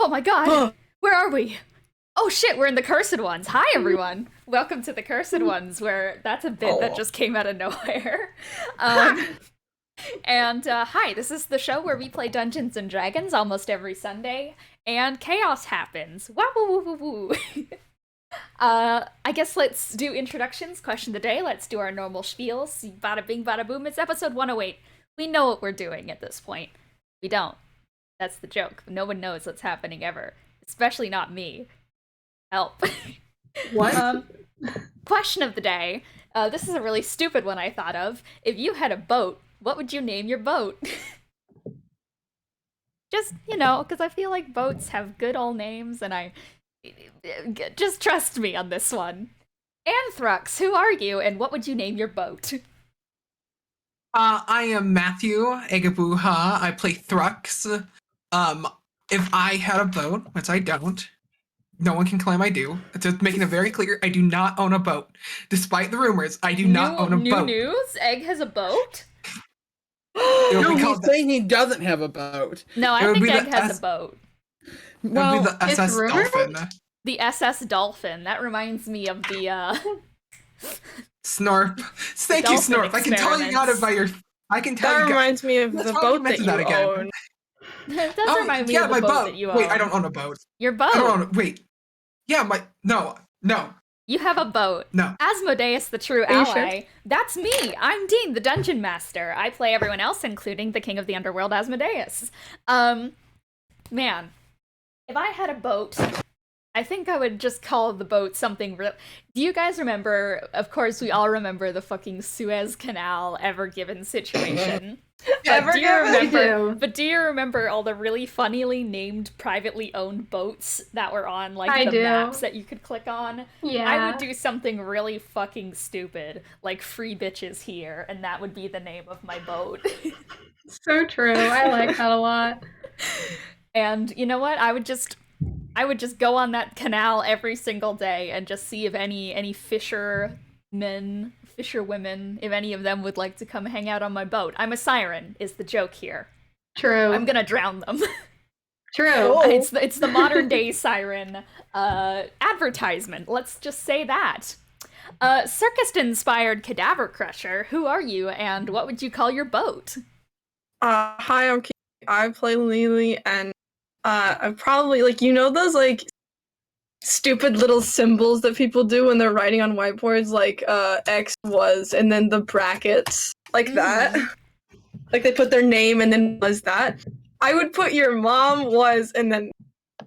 Oh my god! Where are we? Oh shit, we're in the Cursed Ones. Hi everyone! Welcome to the Cursed Ones, where that's a bit that just came out of nowhere. Um, and hi, this is the show where we play Dungeons and Dragons almost every Sunday, and chaos happens. Wah woo woo woo woo! I guess let's do introductions, question of the day, let's do our normal spiels. Bada bing, bada boom, it's episode 108. We know what we're doing at this point. We don't. That's the joke. No one knows what's happening ever. Especially not me. Help. What? Question of the day. This is a really stupid one I thought of. If you had a boat, what would you name your boat? Just, because I feel like boats have good old names, and just trust me on this one. Anthrux, who are you, and what would you name your boat? I am Matthew Agabuha. I play Thrux. If I had a boat, which I don't, no one can claim I do. Just making it very clear, I do not own a boat. Despite the rumors, I do not own a boat. New news? Egg has a boat? No, he's saying he doesn't have a boat. No, I think Egg has a boat. Well, it would be the SS Dolphin. The SS Dolphin. That reminds me of the, Snorp. Thank you, Snorp. I can tell you got it by your... I can tell that you... reminds me of the boat that you own. That does remind me of the boat that you own. Wait, I don't own a boat. Your boat? I don't own a... Wait. Yeah, No. You have a boat. No. Asmodeus, the true ally. Sure? That's me. I'm Dean, the Dungeon Master. I play everyone else, including the King of the Underworld, Asmodeus. Man. If I had a boat... I think I would just call the boat something real. Do you guys remember, of course we all remember the fucking Suez Canal Ever Given situation. But do you remember all the really funnily named privately owned boats that were on like the maps that you could click on? Yeah. I would do something really fucking stupid, like Free Bitches Here, and that would be the name of my boat. So true. I like that a lot. And you know what? I would just go on that canal every single day and just see if any fisherwomen, if any of them would like to come hang out on my boat. I'm a siren, is the joke here. True. I'm gonna drown them. True. It's the modern day siren advertisement. Let's just say that. Circus-inspired cadaver crusher, who are you, and what would you call your boat? Hi, I'm Kiki. I play Lily, and I'm probably, those, stupid little symbols that people do when they're writing on whiteboards, X was, and then the brackets, that. Like, they put their name and then was that. I would put your mom was, and then,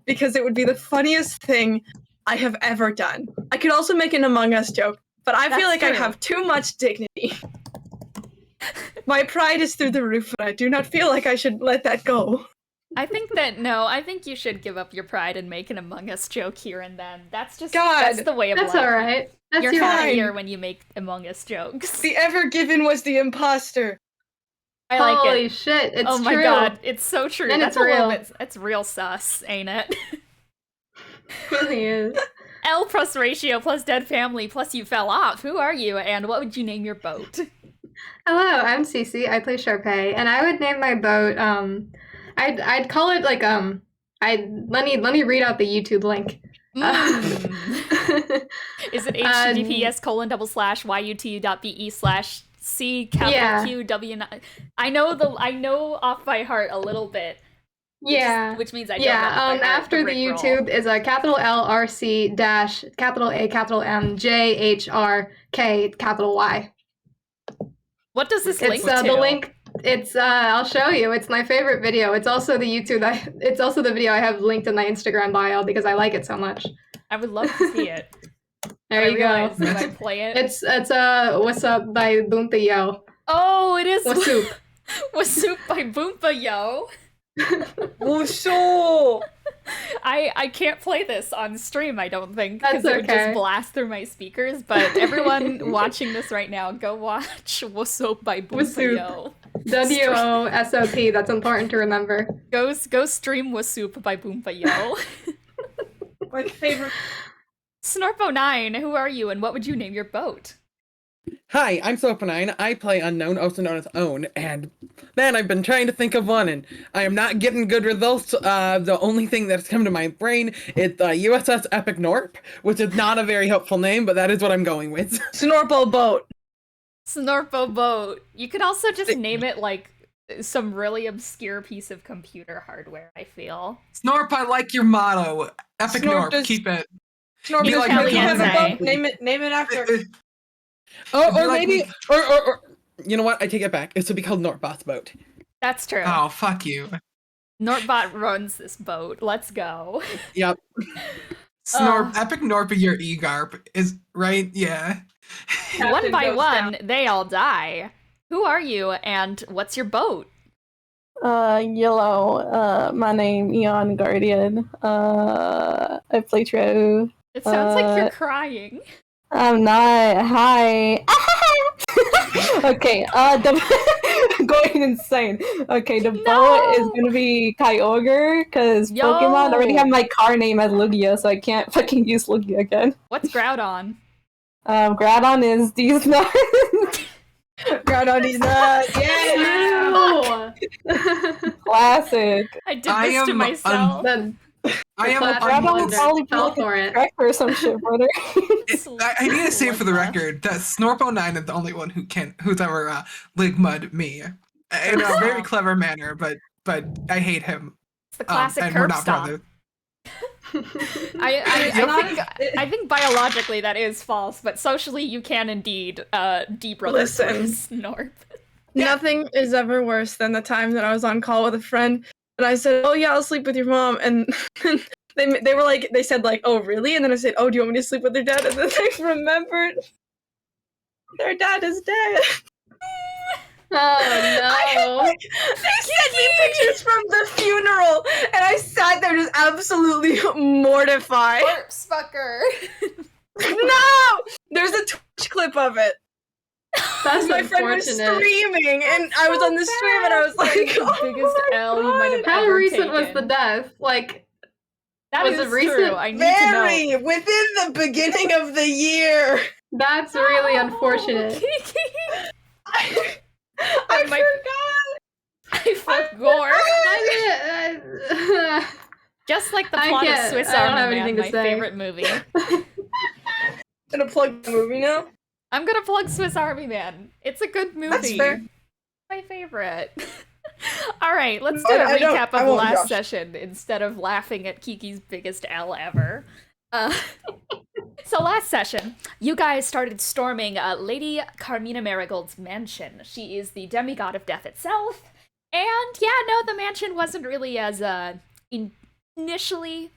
because it would be the funniest thing I have ever done. I could also make an Among Us joke, but I feel like I have too much dignity. My pride is through the roof, and I do not feel like I should let that go. I think you should give up your pride and make an Among Us joke here and then. That's just that's the way of life. That's alright. You're happier when you make Among Us jokes. The Ever Given was the imposter. I like it. Holy shit, it's true. Oh my god, it's so true. And that's it's real. It's real sus, ain't it? It really is. L plus ratio plus dead family plus you fell off. Who are you, and what would you name your boat? Hello, I'm Cece. I play Sharpay, and I would name my boat, I'd call it let me read out the YouTube link. Is it https://yut.be/c_QW9? I know off by heart a little bit. Yeah. Which means I don't know off by heart after the YouTube is a LRC dash A MJHRK Y. What does this link to? The link. It's I'll show you. It's my favorite video. It's also the it's also the video I have linked in my Instagram bio because I like it so much. I would love to see it. There you go. If I play it. It's What's Up by Boompa Yo. Oh, it is What's Up. What's Up by Boompa Yo. What's up? I can't play this on stream, I don't think, because it would okay. just blast through my speakers, but everyone watching this right now, go watch What's Up by Boompa Yo. WOSOP, that's important to remember. Go stream What's Up by Boompa Yo. My favorite. Snorpo9, who are you, and what would you name your boat? Hi, I'm Sopanine. I play Unknown, also known as Own, and man, I've been trying to think of one, and I am not getting good results. The only thing that's come to my brain is USS Epic Norp, which is not a very helpful name, but that is what I'm going with. Snorpo boat. Snorpo boat. You could also just name it like some really obscure piece of computer hardware, I feel. Snorp, I like your motto. Epic Snorp Norp, is- keep it. Snorpo Be is like really Caliente. have a boat. Name it after. Or like maybe, me. or you know what? I take it back. It should be called Nortbot's boat. That's true. Oh, fuck you. Nortbot runs this boat. Let's go. Yep. Snorp, Epic Norp of your E-Garp is, right? Yeah. One Captain by goes one, down. they all die. Who are you, and what's your boat? Yellow. My name Eon Guardian. I play Tro. It sounds like you're crying. I'm not. Hi. Okay. Going insane. Okay, the boat is gonna be Kyogre because Yo! Pokemon already have my car name as Lugia, so I can't fucking use Lugia again. What's Groudon? Groudon is these nuts. Groudon these nuts. Yeah. Ew. Classic. I did I this to am myself. I am classic Groudon one would that probably be fell like for a it. tracker or some shit, brother. I need to say for the record that Snorpo9 is the only one who's ever ligmud me in a very clever manner, but I hate him. It's the classic and we're curb not stomp. brothers. I think biologically that is false, but socially you can indeed de-brother Listen. Snorp. Nothing is ever worse than the time that I was on call with a friend and I said, "Oh yeah, I'll sleep with your mom," and they were like, they said like, "Oh really?" And then I said, "Oh, do you want me to sleep with their dad?" And then they remembered their dad is dead. Oh They sent me pictures from the funeral, and I sat there just absolutely mortified. Corpse fucker. No! There's a Twitch clip of it. no! That's My friend was unfortunate. streaming, and I was on the stream, and I was like, The "Oh biggest my L you might have God." How ever recent was taken. the death? Like, That was is it recent? true. I need to know. Very within the beginning of the year. that's really unfortunate. Kiki! I my- forgot. I forgot. I Just like the I plot of can't- Swiss I don't Army have Man, anything to my say. favorite movie. Gonna plug the movie now. I'm gonna plug Swiss Army Man. It's a good movie. That's fair. My favorite. All right, let's do I- a I don't- recap I of the won't last josh. session instead of laughing at Kiki's biggest L ever. So last session, you guys started storming Lady Carmina Marigold's mansion. She is the demigod of death itself. And yeah, no, the mansion wasn't really as initially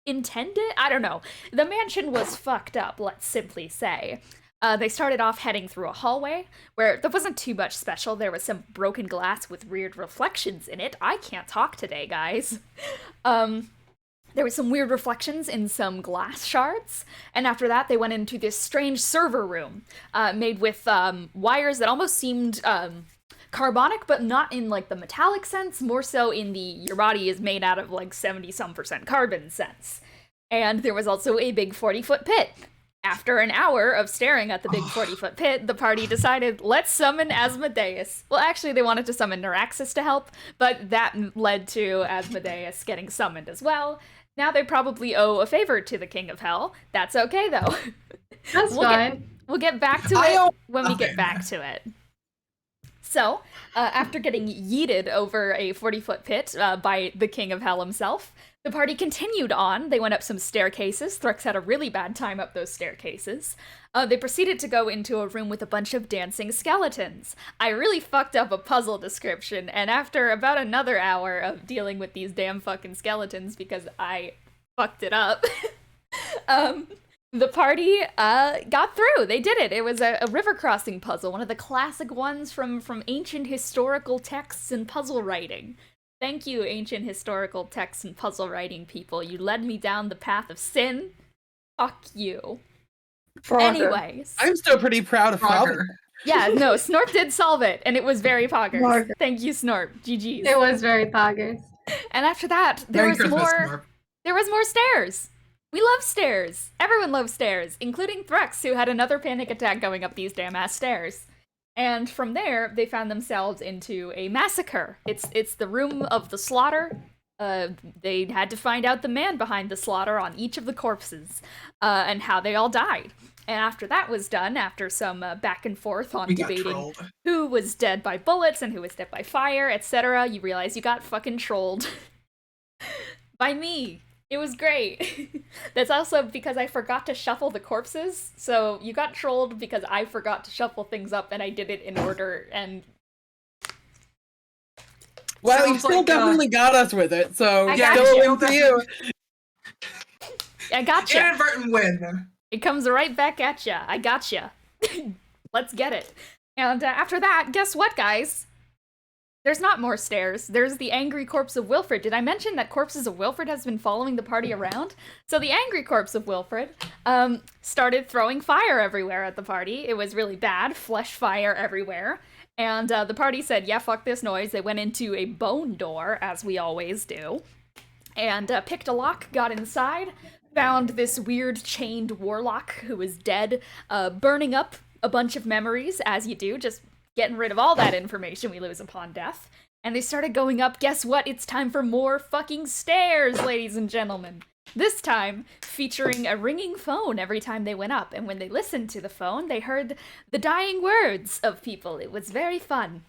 intended. I don't know. The mansion was fucked up, let's simply say. They started off heading through a hallway where there wasn't too much special. There was some broken glass with weird reflections in it. I can't talk today, guys. There were some weird reflections in some glass shards, and after that they went into this strange server room made with wires that almost seemed carbonic, but not in like the metallic sense, more so in the your body is made out of like 70-some% carbon sense. And there was also a big 40-foot pit. After an hour of staring at the big 40-foot pit, the party decided, let's summon Asmodeus. Well, actually, they wanted to summon Neuraxis to help, but that led to Asmodeus getting summoned as well. Now they probably owe a favor to the King of Hell. That's okay, though. That's fine. We'll get back to I it owe when we get nothing. back to it. So, after getting yeeted over a 40-foot pit by the King of Hell himself, the party continued on. They went up some staircases. Thrux had a really bad time up those staircases. They proceeded to go into a room with a bunch of dancing skeletons. I really fucked up a puzzle description, and after about another hour of dealing with these damn fucking skeletons because I fucked it up, the party got through. They did it. It was a river crossing puzzle, one of the classic ones from ancient historical texts and puzzle writing. Thank you, ancient historical texts and puzzle writing people. You led me down the path of sin. Fuck you. Anyways. I'm still pretty proud of solving. Frogger. Yeah, no, Snorp did solve it, and it was very poggers. Poggers. Thank you, Snorp. GG's. It was very poggers. And after that, there Merry was Christmas, more. Snorp. There was more stairs. We love stairs. Everyone loves stairs, including Thrux, who had another panic attack going up these damn ass stairs. And from there, they found themselves into a massacre. It's the room of the slaughter. They had to find out the man behind the slaughter on each of the corpses, and how they all died. And after that was done, after some back and forth on debating who was dead by bullets and who was dead by fire, etc., you realize you got fucking trolled. By me. It was great. That's also because I forgot to shuffle the corpses, so you got trolled because I forgot to shuffle things up and I did it in order, and... Well, you still definitely got us with it, so still for you. I gotcha. Inadvertent win. It comes right back at ya. I gotcha. Let's get it. And after that, guess what, guys? There's not more stairs. There's the angry corpse of Wilfred. Did I mention that corpses of Wilfred has been following the party around? So the angry corpse of Wilfred started throwing fire everywhere at the party. It was really bad. Flesh fire everywhere. And the party said, yeah, fuck this noise. They went into a bone door, as we always do. And picked a lock, got inside, found this weird chained warlock who was dead, burning up a bunch of memories, as you do, just getting rid of all that information we lose upon death. And they started going up. Guess what? It's time for more fucking stairs, ladies and gentlemen. This time, featuring a ringing phone every time they went up. And when they listened to the phone, they heard the dying words of people. It was very fun.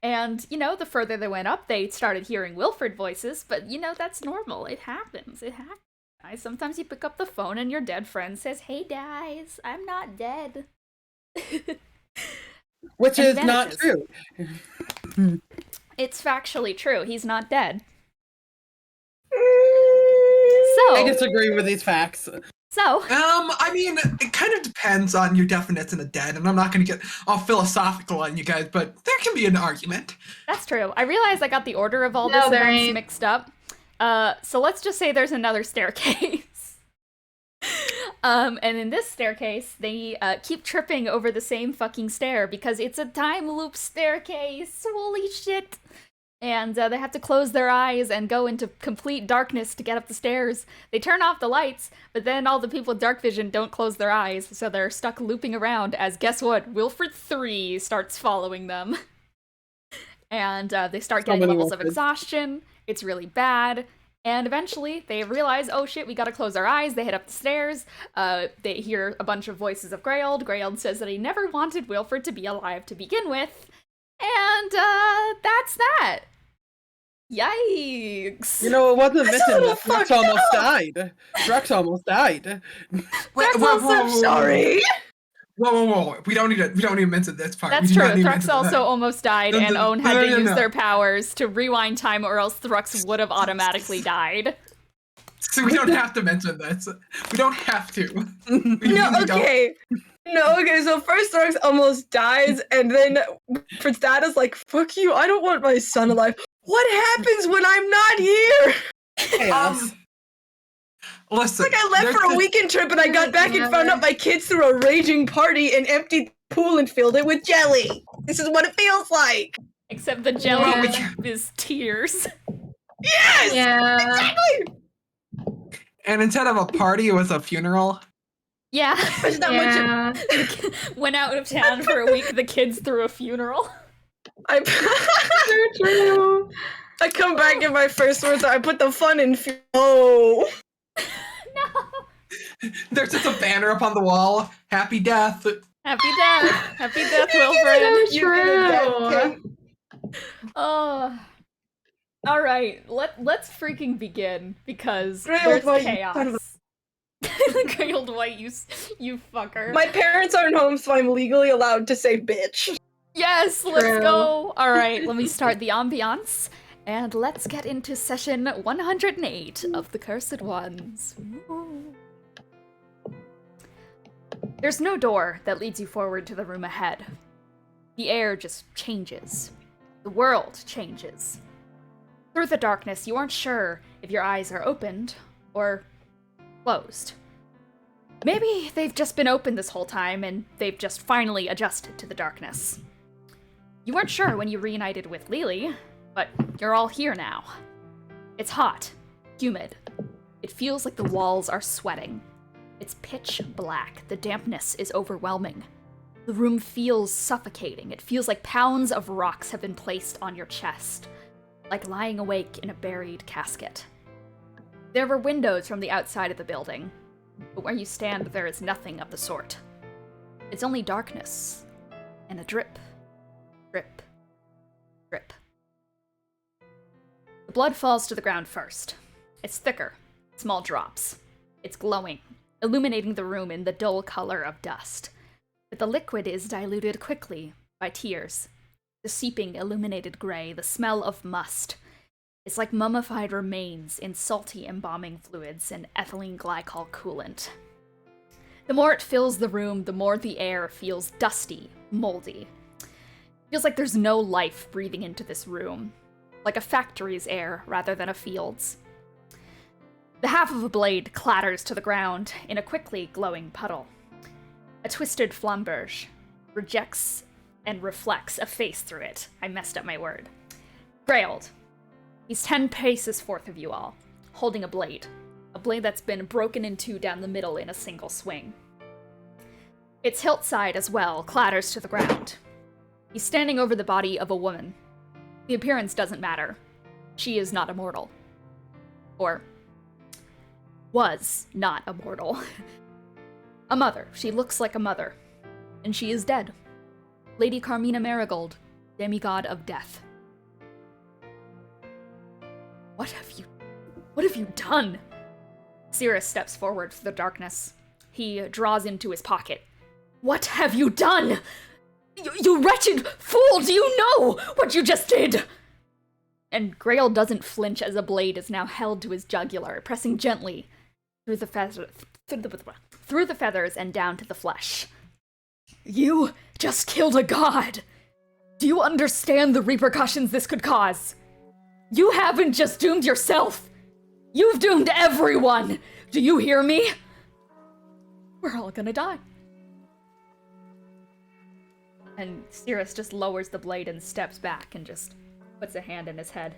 And, you know, the further they went up, they started hearing Wilfred voices. But, you know, that's normal. It happens. It happens. Sometimes you pick up the phone and your dead friend says, hey, guys, I'm not dead. Which is not true. It's factually true. He's not dead. I disagree with these facts. So, I mean, it kind of depends on your definition of dead, and I'm not going to get all philosophical on you guys, but there can be an argument. That's true. I realize I got the order of all this events mixed up. So let's just say there's another staircase. And in this staircase, they keep tripping over the same fucking stair because it's a time loop staircase. Holy shit. And they have to close their eyes and go into complete darkness to get up the stairs. They turn off the lights, but then all the people with dark vision don't close their eyes, so they're stuck looping around as, guess what, Wilfred 3 starts following them. And they start getting levels of exhaustion. It's really bad. And eventually, they realize, oh shit, we gotta close our eyes. They head up the stairs. They hear a bunch of voices of Greyld. Greyld says that he never wanted Wilfred to be alive to begin with. And that's that. Yikes. You know, it wasn't mentioned that Thrux almost died. Thrux almost died. I'm sorry. Whoa. We don't need to mention this part. That's true. Thrux also almost died, and Owen had to use their powers to rewind time, or else Thrux would have automatically died. So we don't have to mention this. We don't have to. Okay, so first Thrux almost dies, and then Prince Data's like, fuck you, I don't want my son alive. What happens when I'm not here? Listen. It's like I left for a weekend trip and I got back and found out my kids threw a raging party and emptied the pool and filled it with jelly. This is what it feels like. Except the jelly is tears. Yes! Yeah. Exactly! And instead of a party, it was a funeral. Yeah. Yeah. Went out of town for a week, the kids threw a funeral. So true. I come back and my first words are, I put the fun in No. There's just a banner up on the wall. Happy death. Happy death. Happy death, Wilfred. True. Oh. Alright, let's freaking begin, because there's chaos. Greyld White, you fucker. My parents aren't home, so I'm legally allowed to say bitch. Yes, let's go! Alright, let me start the ambiance, and let's get into session 108 of the Cursed Ones. Ooh. There's no door that leads you forward to the room ahead. The air just changes. The world changes. Through the darkness, you aren't sure if your eyes are opened or closed. Maybe they've just been open this whole time and they've just finally adjusted to the darkness. You weren't sure when you reunited with Lily, but you're all here now. It's hot, humid. It feels like the walls are sweating. It's pitch black. The dampness is overwhelming. The room feels suffocating. It feels like pounds of rocks have been placed on your chest, like lying awake in a buried casket. There were windows from the outside of the building, but where you stand, there is nothing of the sort. It's only darkness, and a drip, drip, drip. The blood falls to the ground first. It's thicker, small drops. It's glowing, illuminating the room in the dull color of dust. But the liquid is diluted quickly by tears. The seeping, illuminated gray, the smell of must. It's like mummified remains in salty embalming fluids and ethylene glycol coolant. The more it fills the room, the more the air feels dusty, moldy. It feels like there's no life breathing into this room, like a factory's air rather than a field's. The half of a blade clatters to the ground in a quickly glowing puddle. A twisted flamberge rejects and reflects a face through it. I messed up my word. Grailed. He's 10 paces forth of you all, holding a blade that's been broken in two down the middle in a single swing. Its hilt side as well clatters to the ground. He's standing over the body of a woman. The appearance doesn't matter. She is not immortal. Or was not immortal. A mother. She looks like a mother. And she is dead. Lady Carmina Marigold, demigod of death. What have you done? Cirrus steps forward through the darkness. He draws into his pocket. What have you done? You wretched fool! Do you know what you just did? And Grail doesn't flinch as a blade is now held to his jugular, pressing gently through the feathers and down to the flesh. You just killed a god! Do you understand the repercussions this could cause? You haven't just doomed yourself! You've doomed everyone! Do you hear me? We're all gonna die. And Cirrus just lowers the blade and steps back and just puts a hand in his head.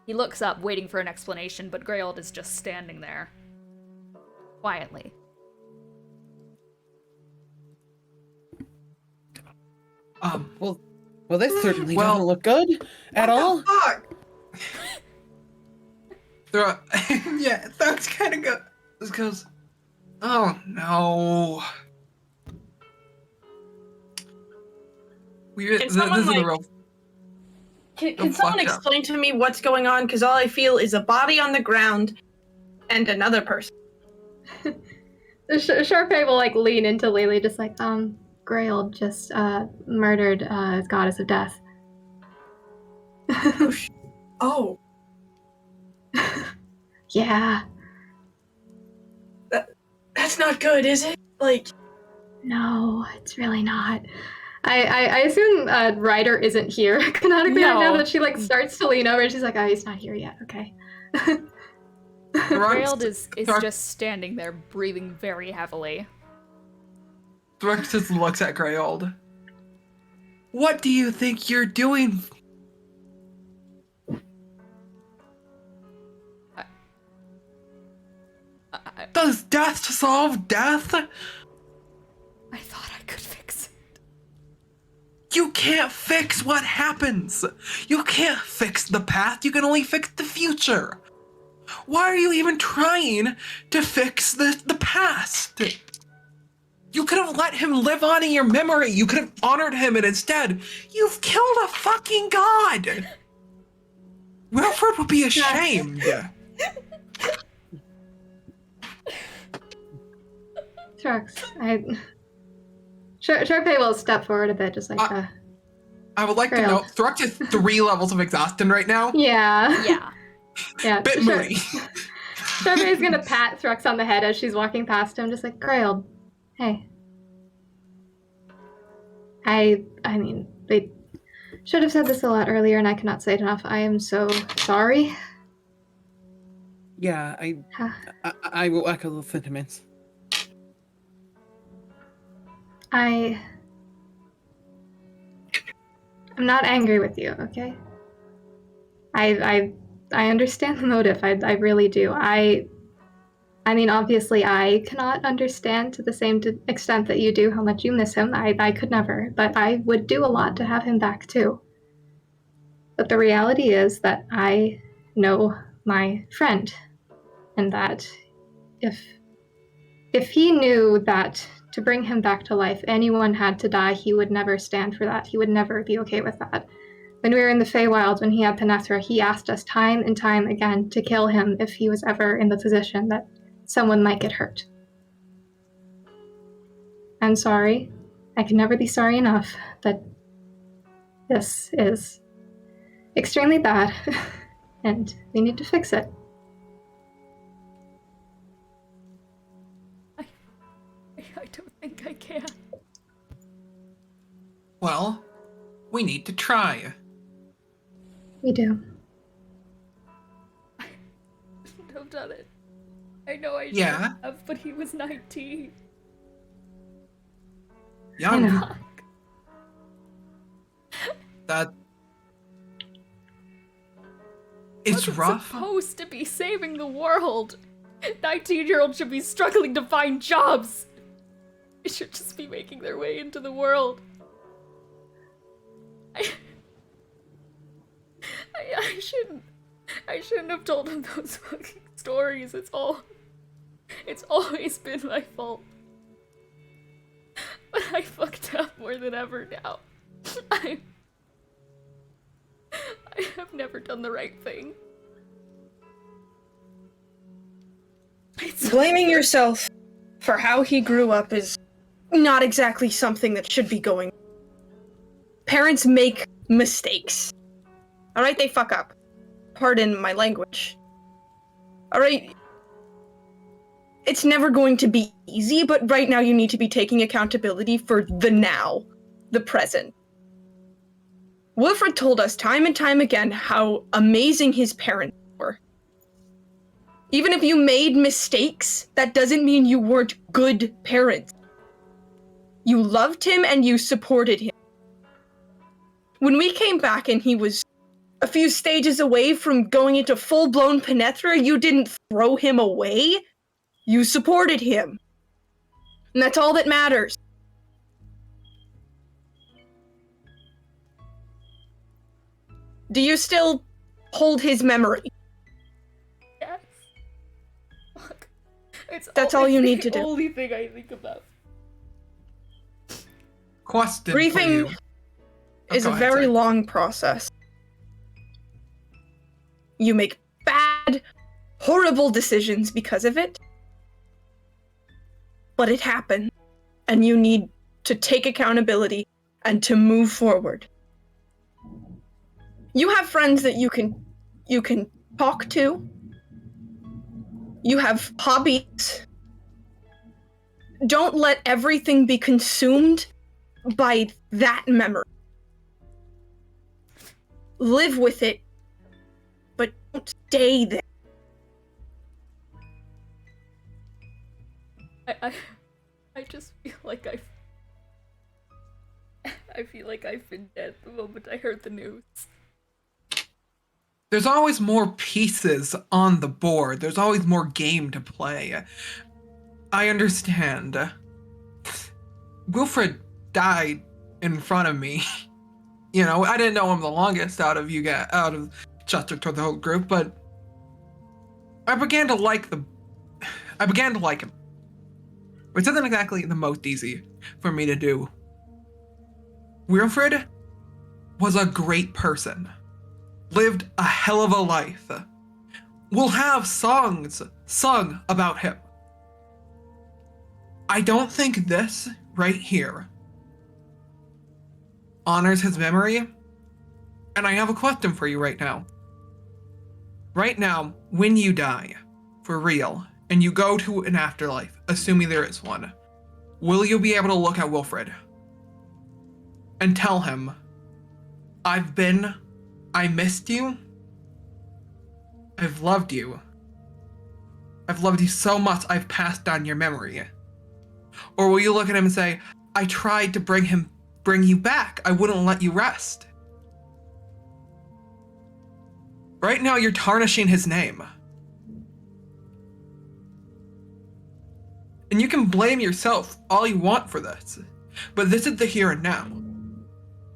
He looks up, waiting for an explanation, but Greyld is just standing there. Quietly. Well, this certainly doesn't look good at all. Fuck? Yeah, that's kind of good. This goes, oh no. Can someone, Can someone explain to me what's going on? Because all I feel is a body on the ground and another person. Sharpay will lean into Lily, just Grail just murdered goddess of death. Oh. Yeah. That's not good, is it? No, it's really not. I assume Ryder isn't here canonically. No. I know that she starts to lean over and she's like, oh, he's not here yet. Okay. Grailed is just standing there, breathing very heavily. Threx just looks at Grayold. What do you think you're doing? Does death solve death? I thought I could fix it. You can't fix what happens. You can't fix the past. You can only fix the future. Why are you even trying to fix the past? You could have let him live on in your memory. You could have honored him, and instead, you've killed a fucking god. Wilfred would be ashamed. Trux, Sharpay will step forward a bit, just I would like Grail. to know, Thrux is 3 levels of exhaustion right now. Yeah. Yeah. Bit moody. Sharpay's gonna pat Thrux on the head as she's walking past him, just Grail, hey. I mean, they should have said this a lot earlier, and I cannot say it enough. I am so sorry. Yeah, I will echo those sentiments. I'm not angry with you, okay? I understand the motive. I really do. I mean, obviously, I cannot understand to the same extent that you do how much you miss him. I could never, but I would do a lot to have him back too. But the reality is that I know my friend, and that if he knew that to bring him back to life, anyone had to die, he would never stand for that. He would never be okay with that. When we were in the Feywilds, when he had Penethra, he asked us time and time again to kill him if he was ever in the position that someone might get hurt. I'm sorry. I can never be sorry enough, but this is extremely bad, and we need to fix it. I don't think I can. Well, we need to try. We do. I shouldn't have done it. I know I should Yeah. have, but he was 19. Young. Fuck. That... It's Wasn't rough. supposed to be saving the world. 19-year-olds should be struggling to find jobs. They should just be making their way into the world. I shouldn't have told him those fucking stories. It's always been my fault. But I fucked up more than ever now. I have never done the right thing. Blaming yourself for how he grew up is not exactly something that should be going. Parents make mistakes. Alright, they fuck up. Pardon my language. Alright? It's never going to be easy, but right now you need to be taking accountability for the now, the present. Wilfred told us time and time again how amazing his parents were. Even if you made mistakes, that doesn't mean you weren't good parents. You loved him and you supported him. When we came back and he was a few stages away from going into full-blown Penethra, you didn't throw him away. You supported him. And that's all that matters. Do you still hold his memory? Yes. Fuck. That's all you need to the do. only thing I think about. Question for Grieving you. is Go a ahead, very sorry. long process. You make bad, horrible decisions because of it. But it happened, and you need to take accountability and to move forward. You have friends that you can talk to. You have hobbies. Don't let everything be consumed by that memory. Live with it, but don't stay there. I just feel like I feel like I've been dead the moment I heard the news. There's always more pieces on the board. There's always more game to play. I understand. Wilfred died in front of me. You know, I didn't know him the longest out of Chester toward the whole group, but I began to like him. Which isn't exactly the most easy for me to do. Wilfred was a great person. Lived a hell of a life. We'll have songs sung about him. I don't think this right here honors his memory. And I have a question for you right now. Right now, when you die, for real, and you go to an afterlife, assuming there is one, will you be able to look at Wilfred and tell him, I missed you. I've loved you. I've loved you so much, I've passed down your memory. Or will you look at him and say, I tried to bring you back. I wouldn't let you rest. Right now, you're tarnishing his name. And you can blame yourself all you want for this, but this is the here and now.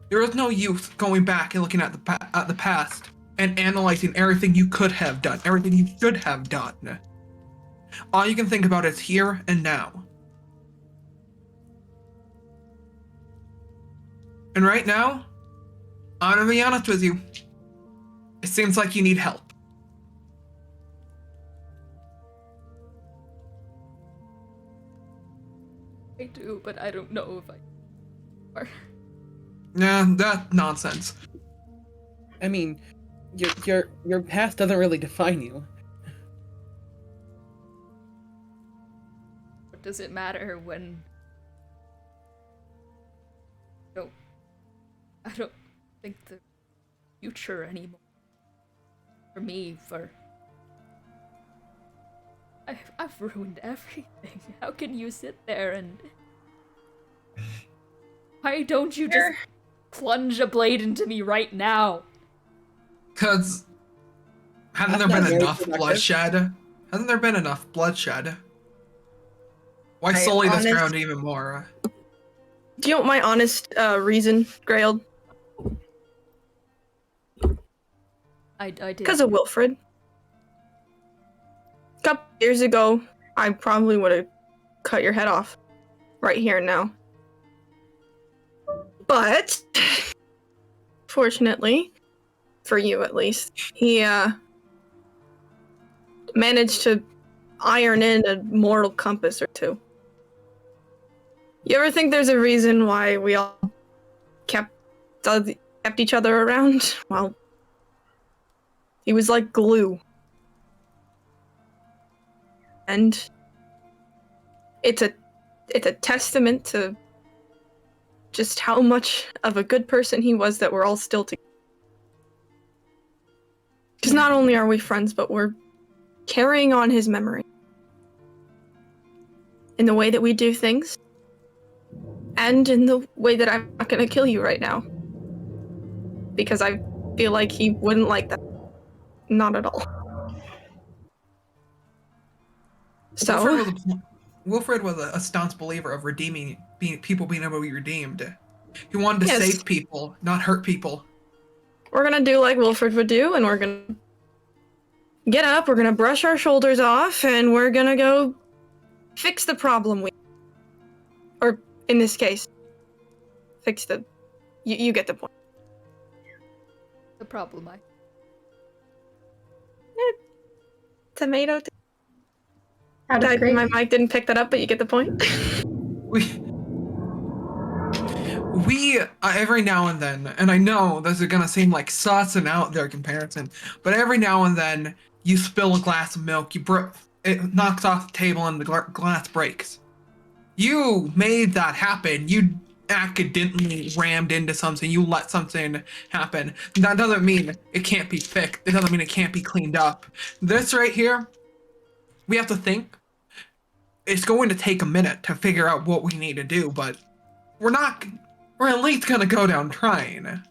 There is no use going back and looking at the past and analyzing everything you could have done, everything you should have done. All you can think about is here and now. And right now, I'm gonna be honest with you, it seems like you need help. I do, but I don't know if I are. Nah, that's nonsense. I mean, your past doesn't really define you. What does it matter when... No. I don't think the future anymore. For me, I've ruined everything. How can you sit there and... Why don't you just plunge a blade into me right now? Cause hasn't there That's not been very enough productive. bloodshed? Hasn't there been enough bloodshed? Why My sully this honest- ground even more? Do you want my honest reason, Grailed? I did. Because of Wilfred. A couple years ago, I probably would have cut your head off. Right here and now. But, fortunately, for you at least, he managed to iron in a moral compass or two. You ever think there's a reason why we all kept each other around? Well, he was like glue. And it's a testament to just how much of a good person he was that we're all still together. Because not only are we friends, but we're carrying on his memory. In the way that we do things. And in the way that I'm not gonna kill you right now. Because I feel like he wouldn't like that. Not at all. So, Wilfred was a staunch believer of people being able to be redeemed. He wanted to Yes. save people, not hurt people. we're gonna do like Wilfred would do, and we're gonna get up, we're gonna brush our shoulders off, and we're gonna go fix the problem or, in this case, fix the... You get the point. The problem, Tomato. How does My mic didn't pick that up, but you get the point. We every now and then, and I know this is gonna seem like sus and out there comparison, but every now and then you spill a glass of milk, it knocks off the table and the glass breaks. You made that happen. You accidentally rammed into something. You let something happen. That doesn't mean it can't be fixed. It doesn't mean it can't be cleaned up. This right here, we have to think. It's going to take a minute to figure out what we need to do, but we're at least gonna go down trying.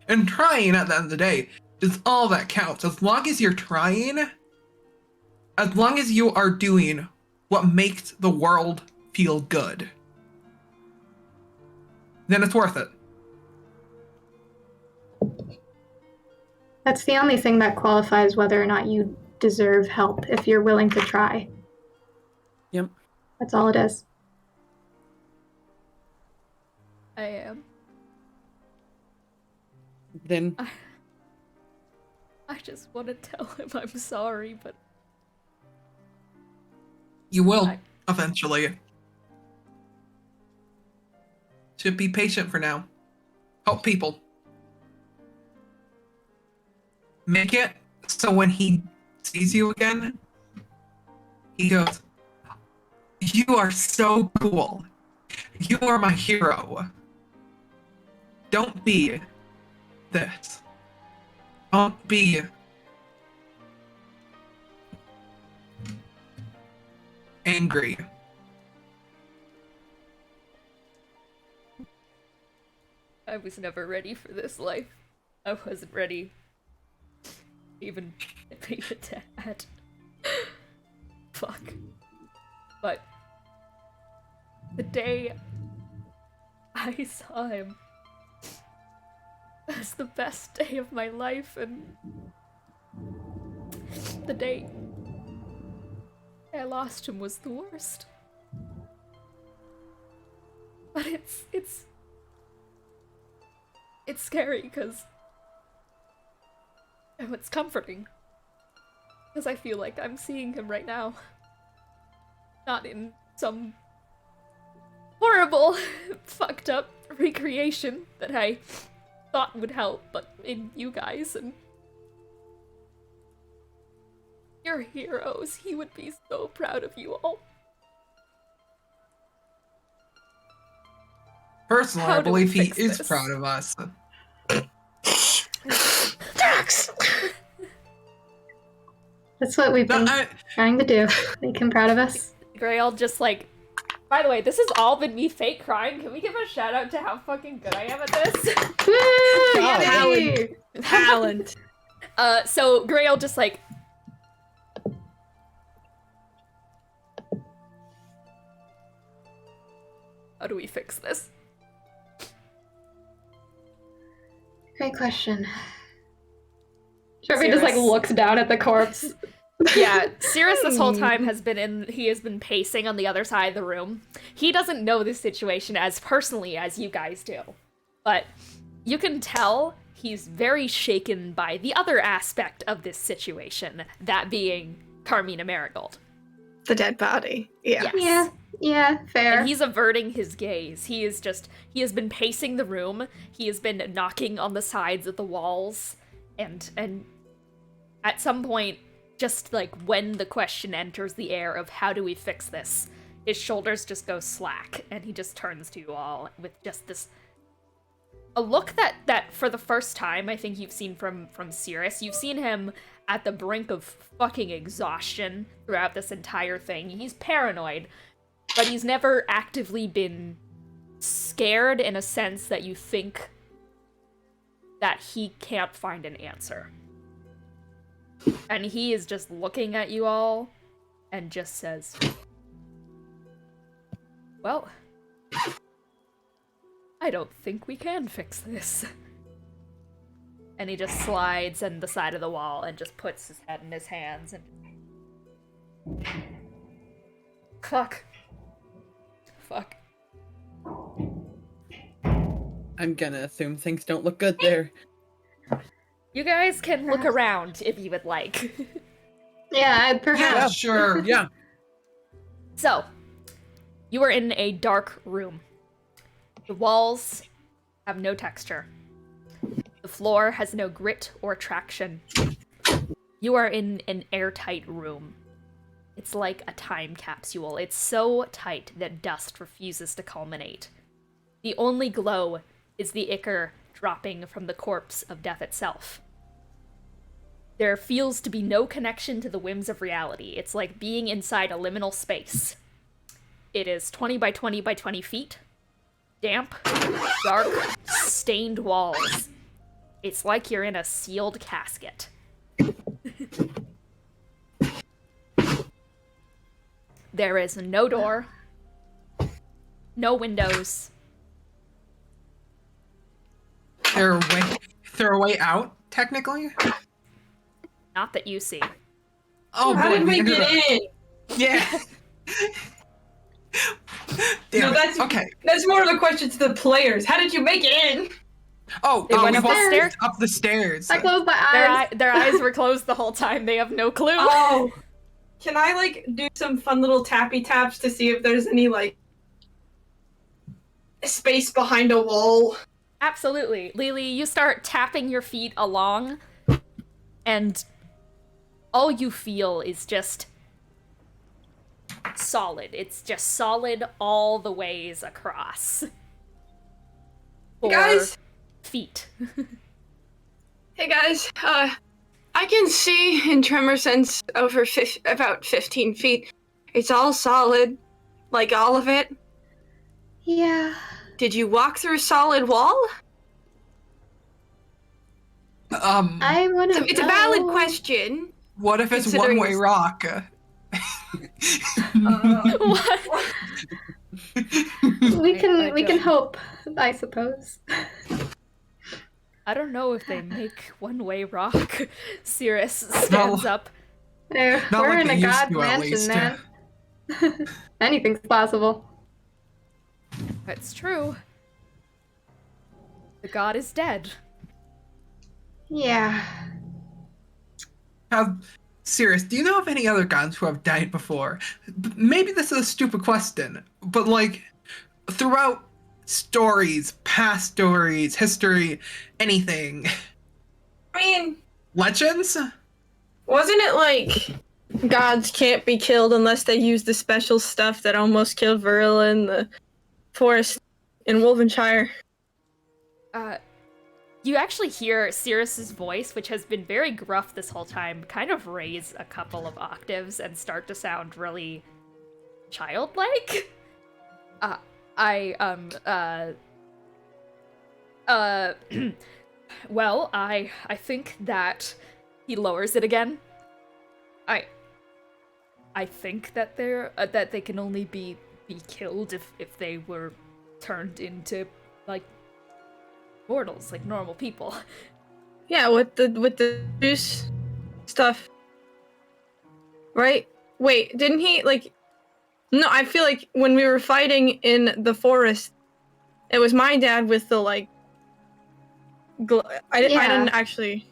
And trying at the end of the day is all that counts. As long as you're trying, as long as you are doing what makes the world feel good, then it's worth it. That's the only thing that qualifies whether or not you deserve help, if you're willing to try. Yep. That's all it is. I am. Then I just want to tell him I'm sorry, but You will, I- eventually. Should be patient for now. Help people. Make it so when he sees you again, he goes, "You are so cool. You are my hero. Don't be this. Don't be angry." I was never ready for this life. I wasn't ready even be a dad. Fuck. But the day I saw him was the best day of my life, and the day I lost him was the worst. But it's scary because it's comforting. Because I feel like I'm seeing him right now. Not in some horrible, fucked up recreation that I thought would help, but in you guys, and you're heroes. He would be so proud of you all. Personally, How I do we believe he fix is this? proud of us. Dax! That's what we've been trying to do. Make him proud of us. Grail just like, by the way, this has all been me fake crying. Can we give a shout out to how fucking good I am at this? Woo! Talent. Talent. So Grail just like, how do we fix this? Great question. Sherby just like looks down at the corpse. Yeah, Cirrus this whole time has been pacing on the other side of the room. He doesn't know this situation as personally as you guys do. But you can tell he's very shaken by the other aspect of this situation, that being Carmina Marigold. The dead body. Yeah. Yes. Yeah, fair. And he's averting his gaze. He has been pacing the room. He has been knocking on the sides of the walls. And at some point, just like when the question enters the air of how do we fix this, his shoulders just go slack and he just turns to you all with just this a look that for the first time I think you've seen from Cirrus. You've seen him at the brink of fucking exhaustion throughout this entire thing. He's paranoid, but he's never actively been scared in a sense that you think that he can't find an answer. And he is just looking at you all and just says, well, I don't think we can fix this. And he just slides on the side of the wall and just puts his head in his hands and... Fuck. I'm gonna assume things don't look good there. You guys can look around if you would like. Yeah, perhaps. Yeah, sure. Yeah. So, you are in a dark room. The walls have no texture. The floor has no grit or traction. You are in an airtight room. It's like a time capsule. It's so tight that dust refuses to culminate. The only glow is the ichor dropping from the corpse of death itself. There feels to be no connection to the whims of reality. It's like being inside a liminal space. It is 20 by 20 by 20 feet. Damp, dark, stained walls. It's like you're in a sealed casket. There is no door, no windows. They're a way out, technically? Not that you see. Oh, How boy, did we ended get up- in? Yeah. No, Damn it. Okay. that's more of a question to the players. How did you make it in? Oh, They went we up the walked stairs. up the stairs. I closed my eyes. Their eyes were closed the whole time. They have no clue. Oh. Can I, like, do some fun little tappy taps to see if there's any, like, space behind a wall? Absolutely. Lily, you start tapping your feet along, and all you feel is just solid. It's just solid all the ways across. Hey guys! Feet. Hey guys, I can see in tremor sense over about 15 feet. It's all solid. Like all of it. Yeah. Did you walk through a solid wall? I want to. It's a valid question. What if it's Considering one-way this- rock? What? We can I we can don't- hope, I suppose. I don't know if they make one-way rock. Cirrus stands up. Not We're like in they a used god to, at mansion, least. man. Anything's possible. It's true. The god is dead. Yeah. Serious, do you know of any other gods who have died before? Maybe this is a stupid question, but like, throughout stories, past stories, history, anything, I mean, legends? wasn't it like gods can't be killed unless they use the special stuff that almost killed Virila in the forest in Wolvenshire? You actually hear Cirrus's voice, which has been very gruff this whole time, kind of raise a couple of octaves and start to sound really childlike. Well, I think that he lowers it again. I think that that they can only be killed if they were turned into like mortals, like normal people. Yeah, with the juice stuff. Right? Wait, didn't he like no, I feel like when we were fighting in the forest, it was my dad with the like I didn't actually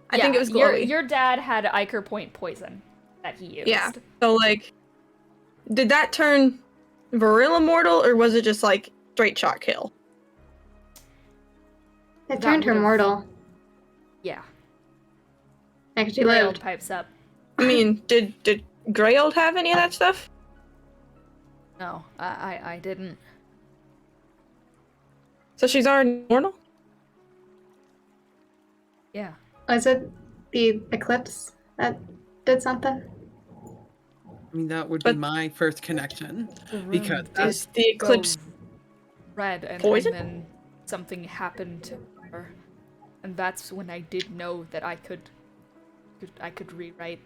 I think it was glowy. Your dad had Iker Point poison that he used. Yeah. So like did that turn Virila mortal or was it just like straight shot kill? It turned her would've- mortal. Yeah. Like she Grail lived. pipes up. I mean, did Greyold have any of that stuff? No, I didn't. So she's already mortal? Yeah. Was it the eclipse that did something? I mean, that would be my first connection. The room Because did Is the eclipse go red and poison? then something happened to her. And that's when I did know that I could rewrite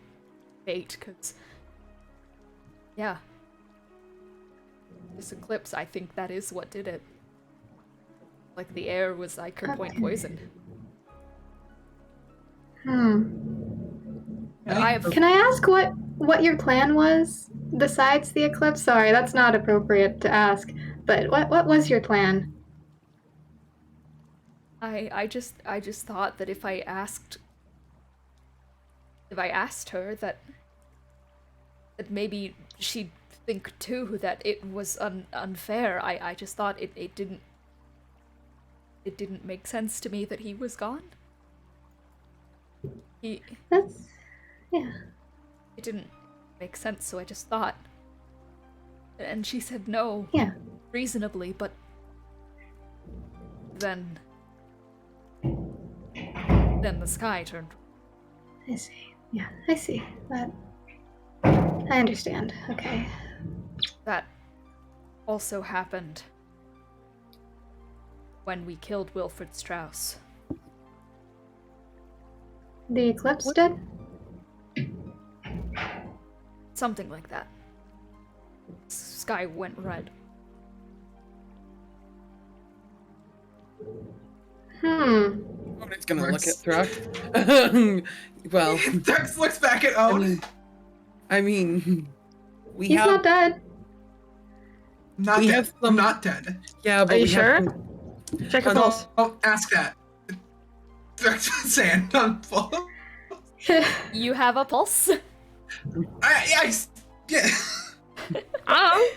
fate, because yeah. This eclipse, I think that is what did it. Like the air was Iker Point poison. I have Can I ask what your plan was besides the eclipse? Sorry, that's not appropriate to ask. But what was your plan? I just thought that if I asked her that maybe she'd think too that it was unfair. I just thought it didn't make sense to me that he was gone. That's yeah. It didn't make sense, so I just thought. And she said no. Yeah. Reasonably, but then the sky turned. I see. Yeah, I see. That I understand. Okay. That also happened when we killed Wilfred Strauss. The eclipse did? Something like that. Sky went red. It's gonna look at Thruck. Well, Dex looks back at Owen. I mean, we He's have not dead. Not we dead. have I'm some- not dead. yeah, but Are you we have sure? Check your Uh, pulse. Oh, ask that. Dex sand on full. You have a pulse? Yeah. I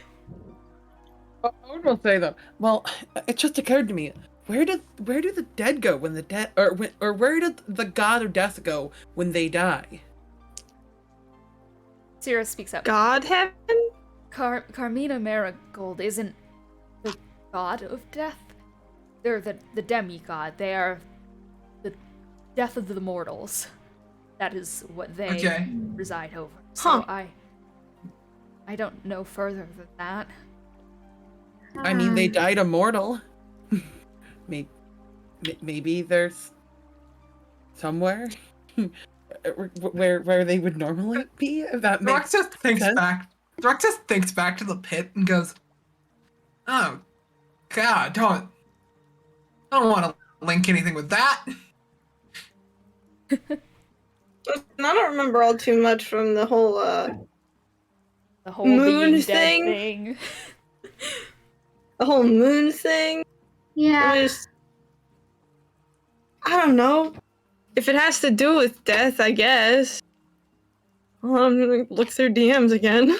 I will say though. Well, it just occurred to me. Where do the dead go when the dead or where did the god of death go when they die? Sierra speaks up. God heaven? Carmina Marigold isn't the god of death. They're the demigod. They are the death of the mortals. That is what they reside over. So Huh. I don't know further than that. I mean, they died immortal. Maybe there's somewhere where they would normally be. If that makes Throx just thinks sense. back. Throx just thinks back to the pit and goes, "Oh, God, I don't want to link anything with that." And I don't remember all too much from the whole The whole Moon being dead thing? thing. the whole moon thing. Yeah. It was, I don't know. If it has to do with death, I guess. Well, I'm gonna look through DMs again.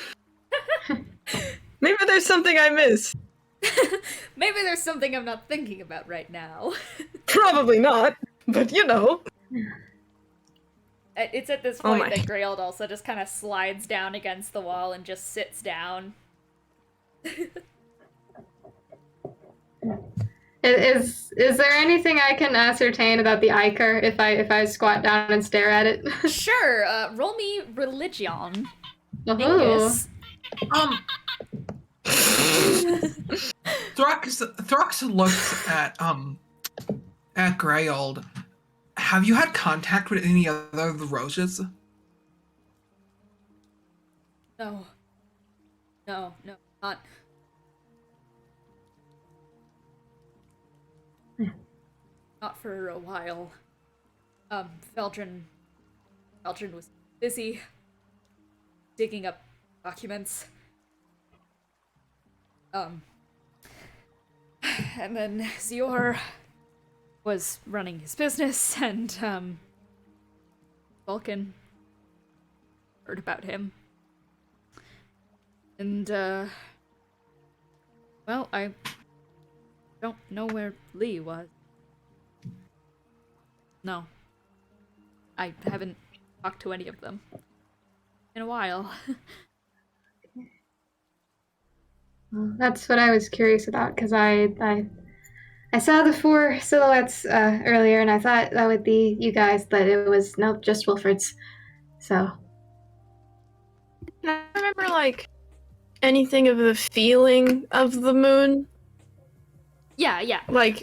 Maybe there's something I missed. Maybe there's something I'm not thinking about right now. Probably not, but you know. It's at this Oh point my. that Greyld also just kind of slides down against the wall and just sits down. Is there anything I can ascertain about the Iker if I squat down and stare at it? Sure, roll me religion. Oh. Dingus. Throx looks at Greyld. Have you had contact with any other of the Roses? No, not. Not for a while. Feldrin was busy digging up documents. And then Zior was running his business, and, Vulcan heard about him. And, well, I don't know where Lee was. No. I haven't talked to any of them in a while. Well, that's what I was curious about, because I saw the 4 silhouettes earlier, and I thought that would be you guys, but it was, nope, just Wilfred's. So. I remember, like, anything of the feeling of the moon. Yeah. Like,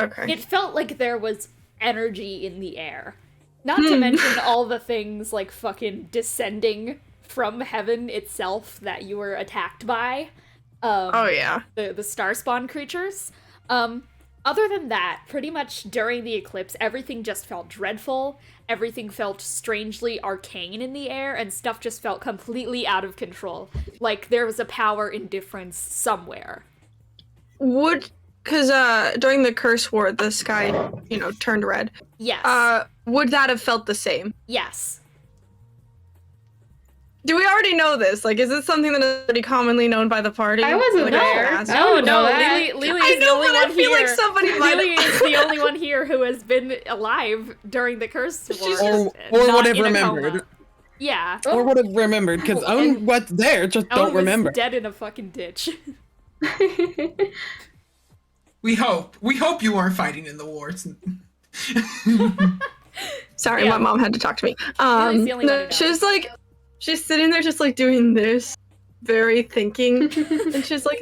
okay. It felt like there was energy in the air. Not to mention all the things like fucking descending from heaven itself that you were attacked by. Oh yeah. The star spawn creatures. Other than that, pretty much during the eclipse, everything just felt dreadful. Everything felt strangely arcane in the air, and stuff just felt completely out of control. Like there was a power indifference somewhere. Because during the curse war, the sky, turned red. Yes. Would that have felt the same? Yes. Do we already know this? Like, is this something that is pretty commonly known by the party? I wasn't Like, there. ask? I wouldn't know that. Lily I is the know, only but I one feel here. like somebody might Lily have. is the only one here who has been alive during the curse war. Or not would have in a remembered. coma. Yeah. Or would have remembered, because Owen was there, just Owen don't remember. was dead in a fucking ditch. We hope you weren't fighting in the wars. Sorry, Yeah. my mom had to talk to me. Lily's the only one who knows. She's sitting there just like doing this, very thinking, and she's like,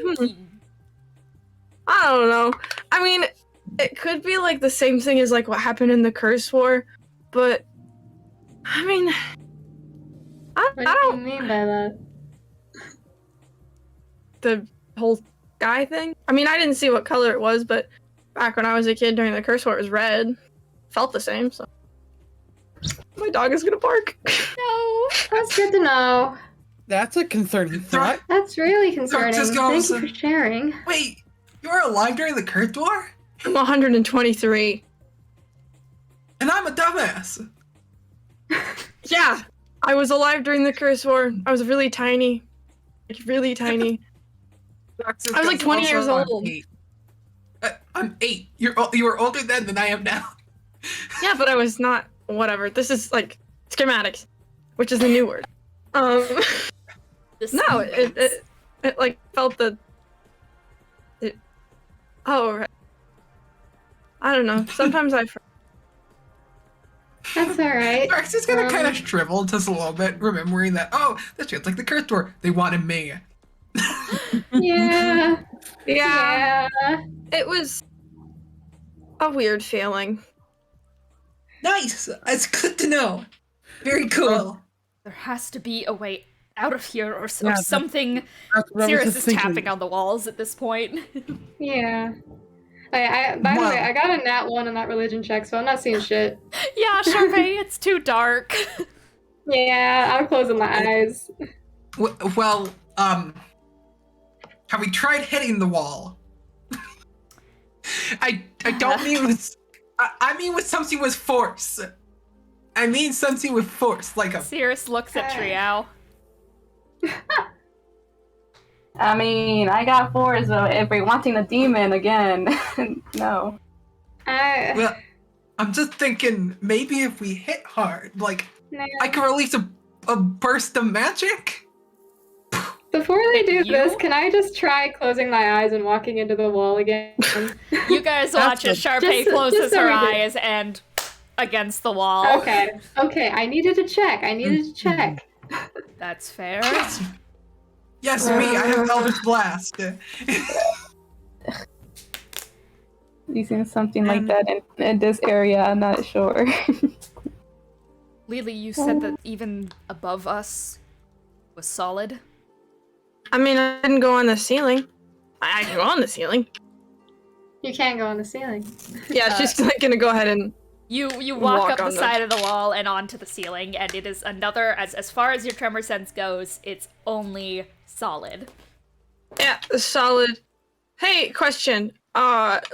I don't know. I mean, it could be like the same thing as like what happened in the curse war, but I mean, I What don't do you mean by that? the whole sky thing. I mean, I didn't see what color it was, but back when I was a kid during the curse war, it was red. Felt the same. So my dog is gonna bark. No. That's good to know. That's a concerning thought. That's really concerning. just Thank goes, you for sharing. Wait, you were alive during the curse war? I'm 123. And I'm a dumbass. Yeah, I was alive during the curse war. I was really tiny. Like, really tiny. I was like 20 years old. I'm 8. You were older then than I am now. Yeah, but I was not. Whatever. This is like schematics, which is a new word. No, it like felt the. Oh, right. I don't know. Sometimes I. That's alright. Rex is gonna kind of shrivel just a little bit, remembering that, that's just like the curse door. They wanted me. Yeah. Yeah. It was a weird feeling. Nice. It's good to know. Very cool. There has to be a way out of here, or Yeah, something. That's what I was Sirius just is thinking. tapping on the walls at this point. Yeah. By the Wow. way, I got a nat 1 on that religion check, so I'm not seeing shit. Yeah, Sharpay, it's too dark. Yeah, I'm closing my eyes. Well, have we tried hitting the wall? I don't mean with I mean with something with force. I mean something with force, like a. Sirius looks at Triao. I mean, I got 4, so if we're wanting a demon again, no. Well, I'm just thinking maybe if we hit hard, like Nah. I can release a burst of magic. Before they do You? this, can I just try closing my eyes and walking into the wall again? You guys watch as Sharpay just closes so her we do. eyes and against the wall. Okay, I needed to check. That's fair. Yes, me. I have Eldritch Blast. Using something like that in this area, I'm not sure. Lily, you said that even above us was solid. I mean, I didn't go on the ceiling. I can go on the ceiling. You can't go on the ceiling. Yeah, she's like gonna go ahead and. You walk Walk up the on the- side of the wall and onto the ceiling, and it is another, as far as your tremor sense goes, it's only solid. Yeah, solid. Hey, question.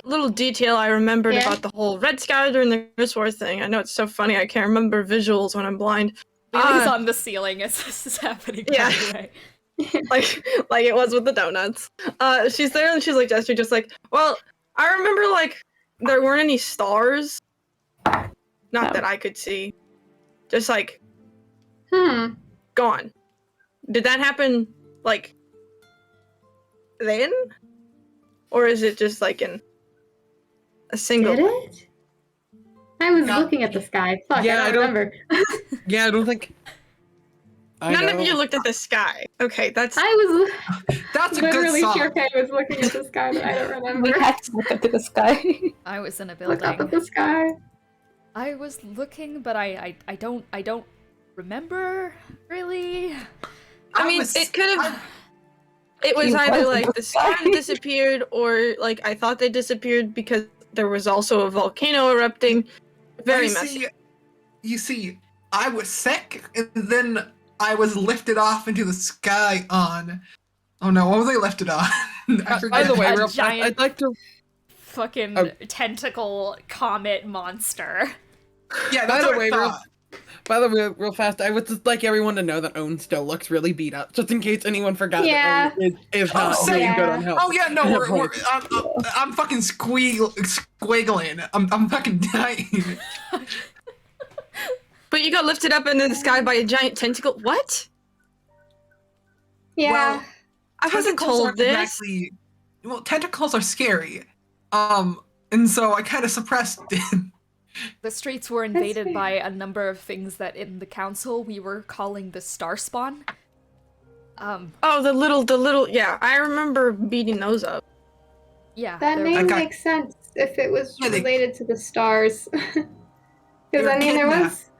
Little detail I remembered Yeah? about the whole Red Scouter and the Chris War thing. I know it's so funny. I can't remember visuals when I'm blind. Lily's on the ceiling as this is happening. Yeah. Anyway. like it was with the donuts. She's there and she's like gesturing, just like, well, I remember like there weren't any stars. Not that I could see. Just like gone. Did that happen like then? Or is it just like in a single? Did it? I was No. looking at the sky. Fuck, Yeah, I I don't don't- remember. Yeah, I don't think. None of you looked at the sky. Okay, that's I was That's a good literally song. sure I was looking at the sky, but I don't We remember. had to look up to the sky. I was in a Look up at building. the sky. I was looking, but I don't remember really. I mean, it could have. It was He either was like in the the sky sky. disappeared, or like I thought they disappeared because there was also a volcano erupting. Very messy. You see, I was sick, and then I was lifted off into the sky on. Oh no, what was I lifted on? I By the way, A real fast, giant- I'd like to. Fucking Oh. tentacle comet monster. Yeah, By that's the what way, I thought. real fast, I would just like everyone to know that Owen still looks really beat up, just in case anyone forgot Yeah. that Owen is not Oh, really yeah. good on health. Oh yeah, no, I'm fucking squiggling. I'm fucking dying. But you got lifted up into the sky by a giant tentacle. What? Yeah. Well, I wasn't tentacles told aren't this. exactly. Well, tentacles are scary. And so I kind of suppressed it. The streets were invaded fair. by a number of things that in the council we were calling the star spawn. Oh, the little. Yeah, I remember beating those up. Yeah. That there- name Okay. makes sense if it was Yeah, they- related to the stars. Because were I mean, kidnapped.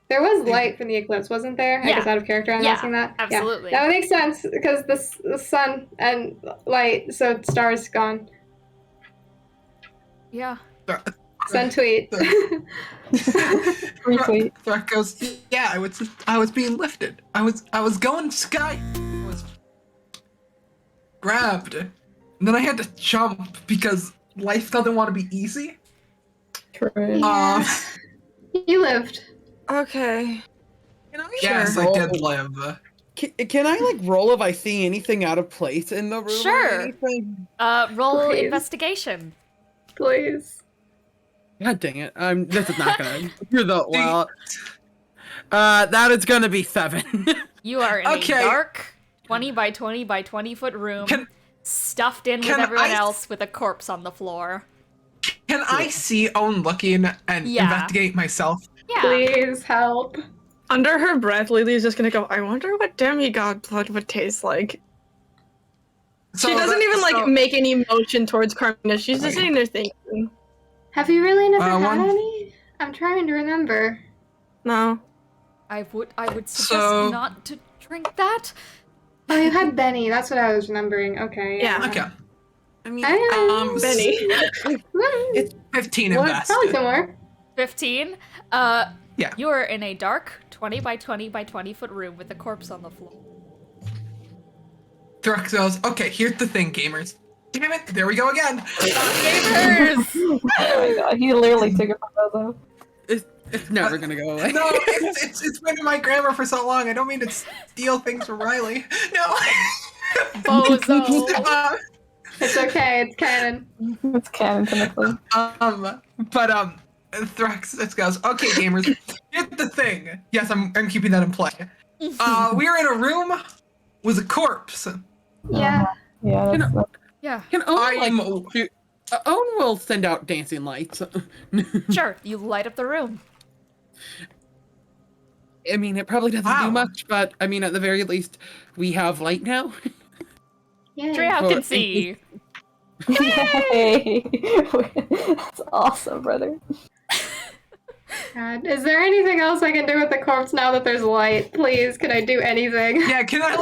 there was light from the eclipse, wasn't there? I Yeah. guess out of character, I'm Yeah, asking that. absolutely. Yeah. That would make sense because the sun and light, so stars gone. Yeah. Sun tweet. Retweet. Thrak goes, yeah, I was being lifted. I was going sky. I was grabbed. And then I had to jump because life doesn't want to be easy. True. Um, You lived. Okay. yes, I did live. Can I like roll if I see anything out of place in the room? Sure. Or anything? Roll Please. investigation. Please. God dang it! This is not gonna. You're the well. That is gonna be 7. You are in Okay. a dark 20 by 20 by 20 foot room, Can- stuffed in with can everyone I- else with a corpse on the floor. Can I see Owen looking and Yeah. investigate myself? Yeah. Please help. Under her breath, Lily's just gonna go, I wonder what demigod blood would taste like. So she doesn't that- even, like, so- make any motion towards Carmina. She's just Okay. sitting there thinking. Have you really never had one- any? I'm trying to remember. No. I would suggest So- not to drink that. Oh, you had Benny. That's what I was remembering. Okay. Yeah. Okay. I mean, Benny. it's 15 What? invested. Probably somewhere. 15. Yeah. You are in a dark 20 by 20 by 20 foot room with a corpse on the floor. Thrux goes, okay, here's the thing, gamers. Damn it, there we go again. Gamers! Oh my god, he literally took it from Bozo. it's never gonna go away. No, it's been in my grammar for so long. I don't mean to steal things from Riley. No. Bozo. It's okay. It's canon. It's canon technically. But Thrax goes, okay, gamers, here's the thing. Yes, I'm keeping that in play. We're in a room with a corpse. Yeah. Yeah, that's Yeah, Can I'm- Owen will send out dancing lights. sure. You light up the room. I mean, it probably doesn't Wow. do much, but I mean, at the very least, we have light now. Yay. Treehouse Well, can see. Yay! That's awesome, brother. God. Is there anything else I can do with the corpse now that there's light? Please, can I do anything? Yeah, can I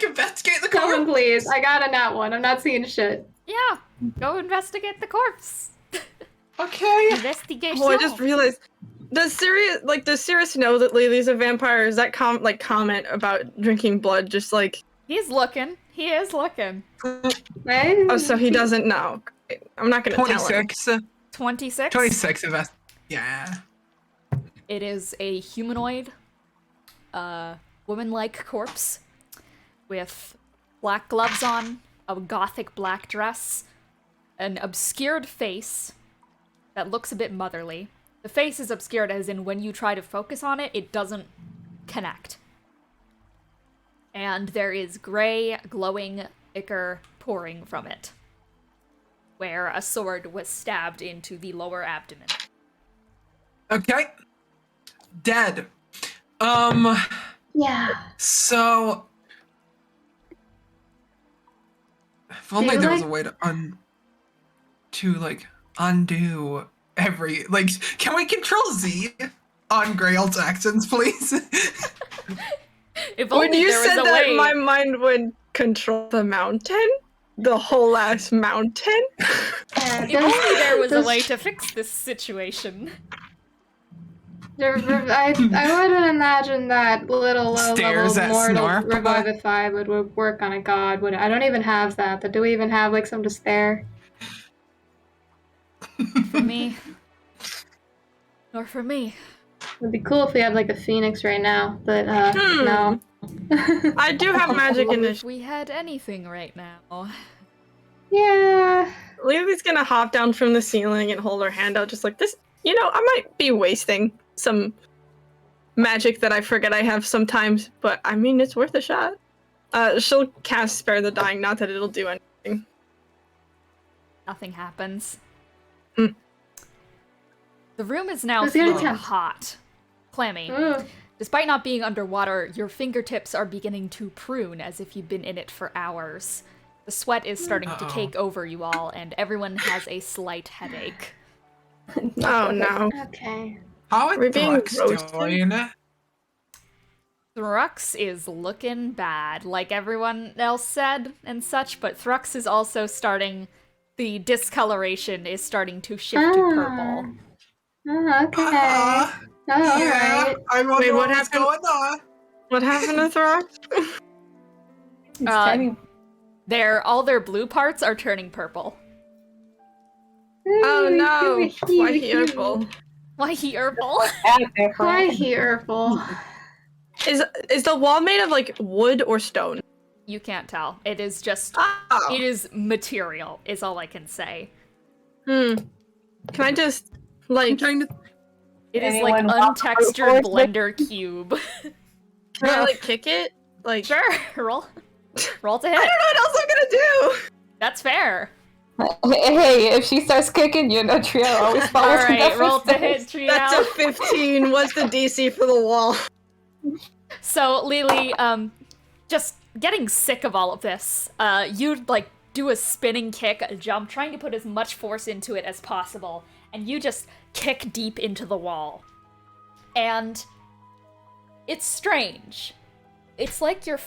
investigate the Someone, corpse? please. I got a nat one. I'm not seeing shit. Yeah, go investigate the corpse. Okay. Investigation. Oh, I just realized. Does Sirius know that Lily's a vampire? Is that comment about drinking blood just like? He's looking. He is looking. Right? Oh, so he doesn't know. Great. I'm not gonna tell him. 26. 26. 26 invest. Yeah. It is a humanoid, woman-like corpse with black gloves on, a gothic black dress, an obscured face that looks a bit motherly. The face is obscured as in when you try to focus on it, it doesn't connect. And there is gray, glowing ichor pouring from it, where a sword was stabbed into the lower abdomen. Okay. Dead. Yeah. So if only you there was like- a way to undo every can we control Z on Grail's actions, please? If only When you there was said a that, way. my mind would control the mountain, the whole ass mountain. Yeah, If only there was a does- way to fix this situation. I wouldn't imagine that little Stares low-level at mortal Snorp. revivify would work on a god, would it? I don't even have that, but do we even have, like, some to spare? For me. Nor for me. It'd be cool if we had, like, a phoenix right now, but, Hmm. no. I do have magic in If this. we had anything right now. Yeah. Lily's gonna hop down from the ceiling and hold her hand out just like this. You know, I might be wasting some magic that I forget I have sometimes, but I mean, it's worth a shot. She'll cast Spare the Dying, not that it'll do anything. Nothing happens. Hmm. The room is now Let's get a feeling temp. hot. Clammy. Ugh. Despite not being underwater, your fingertips are beginning to prune as if you've been in it for hours. The sweat is starting to Uh-oh. take over you all, and everyone has a slight headache. Oh no. Okay. How We're is being Thrux roasted? doing? Thrux is looking bad, like everyone else said and such, but Thrux is also starting. The discoloration is starting to shift to purple. Oh, okay. Uh, Oh, yeah, alright. I wonder Wait, what what's happened? going on. What happened to Throx? It's tiny. All their blue parts are turning purple. Oh no. Why he purple? Why he purple? Why he purple? Is the wall made of like wood or stone? You can't tell. It is just. Oh. It is material, is all I can say. Can I just I'm like trying to. It is like Anyone want untextured to- Blender cube. can I like kick it? Like Sure, roll to I hit. don't know what else I'm gonna do. That's fair. Hey, if she starts kicking, you know Trio always All follows in right, the roll to footsteps. hit, That's a Trio. 15. What's the DC for the wall? So Lily, just getting sick of all of this. You'd like do a spinning kick, a jump, trying to put as much force into it as possible, and you just kick deep into the wall. And it's strange. It's like your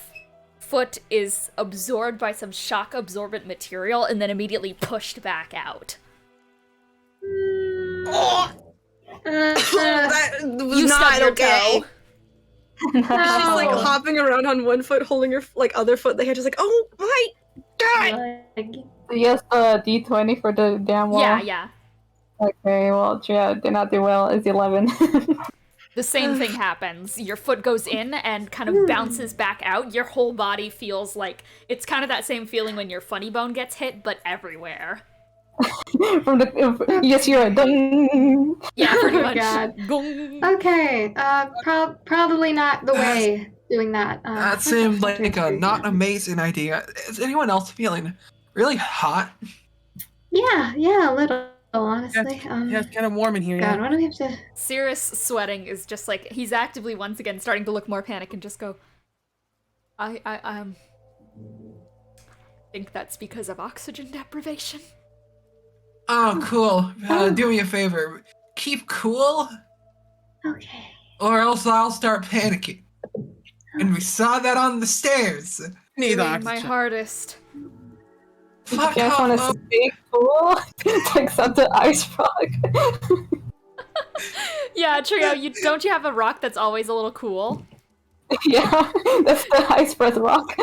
foot is absorbed by some shock absorbent material and then immediately pushed back out. That was You not stubbed your okay. toe. She's just like No. hopping around on one foot, holding her like other foot. The hand just like, oh my god! Like, Yes, the D20 for the damn wall. Yeah. Okay, well, yeah, did not do well. It's 11. The same thing happens. Your foot goes in and kind of bounces back out. Your whole body feels like it's kind of that same feeling when your funny bone gets hit, but everywhere. From the yes, you're right. Dun. Yeah, pretty Oh my much. God. Gong. okay, probably not the way doing that. That seemed like a not amazing idea. Is anyone else feeling really hot? Yeah, a little, honestly. Yeah, it's kind of warm in here. God, Yeah. why do we have to... Cirrus sweating is just like he's actively once again starting to look more panicked and just go, I think that's because of oxygen deprivation. Oh, cool. Do me a favor. Keep cool, Okay. or else I'll start panicking. And we saw that on the stairs. Need Doing oxygen. my hardest. Fuck You guys want off. to stay cool? To accept the ice frog. Yeah, Trio, don't you have a rock that's always a little cool? Yeah, that's the ice breath rock.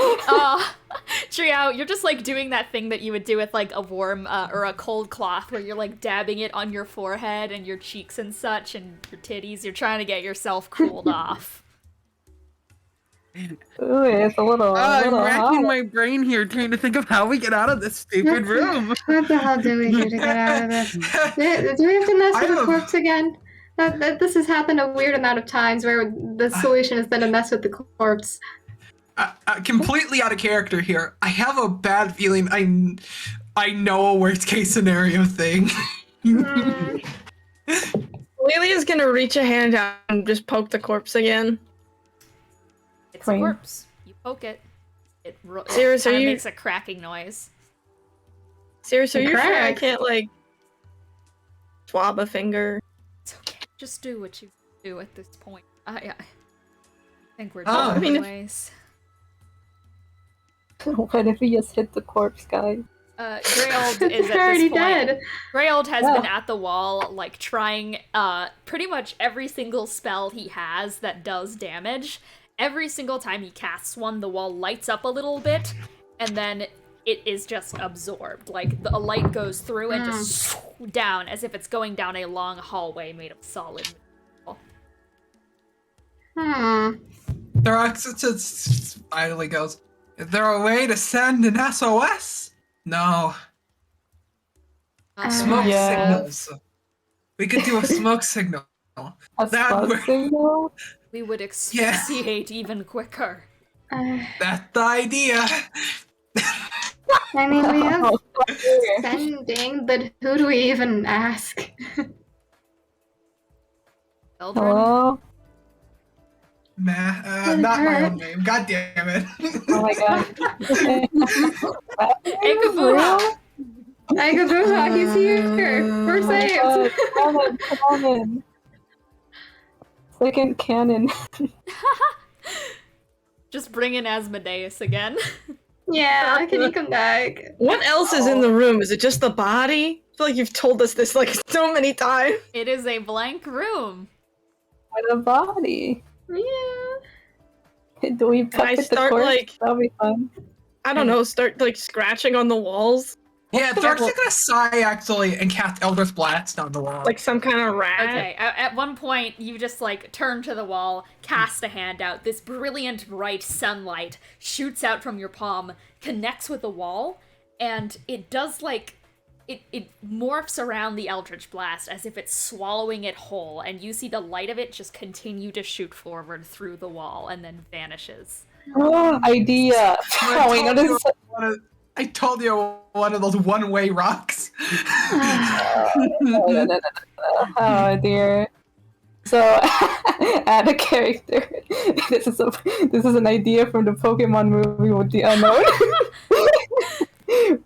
Trio, you're just like doing that thing that you would do with like a warm or a cold cloth where you're like dabbing it on your forehead and your cheeks and such and your titties. You're trying to get yourself cooled off. Ooh, it's a little. I'm racking hot. my brain here trying to think of how we get out of this stupid room. What the hell do we do to get out of this? Do we have to mess with the corpse again? This has happened a weird amount of times where the solution has been to mess with the corpse. Completely out of character here. I have a bad feeling I know a worst case scenario thing. Lily is gonna reach a hand out and just poke the corpse again. It's Queen. a corpse. You poke it. It Sirius, are kind of you- makes a cracking noise. Seriously, are you sure I Crack. can't like swab a finger? It's okay. Just do what you do at this point. I think we're Oh, done I mean, if- anyways. What if we just hit the corpse, guys? Greyold is at They're already this point. dead. Greyold has Yeah. been at the wall, like, trying pretty much every single spell he has that does damage. Every single time he casts one, the wall lights up a little bit, and then it is just absorbed. Like, a light goes through and just down, as if it's going down a long hallway made of solid material. Throxetus idly goes, is there a way to send an SOS? No. Smoke Yeah. signals. We could do a smoke signal. A That smoke works. signal? We would asphyxiate even quicker. That's the idea. I mean, we have Oh, sending, but who do we even ask? Eldrin? hello? Not my own name. God damn it. Oh my god. Ekabuha! Agabuha, he's here! We're saved! Come on in. Second cannon. Just bring in Asmodeus again. Yeah, can you come back? What else is in the room? Is it just the body? I feel like you've told us this like so many times. It is a blank room. With a body. Yeah. Do we I puppet the start, corpse? like- That'll be fun. I don't know, start like scratching on the walls Yeah, Thrax is gonna sigh actually and cast Eldritch Blast on the wall. like some kind of rat. Okay, at one point, you just, like, turn to the wall, cast a hand out. This brilliant, bright sunlight shoots out from your palm, connects with the wall, and it does, like, it morphs around the Eldritch Blast as if it's swallowing it whole, and you see the light of it just continue to shoot forward through the wall and then vanishes. Idea. Oh, wait, no, this is I told you one of those one-way rocks. Oh dear. So, add a character. This is an idea from the Pokemon movie with the unknown.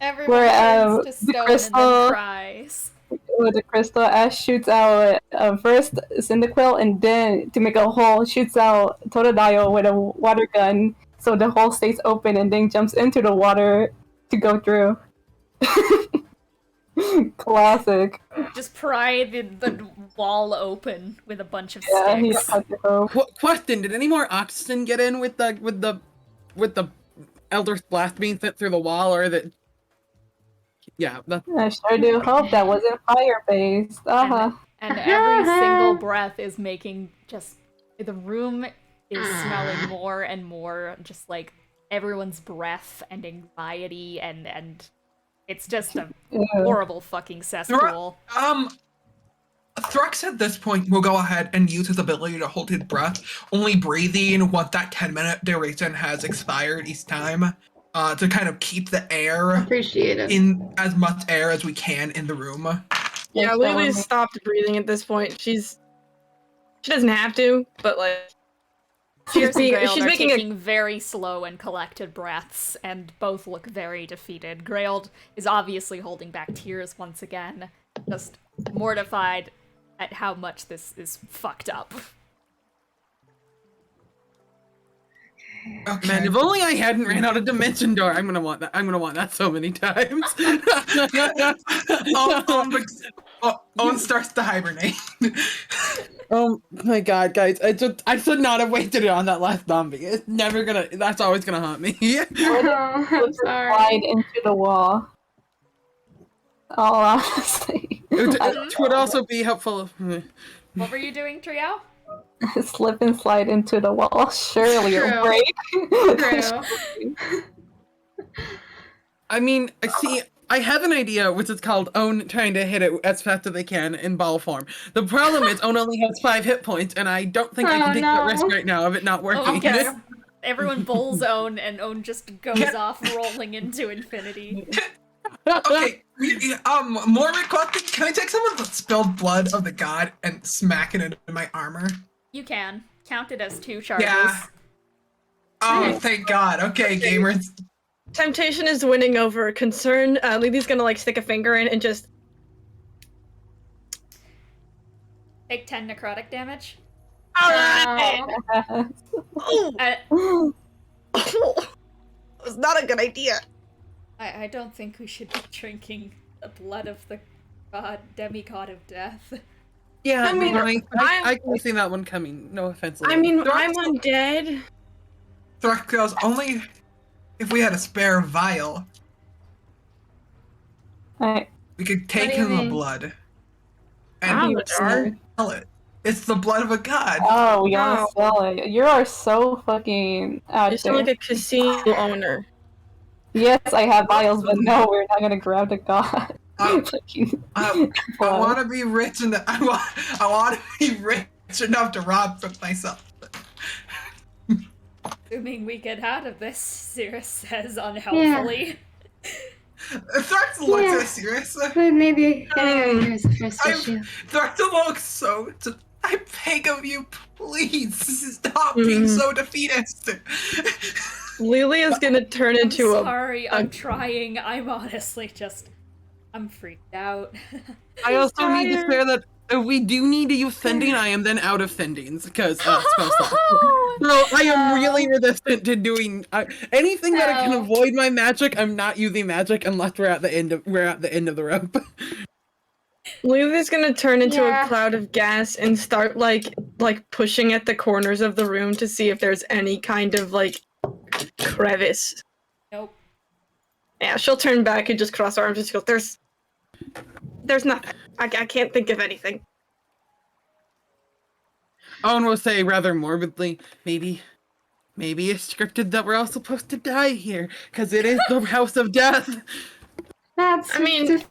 Everyone Where, turns to the stone and crystal- then cries. with the crystal, Ash shoots out first Cyndaquil, and then to make a hole, shoots out Totodile with a water gun, so the hole stays open, and then jumps into the water to go through. Classic. Just pry the wall open with a bunch of Yeah, he sticks. cut the rope. Question: did any more oxygen get in with the Elder's blast being sent through the wall, or that? Yeah, that's... I sure do hope that wasn't fire-based. And every single breath is making just... The room is smelling more and more just like everyone's breath and anxiety and it's just a horrible fucking cesspool. Thrux at this point will go ahead and use his ability to hold his breath, only breathing once that 10-minute duration has expired each time, to kind of keep the air Appreciate it. in as much air as we can in the room. Yeah, Lily's stopped breathing at this point. She doesn't have to, but like Fierce and Grail she's are making taking very slow and collected breaths, and both look very defeated. Grail is obviously holding back tears once again, just mortified at how much this is fucked up. Okay. Man, if only I hadn't ran out of Dimension Door. I'm gonna want that. I'm gonna want that so many times. Owen starts to hibernate. Oh my god, guys! I should not have wasted it on that last zombie. It's never gonna. That's always gonna haunt me. Oh, I'm sorry. Slide into the wall. Oh, honestly. It would also be helpful. What were you doing, Trio? Slip and slide into the wall. Surely it'll break. True. I mean, see, I have an idea, which is called Own trying to hit it as fast as they can in ball form. The problem is Own only has 5 hit points, and I don't think I can take that risk right now of it not working. Okay. Everyone bowls Own, and Own just goes off rolling into infinity. Okay, more requested. Can I take some of the spilled blood of the god and smack it into my armor? You can. Count it as 2 charges. Yeah. Oh, thank God. Okay, gamers. Temptation is winning over concern. Lily's gonna like stick a finger in and just Take 10 necrotic damage. Alright! Uh, It's not a good idea. I don't think we should be drinking the blood of the demigod of death. Yeah, I mean, I can see that one coming. No offense. I mean, I'm undead. Thrax goes, only if we had a spare vial, we could take What do you him the mean? blood Wow, and Jar. sell it. It's the blood of a god. Oh, we gotta sell it. You are so fucking out You sound there. like a casino owner. Yes, I have vials, but no, we're not gonna grab the god. Fucking I blood. want to be rich and I want to be rich enough to rob from myself. Assuming we get out of this, Cirrus says unhelpfully. Thrax looks Yeah. so serious. But maybe getting out here is the first issue. Thrax looks so. I beg of you, please stop being so defeatist. Lily is gonna turn into I'm sorry, I'm trying. I'm honestly just... I'm freaked out. I also need to share that if we do need to use sending, I am then out of sendings because spell slots. So I am really resistant to doing anything that I can avoid my magic. I'm not using magic unless we're at the end of the rope. Lily's gonna turn into a cloud of gas and start like pushing at the corners of the room to see if there's any kind of like crevice. Nope. Yeah, she'll turn back and just cross her arms and she goes, There's nothing. I can't think of anything. Owen will say rather morbidly, maybe it's scripted that we're all supposed to die here, because it is the house of death. That's I mean,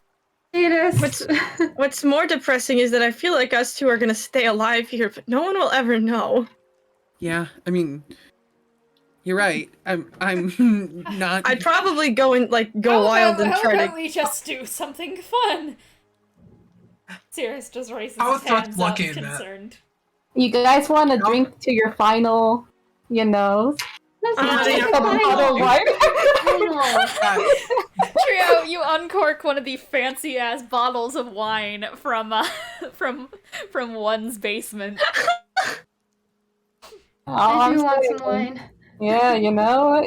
what's more depressing is that I feel like us two are gonna stay alive here, but no one will ever know. Yeah, I mean, you're right. I'm not. I'd probably go and go wild and how try about to. we just do something fun? Cirrus just raises How his is Thrax hands lucky up, in that? concerned. You guys want to drink to your final, That's yeah. a bottle of wine? Trio, you uncork one of the fancy ass bottles of wine from one's basement. I do want some wine. Yeah,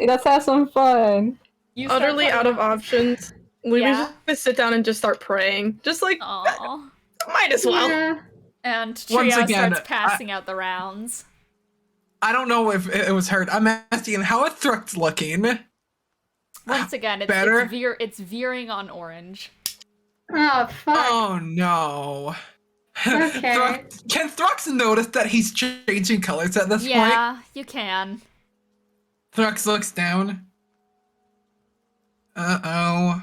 let's have some fun. You start Utterly putting out of on- options. Lily's Yeah. just gonna sit down and just start praying. Just like, Aw. might as well. Yeah. And Trio Once again, starts passing out the rounds. I don't know if it was heard. I'm asking how is Thrux looking? Once again, Better? it's veering on orange. Oh, fuck. Oh no. Okay. Can Thrux notice that he's changing colors at this point? Yeah, you can. Thrux looks down. Uh-oh.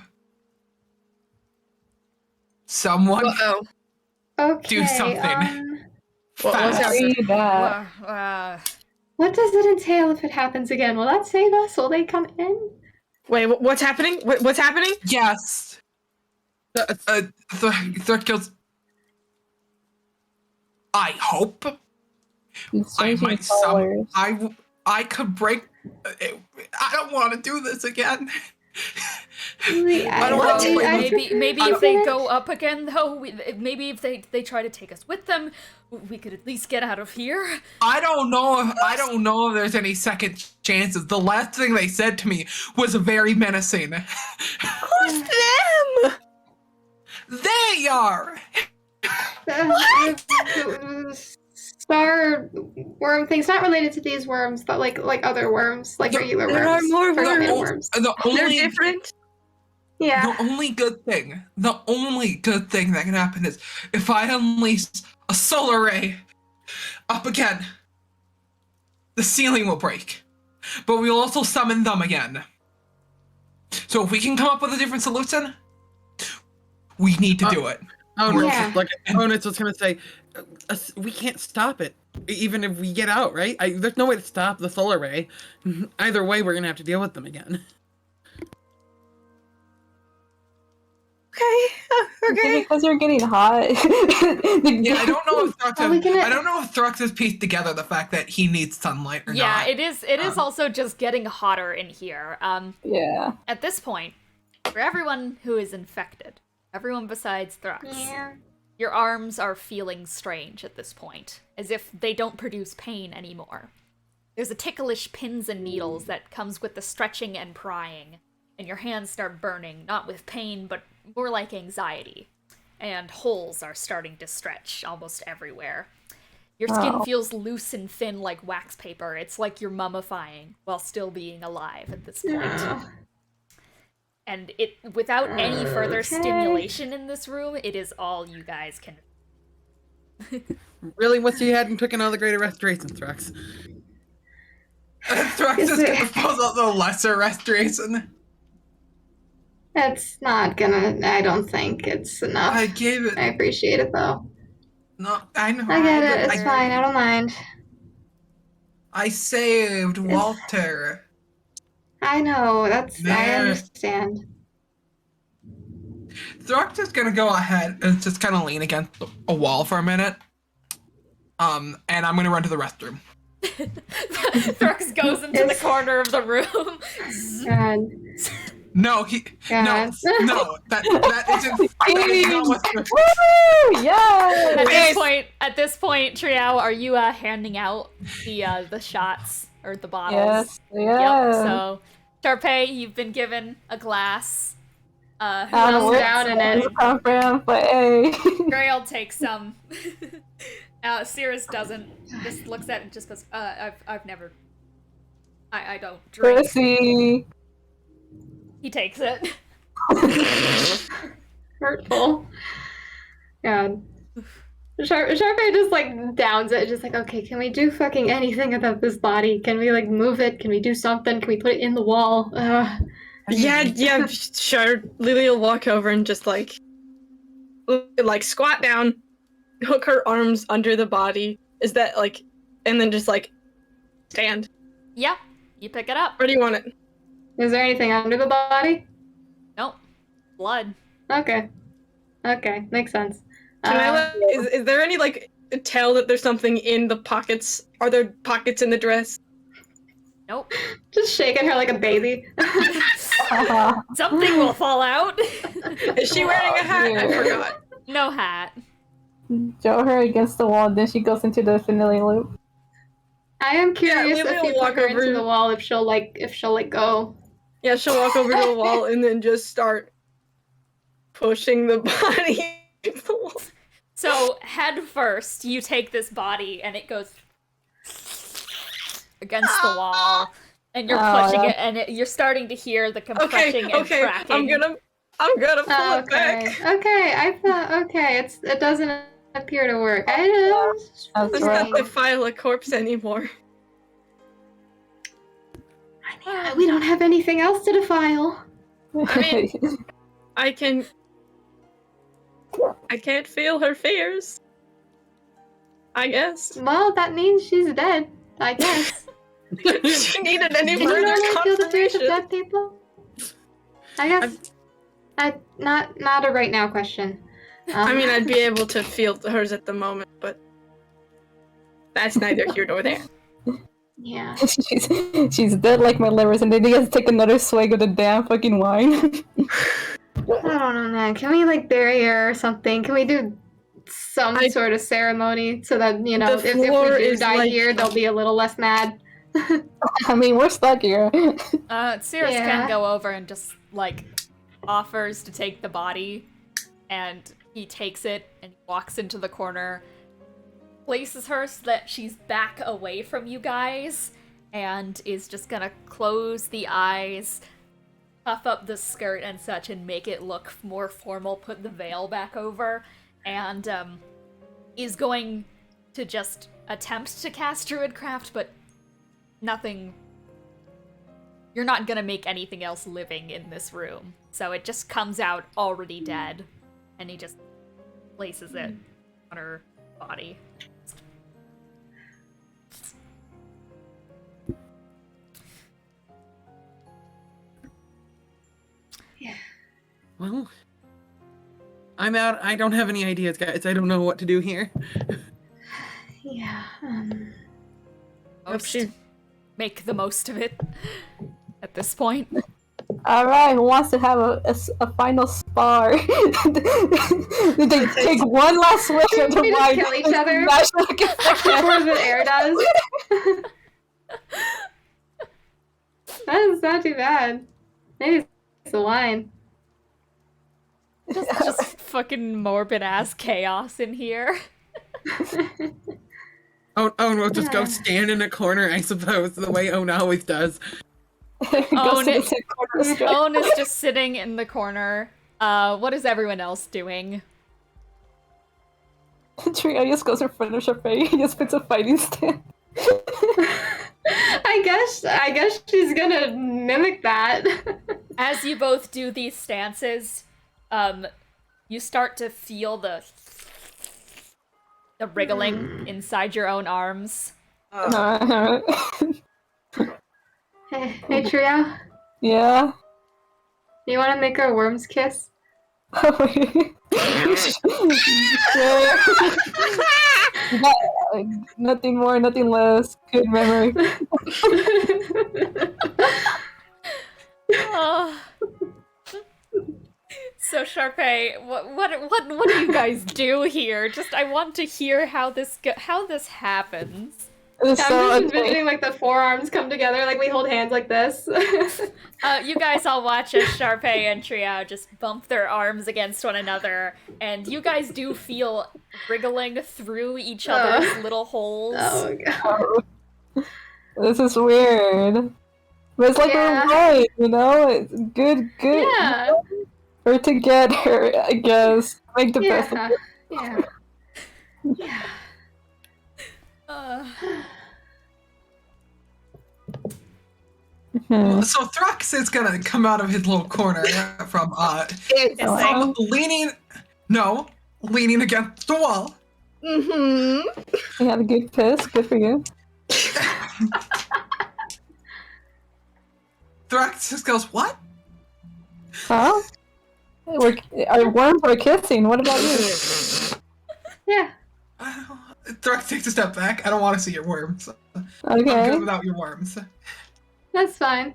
Someone Uh-oh. Okay. do something. What was Fast. happening? See that. What does it entail if it happens again? Will that save us? Will they come in? Wait, what's happening? What's happening? Yes. Thrux goes, I hope. He's I changing might colors. I could break. I don't want to do this again. Really, I don't Well, want to. maybe I if don't- they go up again, though, maybe if they try to take us with them, we could at least get out of here. I don't know if there's any second chances. The last thing they said to me was very menacing. Who's them? They are. Star worm things not related to these worms, but like other worms, like regular There worms. are more Or not worms. worms. The They're only different. Yeah. the only good thing that can happen is if I unleash a solar ray up again, the ceiling will break. But we'll also summon them again. So if we can come up with a different solution, we need to do it. Yeah. Onus was gonna say, we can't stop it, even if we get out, right? There's no way to stop the solar ray. Either way, we're gonna have to deal with them again. Okay. Because you're getting hot. Yeah, I don't know if Thrux Are we gonna- I don't know if Thrux has pieced together the fact that he needs sunlight or Yeah, not. it is also just getting hotter in here. Yeah. At this point, for everyone who is infected, everyone besides Thrux, Yeah. your arms are feeling strange at this point, as if they don't produce pain anymore. There's a ticklish pins and needles that comes with the stretching and prying, and your hands start burning, not with pain, but more like anxiety. And holes are starting to stretch almost everywhere. Your skin Oh. feels loose and thin like wax paper. It's like you're mummifying while still being alive at this point. And it, without any further Okay. stimulation in this room, it is all you guys can. Really wish you hadn't taken all the greater restoration, Thrax. Thrux is gonna pull out the lesser restoration. It's not gonna. I don't think it's enough. I gave it. I appreciate it though. No, I know. I get it. but It's fine. I don't mind. I saved Walter. I know. I Man. understand. Thrux is gonna go ahead and just kind of lean against a wall for a minute. And I'm gonna run to the restroom. Thrux goes into the corner of the room. God. No, God. no, that isn't. That is not what's gonna- Woo! Yeah! At this point, Triao, are you handing out the shots or the bottles? Yes. Yeah. Yep. So, Sharpay, you've been given a glass. Who I don't else know wants down some? in it. where come from, but hey. Grail takes some. Cirrus doesn't. Just looks at it and just goes, I've never. I don't drink. Pussy. He takes it. Hurtful. God. Sharpay just like downs it, just like, okay, can we do fucking anything about this body? Can we like move it? Can we do something? Can we put it in the wall? Yeah, sure. Lily will walk over and just like squat down, hook her arms under the body. Is that like, and then just like stand. Yeah, you pick it up. Where do you want it? Is there anything under the body? Nope. Blood. Okay. Okay, makes sense. Can I is there any like tell that there's something in the pockets? Are there pockets in the dress? Nope. Just shaking her like a baby. Something will fall out. Is she wearing a hat? I forgot. No hat. Throw her against the wall, then she goes into the finale loop. I am curious Lily if will you walk put her over- into the wall, if she'll go. Yeah, she'll walk over to the wall and then just start pushing the body into the wall. So, head first, you take this body, and it goes against the wall, and you're pushing it, and you're starting to hear the compressing and cracking. I'm gonna pull it back. Okay, I thought, it doesn't appear to work. That's Let's right. not defile a corpse anymore. We don't have anything else to defile. I can't feel her fears. I guess. Well, that means she's dead, I guess. She needed any Can you further normally feel the fears of confirmation. dead people? I guess. Not a right now question. I mean, I'd be able to feel hers at the moment, but that's neither here nor there. Yeah. she's dead like my livers, and then he has to take another swig of the damn fucking wine. I don't know, man. Can we bury her or something? Can we do some sort of ceremony so that if we do die here, they'll be a little less mad? I mean, we're stuck here. Cirrus can go over and just, offers to take the body, and he takes it and walks into the corner, places her so that she's back away from you guys, and is just gonna close the eyes, puff up the skirt and such, and make it look more formal, put the veil back over, and is going to just attempt to cast Druidcraft, but nothing. You're not gonna make anything else living in this room. So it just comes out already dead, and he just places it on her body. Yeah. Well, I'm out. I don't have any ideas, guys. I don't know what to do here. Yeah. Make the most of it at this point. Alright, who wants to have a final spar? They take one last swig of the We just wine. kill each other? Before the air does. That's not too bad. Maybe it's the wine. Just fucking morbid ass chaos in here. Oh, we'll just go stand in a corner, I suppose, the way Owen always does. Owen is just sitting in the corner. What is everyone else doing? Trio just goes in front of Sharpay. He just puts a fighting stance. I guess she's gonna mimic that. As you both do these stances, you start to feel the wriggling inside your own arms. Hey, Trio. Yeah? You want to make our worms kiss? Nothing more, nothing less. Good memory. So Sharpay, what do you guys do here? Just I want to hear how this happens. I'm just envisioning the forearms come together, we hold hands like this. You guys all watch as Sharpay and Trio just bump their arms against one another, and you guys do feel wriggling through each other's little holes. Oh god. This is weird. But it's like we're right, It's good. Yeah. We're together, I guess. Make the best of it. Yeah. Yeah. So Thrax is gonna come out of his little corner from leaning against the wall. Mm-hmm. You had a good piss. Good for you. Thrax just goes, "What?" Huh? Our worms are kissing. What about you? Yeah. Thrax takes a step back. I don't want to see your worms. I'm Okay. good without your worms. That's fine.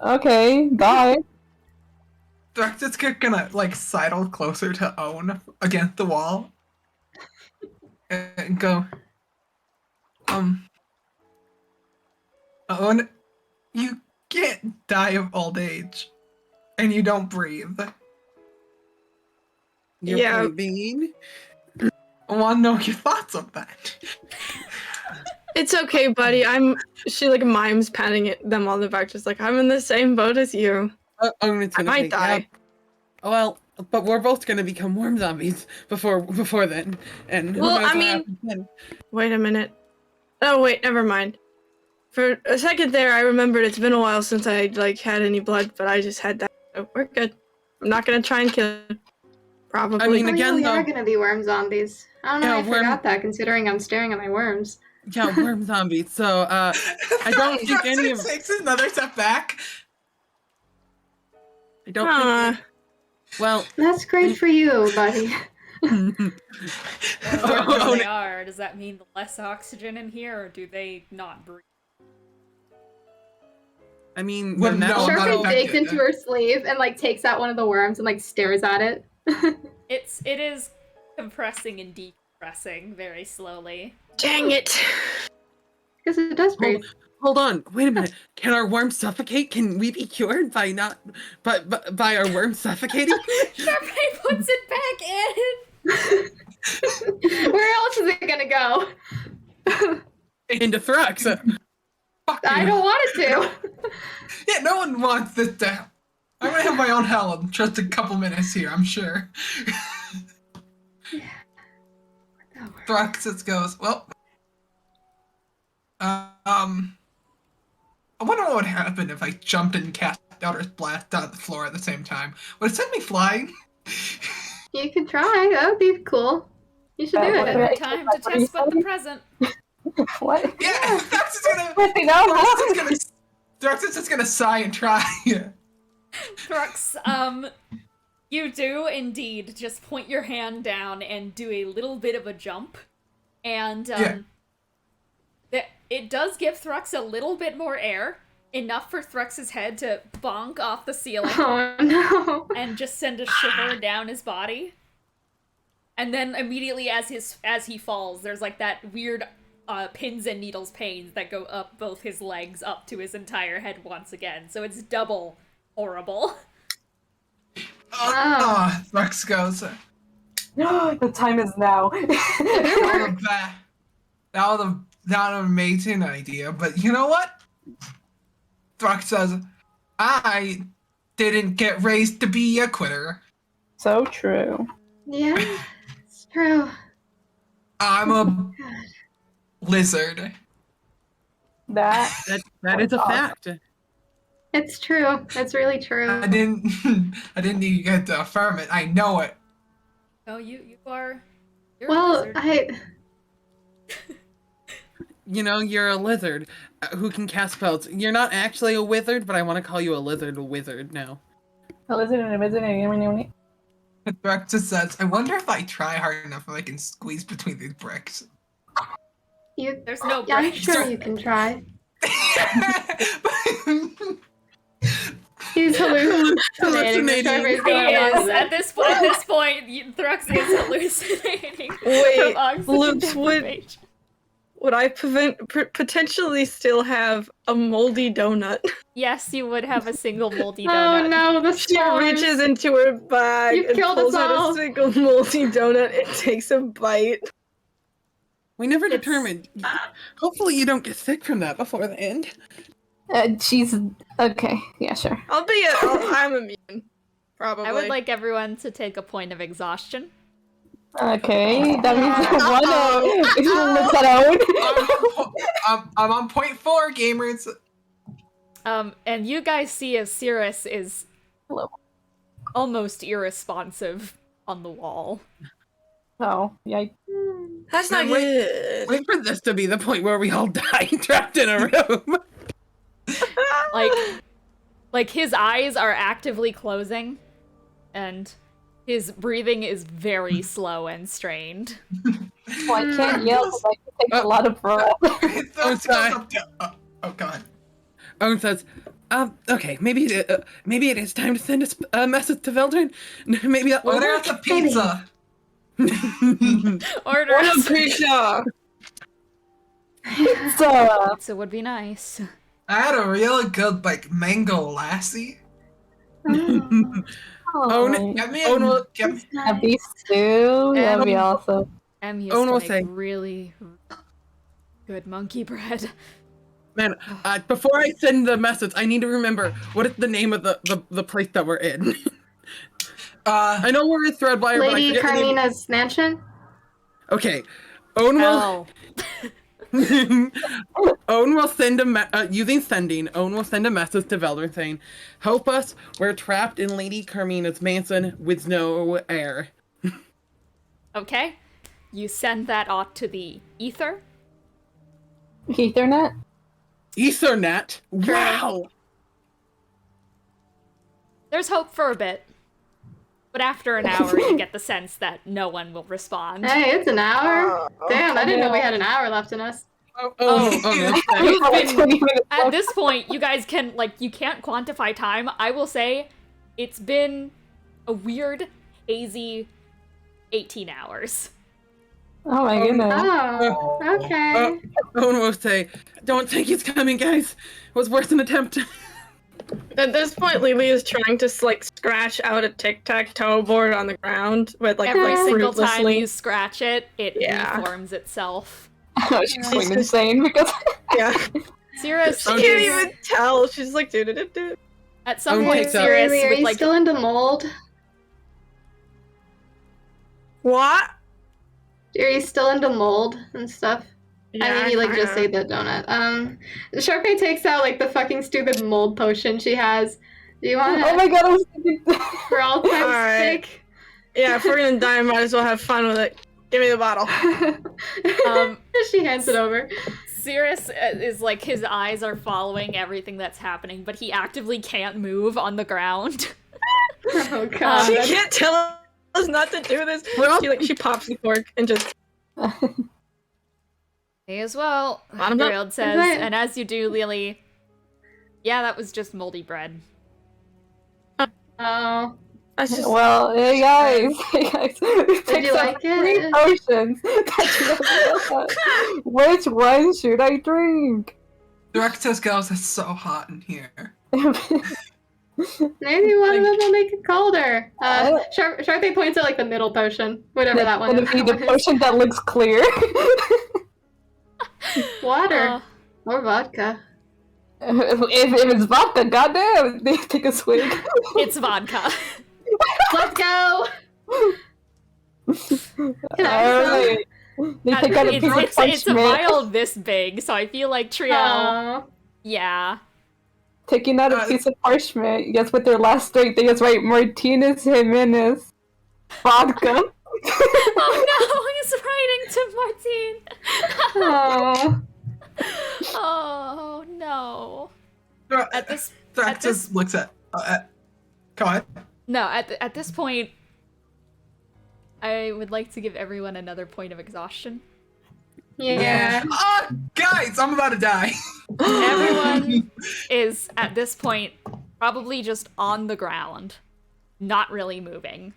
Okay. Bye. Thrax is gonna like sidle closer to Owen against the wall and go, Owen, you can't die of old age, and you don't breathe. Your Yeah. point being? I want to know your thoughts on that. It's okay, buddy. She like mimes patting them on the back, just like, I'm in the same boat as you. Owen's I gonna might say, die. yeah. Well, but we're both gonna become worm zombies before then, and who Well, knows I what mean- happens then. Wait a minute. Oh wait, never mind. For a second there, I remembered it's been a while since I like had any blood, but I just had that. So we're good. I'm not gonna try and kill him. Probably. I mean, Oh, yeah, again, we though- are gonna be worm zombies. I don't know, Yeah, I worm- forgot that considering I'm staring at my worms. Yeah, worm zombies. So, I don't think any of. takes another step back. I don't think. Well, That's great for you, buddy. Wherever they are, does that mean less oxygen in here, or do they not breathe? I mean, Well, the no, natural- I'm not Sharpie digs affected. into her sleeve and like takes out one of the worms and like stares at it. It is compressing and decompressing very slowly. Dang it. Because it does breathe. Hold on, wait a minute. Can our worms suffocate? Can we be cured by not, by our worms suffocating? Sharpie puts it back in! Where else is it gonna go? Into Thrax. Fuck I you. don't want it to. Yeah, no one wants this to. I'm gonna have my own hell in just a couple minutes here, I'm sure. Thraxus goes, well, I wonder what would happen if I jumped and cast Eldritch Blast out of the floor at the same time. Would it send me flying? You could try. That would be cool. You should do What it. do I- Better time to test but the present. What? Yeah, Thraxus is gonna. Wait, no, Thraxus is gonna. Thraxus is gonna sigh and try. Thrux, you do indeed just point your hand down and do a little bit of a jump. And, it does give Thrux a little bit more air, enough for Thrux's head to bonk off the ceiling Oh no. and just send a shiver down his body. And then immediately as he falls, there's like that weird pins and needles pains that go up both his legs up to his entire head once again. So it's double horrible. Thrax goes. The time is now. That was not an amazing idea, but you know what? Thrax says, I didn't get raised to be a quitter. So true. Yeah, it's true. I'm a lizard. That That is a Awesome. fact. It's true. It's really true. I didn't need you guys to affirm it. I know it. Oh, you're a Well, wizard. You know, you're a lizard who can cast spells. You're not actually a wizard, but I want to call you a lizard now. Thrax just says, I wonder if I try hard enough if I can squeeze between these bricks. There's no Yeah, I'm break. sure you can try. He's hallucinating. Hallucinating. Sharpie's He going along is. with At it. this point, Thrux is hallucinating Wait, from oxygen Loops, would deprivation. I potentially still have a moldy donut? Yes, you would have a single moldy Oh donut. no, the She spores. reaches into her bag You've and killed pulls us out all. a single moldy donut and takes a bite. We never It's- determined. Hopefully, you don't get sick from that before the end. She's okay. Yeah, sure. I'm immune. Probably. I would like everyone to take a point of exhaustion. Okay, that means Uh-oh. one I'm on point 4, gamers. And you guys see as Cirrus is Hello. almost irresponsive on the wall. Oh, yeah. That's not Now, wait- good. Wait for this to be the point where we all die trapped in a room. Like his eyes are actively closing, and his breathing is very slow and strained. Well, I can't yell because I can take a lot of breath. Thrax goes up to, oh god. Owen says, Okay, maybe it is time to send a message to Veldrin. Maybe that will Order work. out the pizza. Order Order us. pizza. So, Pizza would be nice. I had a really good mango lassi. Oh, Get me Oh, no. get me, a beef stew, that'd be Um, awesome. Em used Owen to will make say- really good monkey bread. Man, before I send the message, I need to remember what is the name of the place that we're in. I know we're in Threadwire, but I Lady forget the name. Carmina's mansion? Okay, Owen will. Oh, Owen will send using sending. Owen will send a message to Veldrin saying, "Help us! We're trapped in Lady Carmina's mansion with no air." okay. You send that off to the ether. Ethernet? Ethernet. Wow. There's hope for a bit. But after an hour, you get the sense that no one will respond. Hey, it's an hour. Damn, I didn't know we had an hour left in us. At this point, you guys can, you can't quantify time. I will say it's been a weird, hazy 18 hours. Oh my goodness. Oh, okay. Owen will say, "Don't think he's coming, guys. It was worth an attempt." At this point, Lily is trying to scratch out a tic-tac-toe board on the ground with Every single time fruitlessly. you scratch it, it Yeah. reforms itself. She's going insane because Yeah. Sirius She can't even tell. She's like, do. At some Owen point, takes out- Sirius Lily, are would you still into mold? What? Are you still into mold and stuff? I mean, you just say the donut. Sharpay takes out the fucking stupid mold potion she has. Do you want it? oh my god, I was thinking For all time's Alright. sake. Yeah, if we're gonna die, might as well have fun with it. Give me the bottle. She hands it over. Sirius is his eyes are following everything that's happening, but he actively can't move on the ground. Oh god. She can't tell us not to do this. She pops the cork and just. May as well, Bottoms up. Gerald says, Right. and as you do, Lily, yeah, that was just moldy bread. Oh. That's just. well, hey guys. Did you like Three it? potions. Which one should I drink? Director's girls, it's so hot in here. Maybe one of them will make it colder. Sharpay points out the middle potion. Whatever that one Gonna is. be the potion that looks clear. Water. Or vodka. if it's vodka, goddamn, they take a swig. It's vodka. Let's go! Can I have Alright. They take out a piece of It's a parchment. vial this big, so I feel like Trio, some? yeah. Taking out a piece of parchment. Yes, with their last drink, they just write Martinez Jimenez. Vodka. Oh no, he's writing to Martine. Aw. Oh no. At this Director this- looks at. Go ahead. No, at this point, I would like to give everyone another point of exhaustion. Yeah. Guys, I'm about to die. Everyone is, at this point, probably just on the ground, not really moving.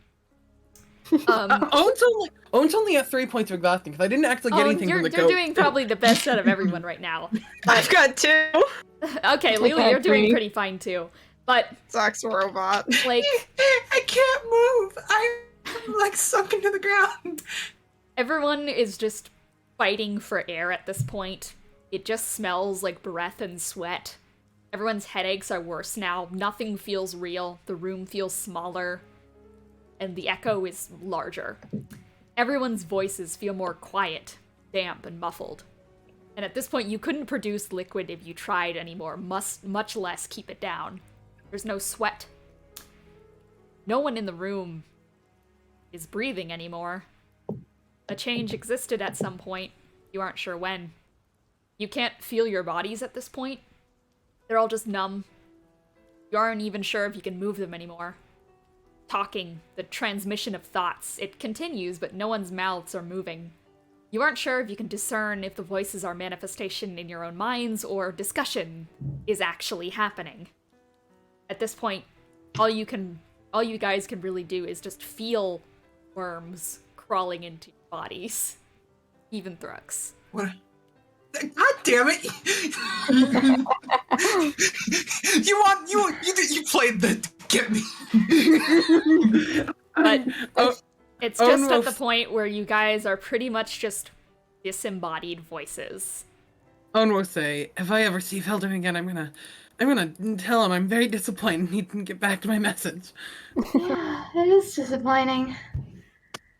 Owen's only at 3 points of exhaustion because I didn't actually get anything from the you're goat. doing probably the best out of everyone right now. I've got 2. Okay, Lily, you're doing pretty fine too. But, Sucks robot. I can't move. I'm sunk into the ground. everyone is just fighting for air at this point. It just smells like breath and sweat. Everyone's headaches are worse now. Nothing feels real. The room feels smaller. And the echo is larger. Everyone's voices feel more quiet, damp, and muffled. And at this point, you couldn't produce liquid if you tried anymore, much less keep it down. There's no sweat. No one in the room is breathing anymore. A change existed at some point. You aren't sure when. You can't feel your bodies at this point. They're all just numb. You aren't even sure if you can move them anymore. Talking, the transmission of thoughts, it continues, but no one's mouths are moving. You aren't sure if you can discern if the voices are manifestation in your own minds or discussion is actually happening. at this point, all you guys can really do is just feel worms crawling into your bodies. Even Thrux. What? God damn it! you played the get me. But it's just at the almost- point where you guys are pretty much just disembodied voices. Owen will say, if I ever see Felder again, I'm gonna tell him I'm very disappointed. He didn't get back to my message. Yeah, it is disappointing.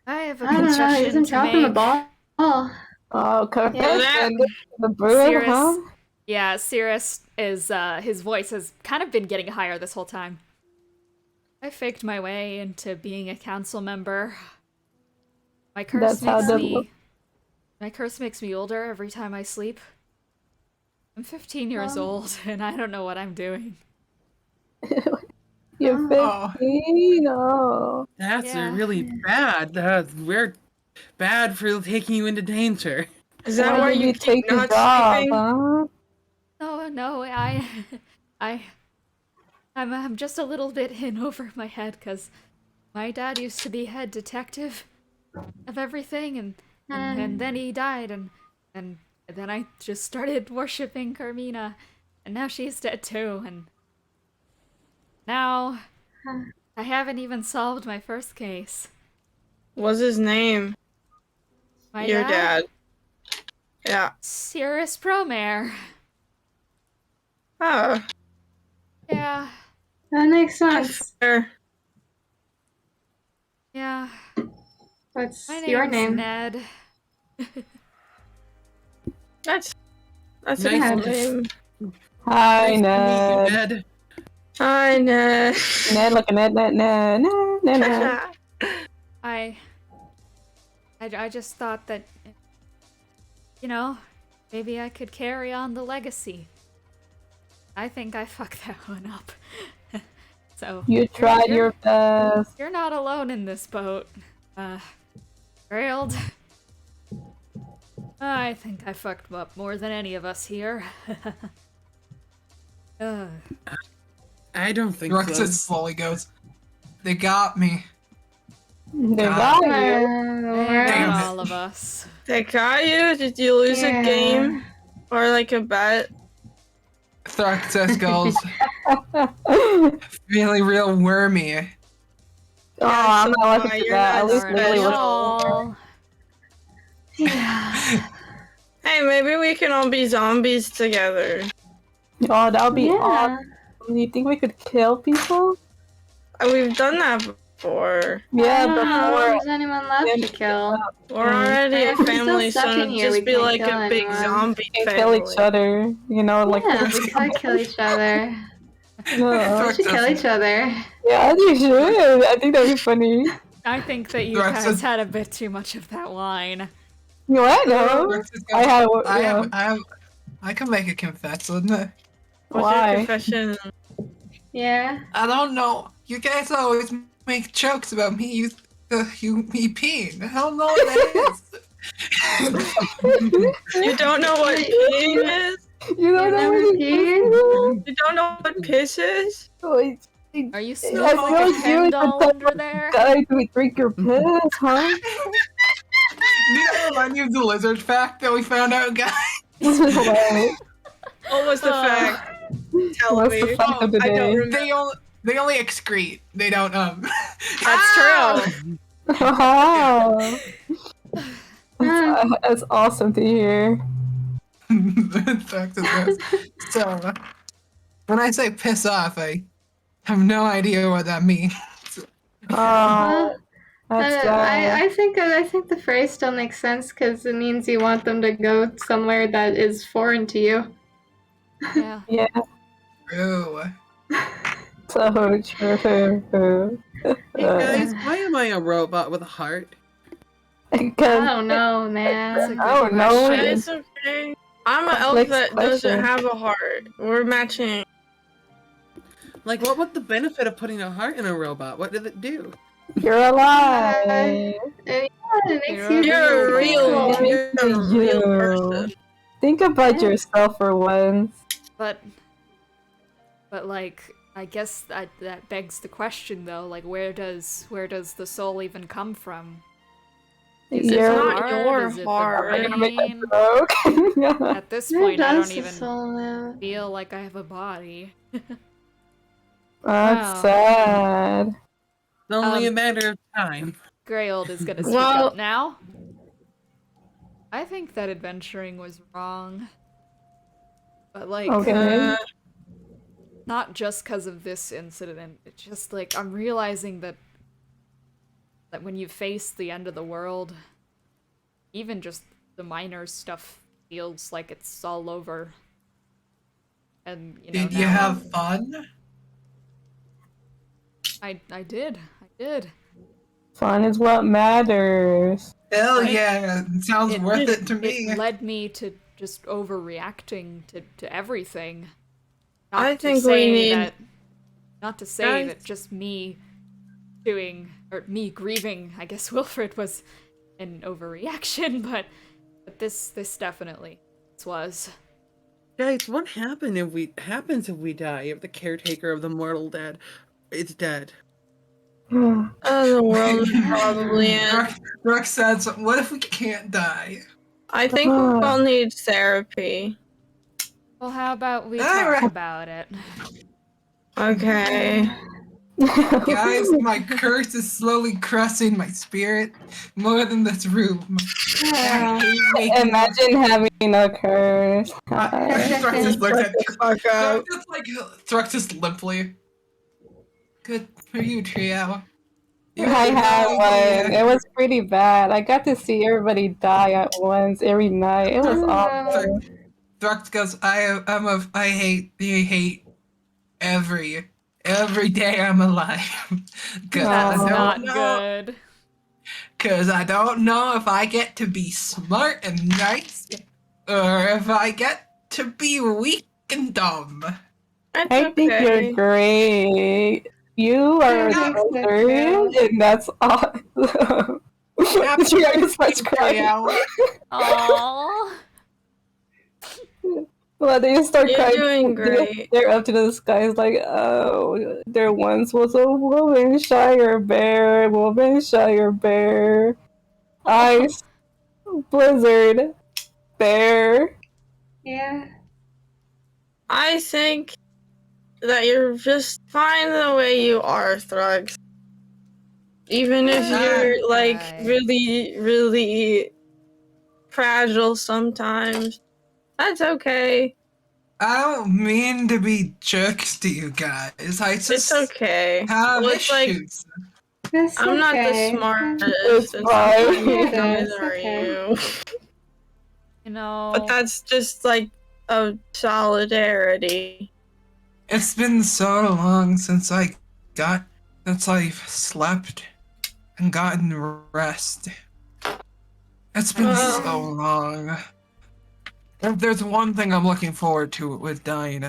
I have a I don't know, he confession doesn't to drop him the make. ball. Oh, confession. The bird, Cirrus, huh? yeah, Cirrus is his voice has kind of been getting higher this whole time. I faked my way into being a council member. My curse makes me older every time I sleep. I'm 15 years old, and I don't know what I'm doing. You're 15. Oh. That's Yeah. really bad. We're bad for taking you into danger. Is that why you keep take the not job, sleeping? huh? No, I'm just a little bit in over my head because my dad used to be head detective of everything, and then he died, and then I just started worshipping Carmina, and now she's dead too, and now I haven't even solved my first case. What's his name? My Your dad. Yeah. Cirrus Promare. Oh, Yeah, That makes that's sense. fair. yeah. What's My your name's name? Ned. That's a Nice cool to- name. Hi, Nice to meet you, Ned. Ned. Hi, Ned. Ned, look at Ned. I just thought that, you know, maybe I could carry on the legacy. I think I fucked that one up. So You tried your best. You're not alone in this boat. Railed. I think I fucked up more than any of us here. I don't think so. Ruxus slowly goes, they got me. They God. got you. Damn Not it. all of us. They got you? Did you lose a game? Or like a bet? Thruxus goes, feeling real wormy. Oh, I'm not listening to you're that. At not least Lily was Y'all. Yeah. Hey, maybe we can all be zombies together. Oh, that would be Yeah. awesome. You think we could kill people? We've done that before. Yeah, I don't know if before. there's anyone left to kill. We're already a If we're still family, stuck so in here, just we be can't like kill a big anyone. zombie We can family. kill each other, you know, like. Yeah, we could kill each other. No. We should kill each other. Yeah, I think you should. I think that'd be funny. I think that you Thruxus- guys had a bit too much of that wine. What? No. Thruxus I goes, have. I can make a confession. What's your Why? confession? Yeah. I don't know. You guys always make jokes about me me peeing. I don't know what that is. You don't know what peeing is? You don't know never what peed? You don't know what piss is? Are you I smelling feel like a you Ken the doll type under of there? guy who drink your piss, huh? Did that remind you of the lizard fact that we found out, guys? What? What was the fact? Tell What's me. the fact of the I don't day? remember. They only excrete. They don't That's true. Wow. That's awesome to hear. So, when I say piss off, I have no idea what that means. Oh, that's I think the phrase still makes sense because it means you want them to go somewhere that is foreign to you. Yeah. yeah, True. so true. Hey guys, why am I a robot with a heart? I Because don't know, That's a man. good I don't know. question. It's okay. I'm an elf Complex that doesn't question. have a heart. We're matching. Like, what would the benefit of putting a heart in a robot? What did it do? You're alive. It makes You're you You're a real, people. you're a real You. person. Think about yourself for once. But like, I guess that begs the question, though. Like, where does the soul even come from? Is it It's the not heart? your Is it heart. the I'm gonna make a brain? joke. Yeah. At this Where point, I does don't the even soul live? feel like I have a body. That's Wow. sad. It's only a matter of time. Greyhold is gonna speak Well- up now. I think that adventuring was wrong. But, like, Okay. not just because of this incident. It's just, like, I'm realizing that when you face the end of the world, even just the minor stuff feels like it's all over. And, you know, Did you now have fun? I did. I did. Fun is what matters. Hell Right. yeah, it sounds worth it to me. It led me to just overreacting to everything. I to think we say need- that, not to say Guys- that just me me grieving, I guess Wilfred was an overreaction, but this definitely was. Guys, what happens if we die? If the caretaker of the mortal dead is dead? The world is probably end. Rook says, what if we can't die? I think we all need therapy. Well, how about we All talk right. about it? Okay. Guys, my curse is slowly crushing my spirit more than this room. Yeah. I hate waking up. Imagine having a curse. Thrux just looks at Fuck up. Thrux just limply. Good for you, Trio. You I have no had idea. one. It was pretty bad. I got to see everybody die at once every night. It was awful. Thrux goes, I hate every day I'm alive. Cause That's I don't not know, good. Cause I don't know if I get to be smart and nice, or if I get to be weak and dumb. That's I think okay. you're great. You are a Thanks, wizard, and that's awesome. Trio starts crying. Aww. Well, they start You're crying. doing great. They're up to the skies like, oh, there once was a Wolvenshire bear, ice, blizzard, bear. Yeah. I think that you're just fine the way you are, Thrugs. Even if you're like Right. really, really fragile sometimes, that's okay. I don't mean to be jerks to you guys. I just It's okay. have Well, it's like issues. That's I'm not the okay. smartest. It's fine. Neither are Okay. you. You know. But that's just like a solidarity. It's been so long since I've slept and gotten rest. It's been so long. If there's one thing I'm looking forward to with dying,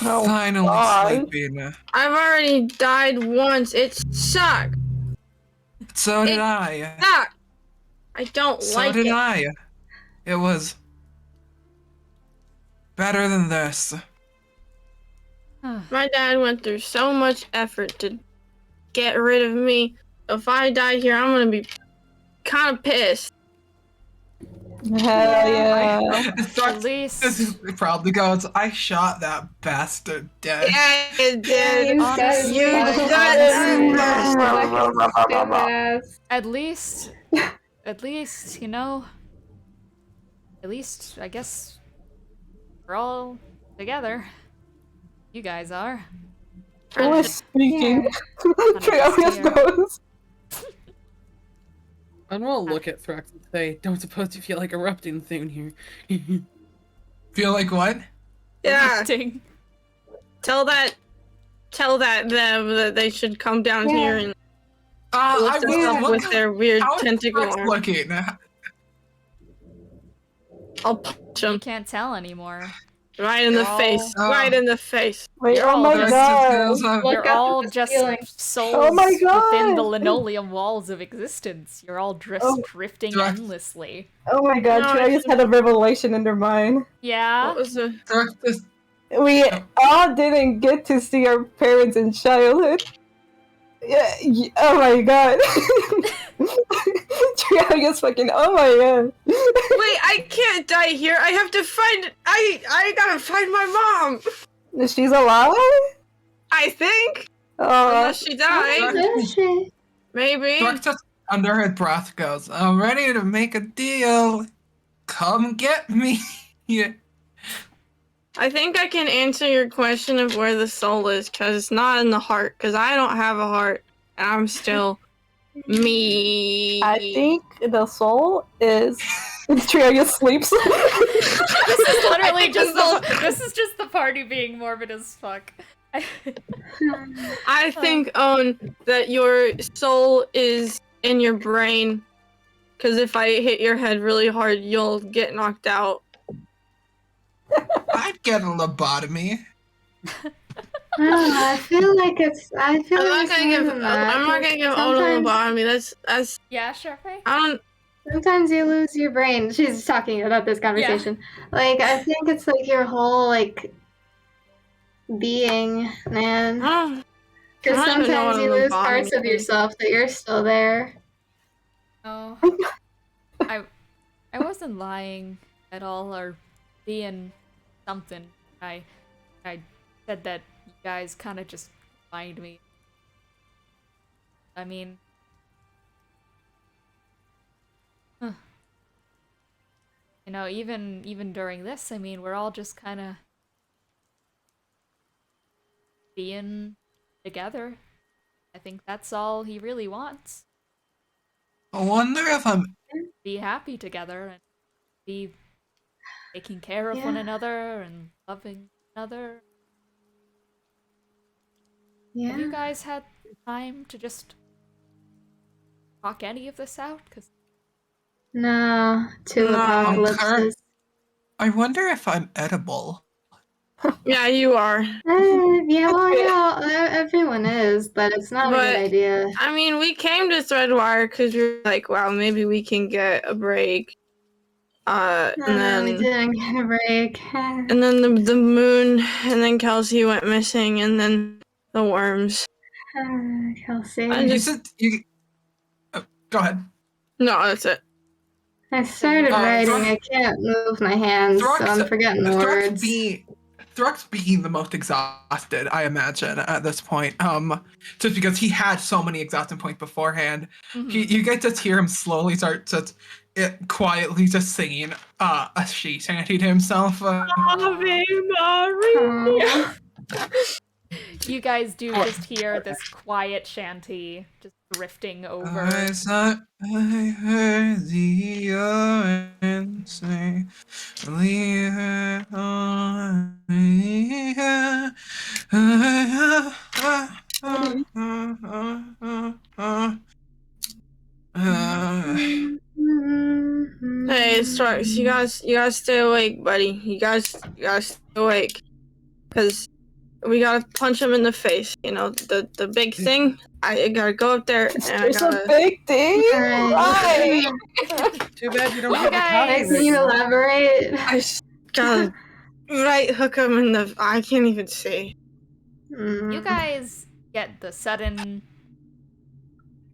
Oh, finally God. sleeping. I've already died once. It sucked. So did It I. Sucked. I don't So like did it. I. It was better than this. My dad went through so much effort to get rid of me. If I die here, I'm gonna be kind of pissed. Hell yeah. At least, This is probably goes, I shot that bastard dead. Yeah, it did. You Honestly, said at least, you know, at least, I guess, we're all together. You guys are. Who was speaking? Yeah. Trio just goes. And we'll look at Thrax and say, don't suppose you feel like erupting soon here. Feel like what? Yeah. Ding. Tell that them that they should come down here and I lift us will up look with their weird how tentacle Thrax arms. looking. I'll punch You them can't tell anymore. right in the You're face. all- Right in the face. Wait, You're oh all my Thrax god. just goes, Look You're up all at the just ceiling. souls Oh my within the God. linoleum walls of existence. You're all just Oh. drifting Thrax- endlessly. Oh my god, No, Trio just had a revelation in their mind. Yeah. What was the Thrax just We all didn't get to see our parents in childhood. Yeah, oh my god. Triaga's fucking, oh my god. Wait, I can't die here. I have to find. I gotta find my mom. She's alive? I think. Oh, Unless she died. Is she? Maybe. Thruck just under her breath goes, I'm ready to make a deal. Come get me. Yeah. I think I can answer your question of where the soul is, because it's not in the heart, because I don't have a heart, and I'm still me. I think the soul is Triaga sleeps. This is literally think just the this is just the party being morbid as fuck. I think, Owen, that your soul is in your brain, because if I hit your head really hard, you'll get knocked out. I'd get a lobotomy. I feel like it's. I feel I'm like not gonna give. I'm not gonna give Owen a sometimes, lobotomy. That's. Yeah, sure. I don't. sometimes you lose your brain. She's talking about this conversation. Like, I think it's like your whole like being, man. I Because don't even know sometimes what you a lose parts lobotomy of is. yourself that you're still there. Oh, I wasn't lying at all or being something. I said that you guys kind of just find me. I mean, you know, even during this, I mean, we're all just kind of being together. I think that's all he really wants. I wonder if I'm. Be happy together and be taking care of one Yeah. another and loving one another. Have you Yeah. guys had time to just talk any of this out? Because No, two No. apocalypses. I wonder if I'm edible. Yeah, you are. Yeah, well, yeah, everyone is, but it's not a But- good idea. I mean, we came to Threadwire because we were like, wow, maybe we can get a break. And We then didn't get a break. the moon, and then Kelsey went missing, and then the worms. Kelsey. I You just- said you. Oh, go ahead. No, that's it. I started writing. I can't move my hands, so I'm forgetting the words. Thruck's being the most exhausted, I imagine, at this point. Just because he had so many exhaustion points beforehand. You get to hear him slowly start to quietly just singing a she shanty to himself. Ave Aw. you guys do just hear this quiet shanty just drifting over. I thought I heard the ocean say, leave it on me. Hey, Strux, you guys stay awake, buddy. You guys stay awake. Because we gotta punch him in the face. You know, the big thing. I gotta go up there and I There's a gotta. big thing? Alright. Why? Too bad you don't You have a guys- copy. Can you elaborate? I just gotta right hook him in the. I can't even see. You guys get the sudden,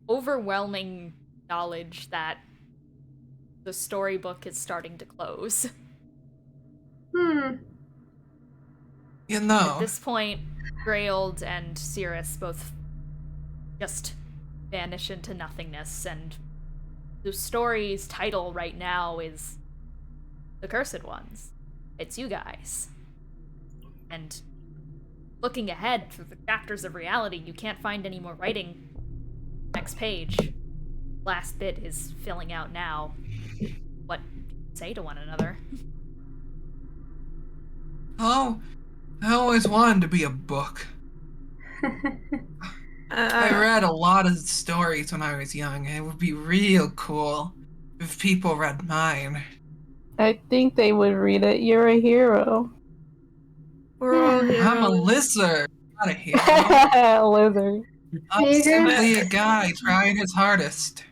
overwhelming knowledge that the storybook is starting to close. You At know, this point, Greyld and Cirrus both just vanish into nothingness, and the story's title right now is The Cursed Ones. It's you guys. And looking ahead through the chapters of reality, you can't find any more writing. Next page. Last bit is filling out now. What do you say to one another? oh, I always wanted to be a book. I read a lot of stories when I was young, and it would be real cool if people read mine. I think they would read it. You're a hero. We're all here. I'm a lizard, not a hero. Lizard. I'm Tigers? simply a guy trying his hardest.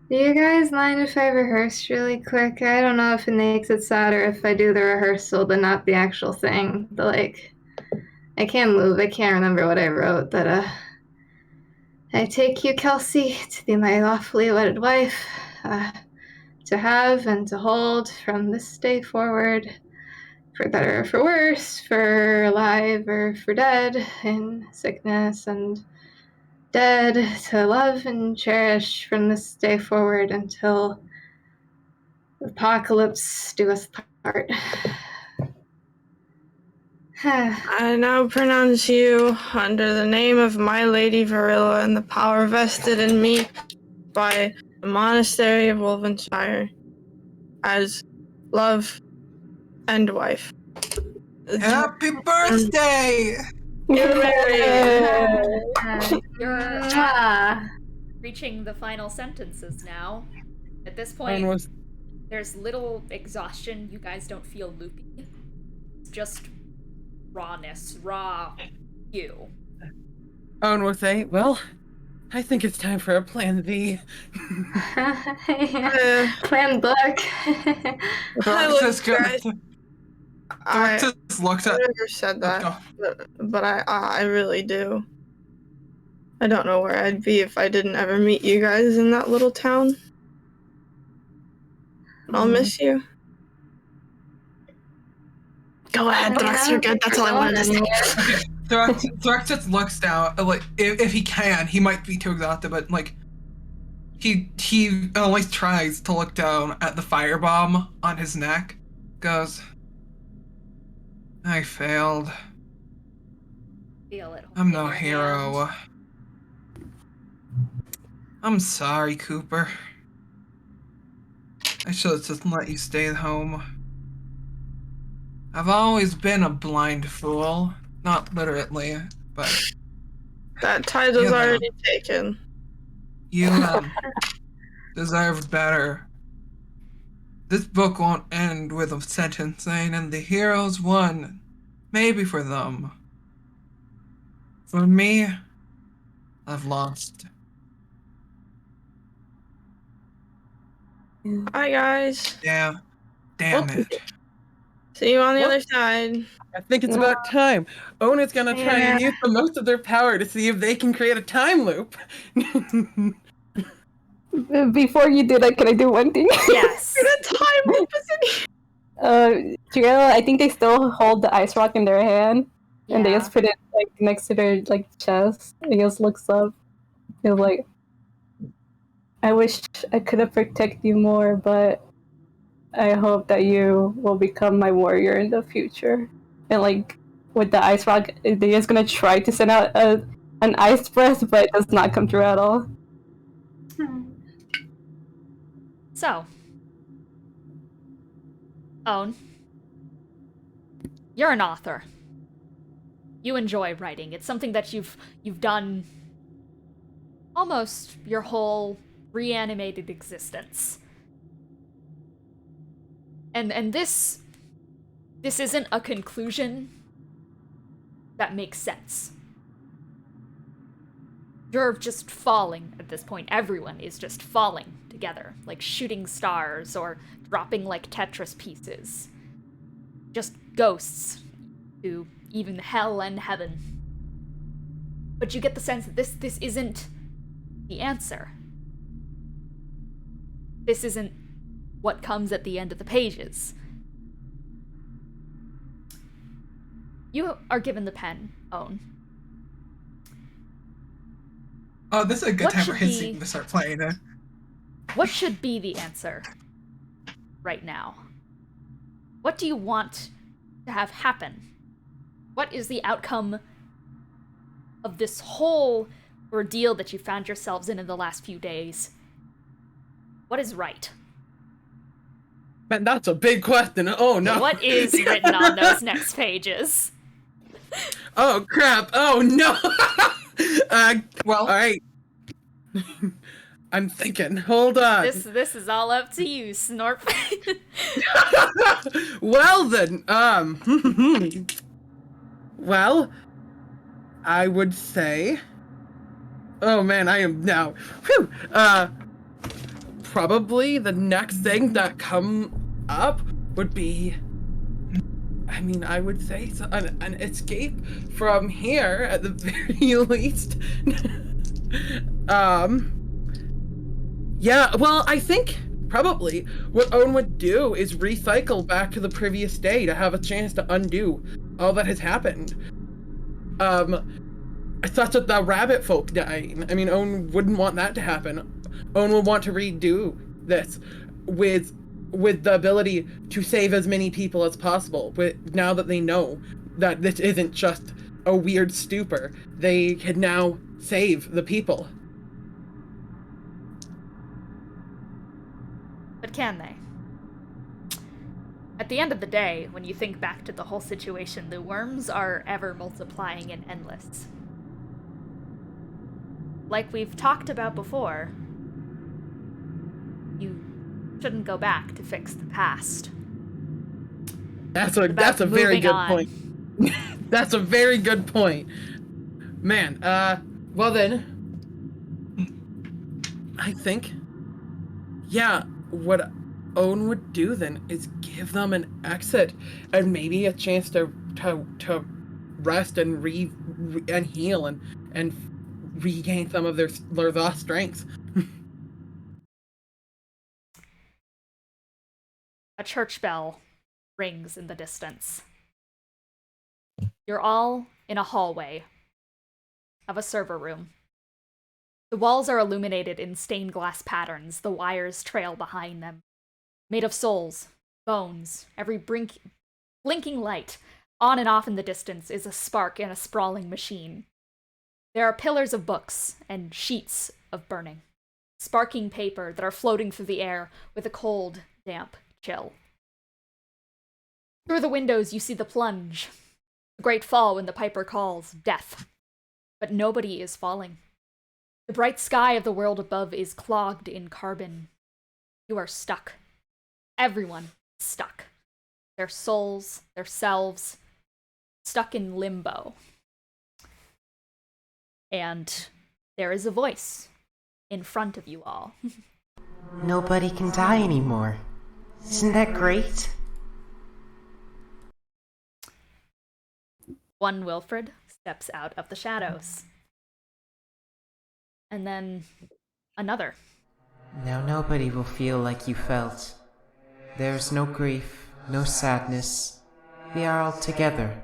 Do you guys mind if I rehearse really quick? I don't know if it makes it sadder if I do the rehearsal but not the actual thing. But like, I can't move. I can't remember what I wrote. But I take you, Kelsey, to be my lawfully wedded wife, to have and to hold from this day forward, for better or for worse, for alive or for dead, in sickness and dead, to love and cherish from this day forward until apocalypse do us part. I now pronounce you under the name of my Lady Varilla and the power vested in me by the Monastery of Wolvenshire as love and wife. Happy birthday! You're married. You're Mwah. reaching the final sentences now. At this Owen point, was there's little exhaustion. You guys don't feel loopy. It's just rawness, raw you. Owen will say, well, I think it's time for a plan B. Plan book. Throx I just looked at. never said that, but I really do. I don't know where I'd be if I didn't ever meet you guys in that little town. I'll miss you. Go ahead, Thrax, you're good. That's all I wanted to say. Thrax just looks down. Like, if he can, he might be too exhausted, but like, he at least tries to look down at the firebomb on his neck. Goes, I failed. Feel it. I'm no in your hero. hand. I'm sorry, Cooper. I should have just let you stay at home. I've always been a blind fool. Not literally, but That title's Yeah. already taken. you deserve better. This book won't end with a sentence saying, and the heroes won. Maybe for them. For me, I've lost. Bye, guys. Yeah. Damn it. See you on the Well- other side. I think it's about time. Owen is gonna try and use the most of their power to see if they can create a time loop. Before you do that, can I do one thing? Yes. The time loop is in Triella, I think they still hold the ice rock in their hand, and they Yeah. just put it like next to their like chest. And he just looks up. He's like, "I wish I could have protected you more, but I hope that you will become my warrior in the future." And like with the ice rock, they're just gonna try to send out an ice breath, but it does not come through at all. So, Owen, you're an author. You enjoy writing. It's something that you've done almost your whole reanimated existence. And this isn't a conclusion that makes sense. You're just falling at this point. Everyone is just falling together, like shooting stars or dropping like Tetris pieces. Just ghosts to even hell and heaven. But you get the sense that this isn't the answer. This isn't what comes at the end of the pages. You are given the pen, Owen. Oh, this is a good What time for should his be- scene to start playing. What should be the answer right now? What do you want to have happen? What is the outcome of this whole ordeal that you found yourselves in the last few days? What is right? Man, that's a big question. Oh no. What is written on those next pages? Oh crap. Oh no. Well, all right. I'm thinking. Hold on. This is all up to you, Snorp. Well then, well, I would say, oh man, I am now, probably the next thing that come up would be, I mean, I would say an escape from here at the very least. Yeah, well, I think probably what Owen would do is recycle back to the previous day to have a chance to undo all that has happened. Such as the rabbit folk dying. I mean, Owen wouldn't want that to happen. Owen would want to redo this with the ability to save as many people as possible. Now that they know that this isn't just a weird stupor, they can now save the people. But can they? At the end of the day, when you think back to the whole situation, the worms are ever multiplying and endless. Like we've talked about before, you shouldn't go back to fix the past. That's a very good point. That's a very good point. Man, well then, I think, yeah, what Owen would do then is give them an exit and maybe a chance to rest and and heal and regain some of their lost strength. A church bell rings in the distance. You're all in a hallway of a server room. The walls are illuminated in stained glass patterns. The wires trail behind them. Made of souls, bones, every blinking light, on and off in the distance, is a spark in a sprawling machine. There are pillars of books and sheets of burning, sparking paper that are floating through the air with a cold, damp chill. Through the windows you see the plunge, the great fall when the piper calls death. But nobody is falling. The bright sky of the world above is clogged in carbon. You are stuck. Everyone stuck. Their souls, their selves, stuck in limbo. And there is a voice in front of you all. Nobody can die anymore. Isn't that great? One Wilfred steps out of the shadows. And then another. Now nobody will feel like you felt. There's no grief, no sadness. We are all together.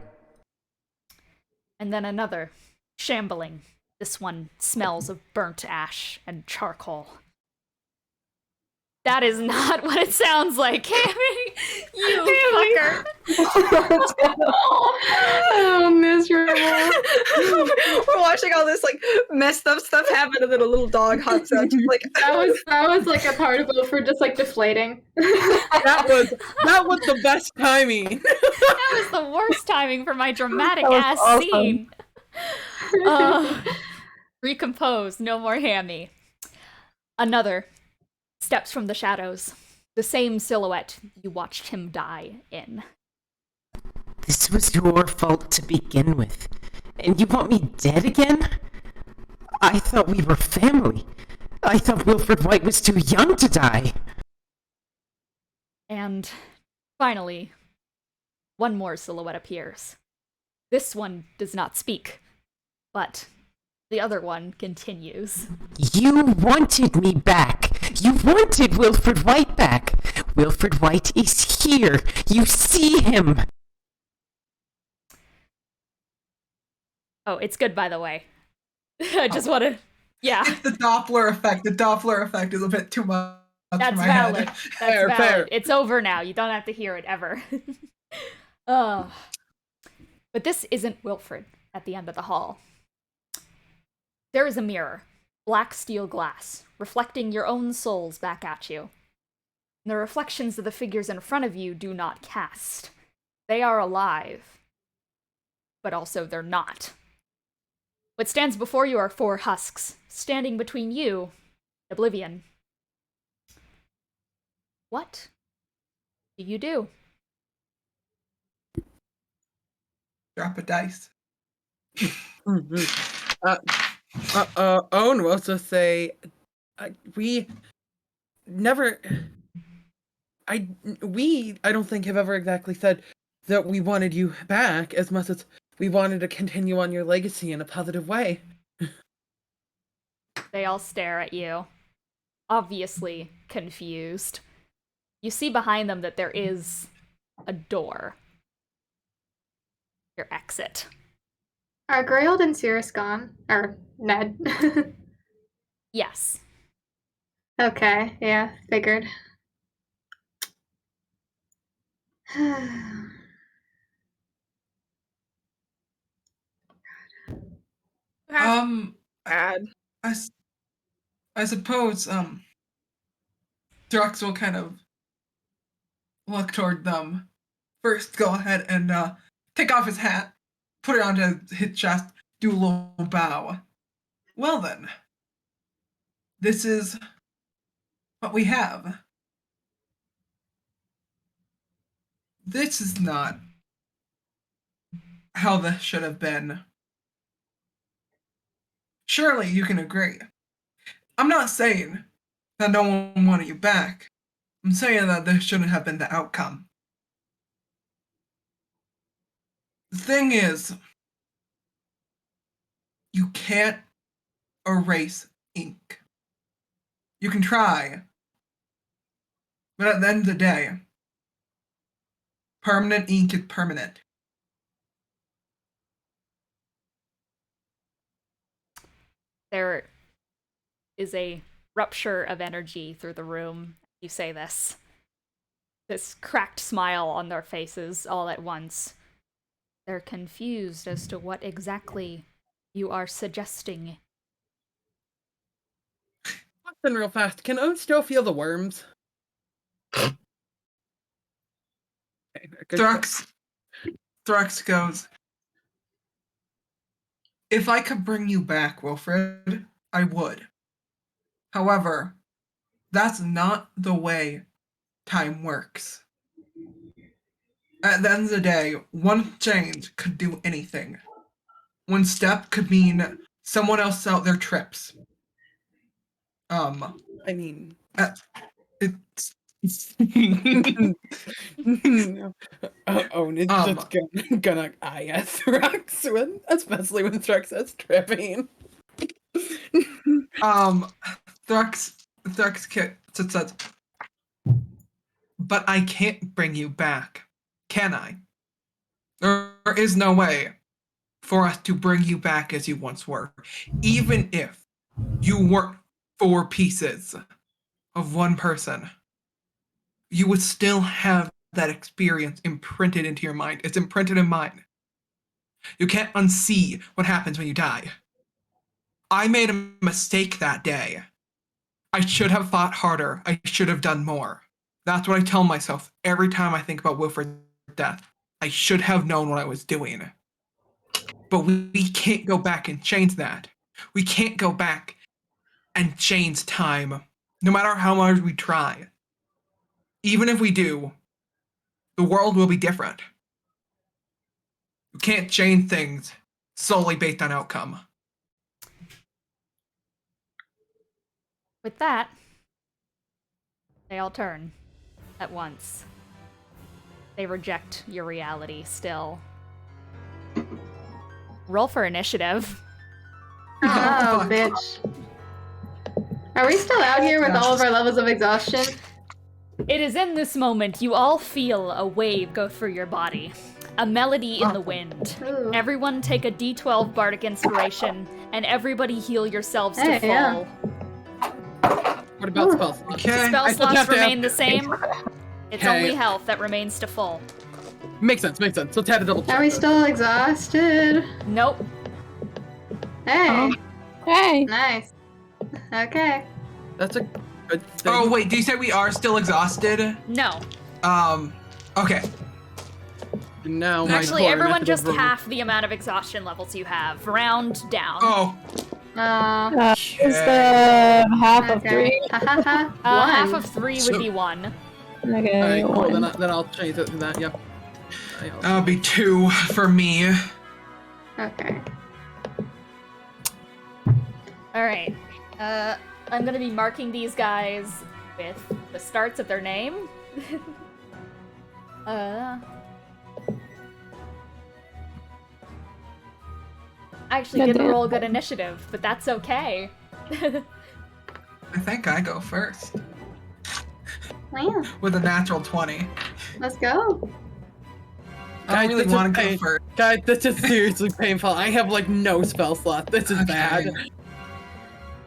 And then another, shambling. This one smells of burnt ash and charcoal. That is not what it sounds like, Cammy! You fucker! Oh, miserable. We're watching all this like messed up stuff happen, and then a little dog hops out. Just like That was like a part of Wilfred just like deflating. That was the best timing. That was the worst timing for my dramatic ass awesome. scene. Recompose, no more hammy. Another steps from the shadows, the same silhouette you watched him die in. This was your fault to begin with. And you want me dead again? I thought we were family. I thought Wilfred White was too young to die. And finally, one more silhouette appears. This one does not speak, but the other one continues. You wanted me back. You wanted Wilfred White back. Wilfred White is here. You see him. Oh, it's good, by the way. I just want to... Yeah. It's the Doppler effect. The Doppler effect is a bit too much That's for my valid. head. That's Fair, valid. fair. It's over now. You don't have to hear it ever. But this isn't Wilfred at the end of the hall. There is a mirror, black steel glass, reflecting your own souls back at you. The reflections of the figures in front of you do not cast. They are alive, but also they're not. What stands before you are four husks, standing between you, Oblivion. What do you do? Drop a dice. Mm-hmm. Owen will also say, we never. I don't think have ever exactly said that we wanted you back as much as we wanted to continue on your legacy in a positive way. They all stare at you, obviously confused. You see behind them that there is a door. Your exit. Are Grayld and Cirrus gone? Or Ned? Yes. Okay, yeah, figured. Bad. I suppose, Drux will kind of look toward them. First, go ahead and, take off his hat, put it onto his chest, do a little bow. Well then, this is what we have. This is not how this should have been. Surely you can agree. I'm not saying that no one wanted you back. I'm saying that this shouldn't have been the outcome. The thing is, you can't erase ink. You can try, but at the end of the day, permanent ink is permanent. There is a rupture of energy through the room. You say this. This cracked smile on their faces all at once. They're confused as to what exactly you are suggesting. Listen real fast. Can Owen still feel the worms? Okay, good. Thrax goes, if I could bring you back, Wilfred, I would. However, that's not the way time works. At the end of the day, one change could do anything. One step could mean someone else out their trips. I mean, it's Owen is just gonna eye at Thrax, especially when Thrax is tripping. Thrax says, but I can't bring you back, can I? There is no way for us to bring you back as you once were, even if you weren't 4 pieces of one person. You would still have that experience imprinted into your mind. It's imprinted in mine. You can't unsee what happens when you die. I made a mistake that day. I should have fought harder. I should have done more. That's what I tell myself every time I think about Wilfred's death. I should have known what I was doing. But we can't go back and change that. We can't go back and change time, no matter how much we try. Even if we do, the world will be different. You can't change things solely based on outcome. With that, they all turn at once. They reject your reality still. Roll for initiative. Oh, bitch. Are we still out here with all of our levels of exhaustion? It is in this moment you all feel a wave go through your body. A melody in the wind. Ooh. Everyone take a D12 Bardic Inspiration, and everybody heal yourselves to Hey, full. yeah. What about spells? Okay. Spell I still slots have to remain have- the same. It's Okay. only health that remains to full. Makes sense. Let's have a double check. Are we still exhausted? Nope. Hey, Hey! nice. Okay. That's a good thing. Oh, wait, do you say we are still exhausted? No. Okay. Now, my Actually, poor everyone method just of- half the amount of exhaustion levels you have. Round down. Oh, Is the half of okay. 3? Ha ha ha. Half One. of 3 So- would be 1. Okay, Alright, cool. 1. Then I'll change it to that. Yep. that'll be 2 for me. Okay. Alright. I'm gonna be marking these guys with the starts of their name. I actually didn't Goddamn. roll good initiative, but that's okay. I think I go first Wow. with a natural 20. Let's go. I don't really want to go first. Guys, this is seriously painful. I have like no spell slot. This is bad.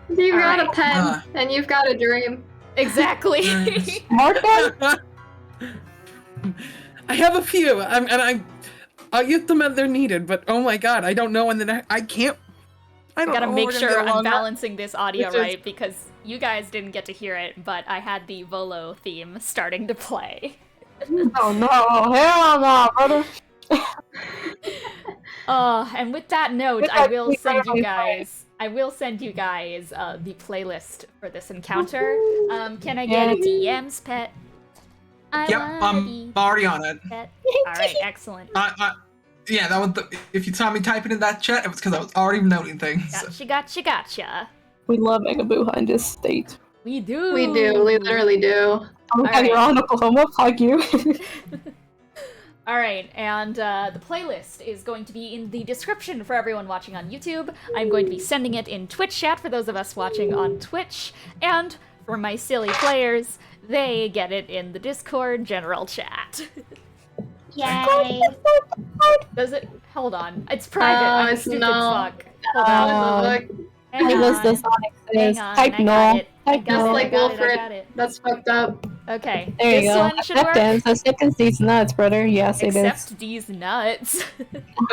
You've got a Alright. pen, and you've got a dream. Exactly. Nice. Morgan? I have a few, I'll use them as they're needed. But oh my god, I don't know, and then I can't. I don't Gotta know. make We're gonna sure get I'm along. balancing this audio This is- right, because you guys didn't get to hear it, but I had the Volo theme starting to play. Oh no, hell no, brother. And with that note, With I that will send you incredibly guys. I will send you guys the playlist for this encounter. Can I get a DM's pet? Yep, I'm already on it. Pet. All right, excellent. Yeah, that was if you saw me typing in that chat, it was because I was already noting things. Gotcha. We love Megabuha in this state. We do. We do. We literally do. Oh my god, you're on Oklahoma, fuck you. All right, and the playlist is going to be in the description for everyone watching on YouTube. I'm going to be sending it in Twitch chat for those of us watching on Twitch, and for my silly players, they get it in the Discord general chat. Yay. Does it? Hold on, it's private. Oh, I'm it's stupid not. fuck. Hold on. Look, Hang Playlist on. does not Hang exist. on, Type I got no. it. I Type got no. it, I like got it, I Wilfred. got it. That's fucked up. Okay, There you this go. one should work. Acceptance. Acceptance these nuts, brother. Yes, it is. Except these nuts.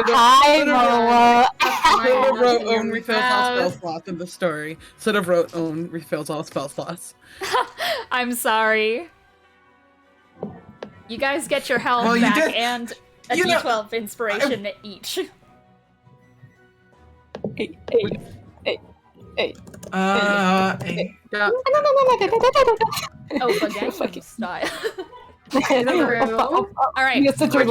Hi, Moa. Soda Mine wrote in your own refills all spell mouth. slots in the story. Soda wrote own refills all spell slots. I'm sorry. You guys get your health Well, you back did- and a you know- D12 inspiration each. Hey. Yeah. Oh, Fuck style. All All right, Yes, it's your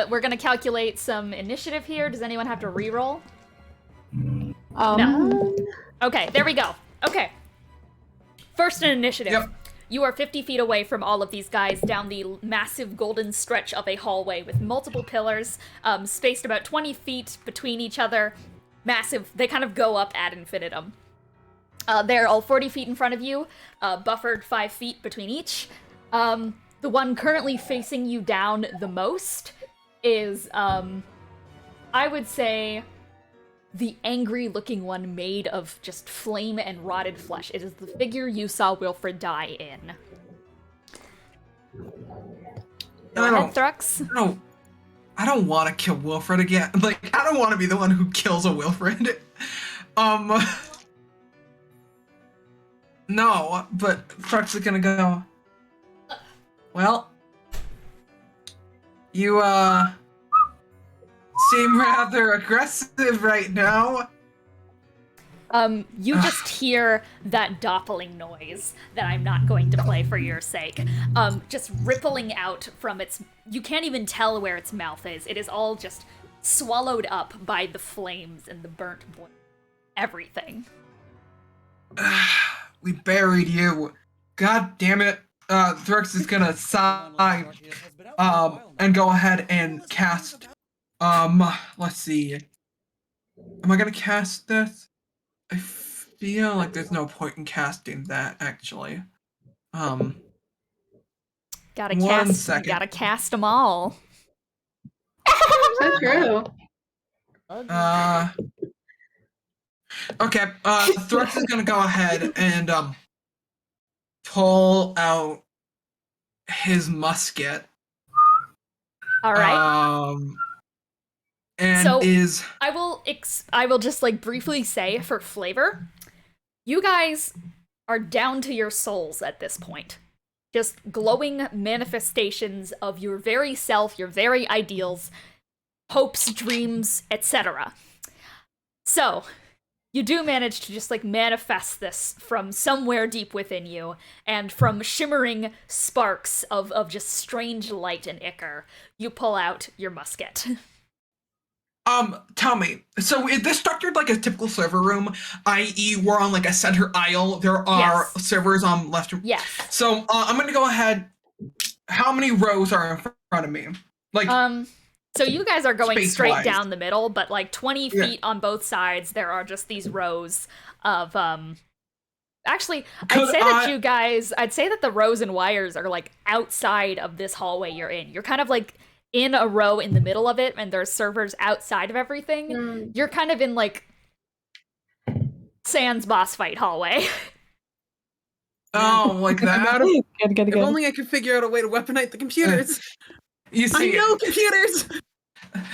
we're gonna calculate some initiative here. Does anyone have to reroll? No. Okay, there we go. Okay. First in initiative. Yep. You are 50 feet away from all of these guys down the massive golden stretch of a hallway with multiple pillars, spaced about 20 feet between each other. Massive. They kind of go up ad infinitum. They're all 40 feet in front of you, buffered 5 feet between each. The one currently facing you down the most is, I would say, the angry-looking one made of just flame and rotted flesh. It is the figure you saw Wilfred die in. Go ahead, Thrux. No, I don't want to kill Wilfred again. Like, I don't want to be the one who kills a Wilfred. No, but Frux is gonna go. Well, you seem rather aggressive right now. You just hear that doppling noise that I'm not going to play for your sake. Just rippling out from its... You can't even tell where its mouth is. It is all just swallowed up by the flames and the burnt wood. Everything. We buried you. God damn it. Thrux is gonna sigh, and go ahead and cast, let's see. Am I gonna cast this? I feel like there's no point in casting that, actually. Gotta One cast. second. Gotta cast them all. So true. Okay, Thrux is gonna go ahead and, pull out his musket. All right. And So- is... I will just like briefly say for flavor, you guys are down to your souls at this point. Just glowing manifestations of your very self, your very ideals, hopes, dreams, etc. So, you do manage to just like manifest this from somewhere deep within you, and from shimmering sparks of just strange light and ichor, you pull out your musket. Tell me. So is this structured like a typical server room, i.e., we're on like a center aisle? There are Yes. servers on left. Yes. So I'm gonna go ahead. How many rows are in front of me? Like, So you guys are going straight space-wise. down the middle, but like 20 Yeah. feet on both sides, there are just these rows of Actually, Could I'd say that the rows and wires are like outside of this hallway you're in. You're kind of like in a row in the middle of it, and there's servers outside of everything. You're kind of in like Sans boss fight hallway. oh, like I'm that. out of. Good. If only I could figure out a way to weaponize the computers. You I see, know computers.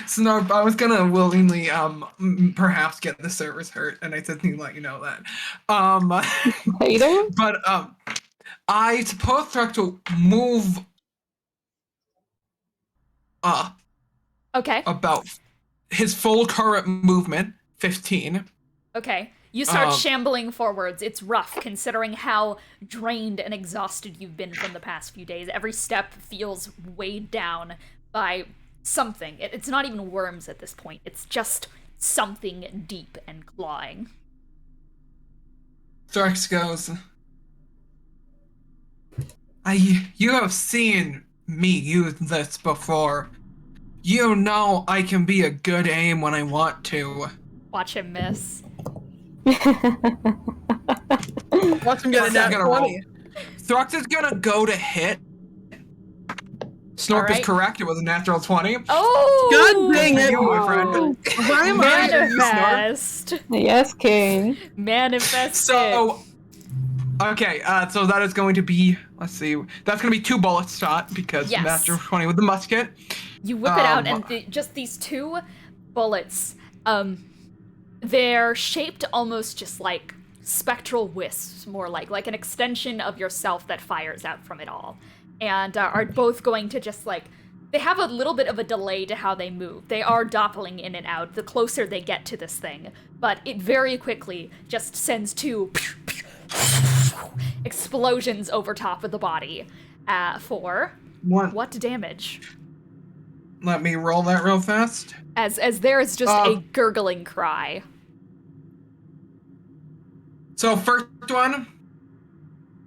Snarp, I was gonna willingly perhaps get the servers hurt, and I didn't even let you know that. Hater? But I suppose Threx will move Okay. about his full current movement, 15. Okay. You start Um, shambling forwards. It's rough considering how drained and exhausted you've been from the past few days. Every step feels weighed down by something. It's not even worms at this point. It's just something deep and clawing. Threx goes, you have seen me use this before. You know I can be a good aim when I want to. Watch him miss. Watch him get a Threx is nat gonna 20. Threx is gonna go to hit. Snorp Alright. is correct. It was a natural 20. Oh! God dang it! You, my friend. Why am I here, you Snorp? Manifest! Yes, King. Manifest So, okay, so that is going to be, let's see, that's going to be 2 bullets shot because Yes. natural 20 with the musket. You whip it out, and just these 2 bullets, they're shaped almost just like spectral wisps, more like an extension of yourself that fires out from it all. And are both going to just like, they have a little bit of a delay to how they move. They are doppling in and out the closer they get to this thing, but it very quickly just sends 2 explosions over top of the body for what damage? Let me roll that real fast. As there is just a gurgling cry. So first one,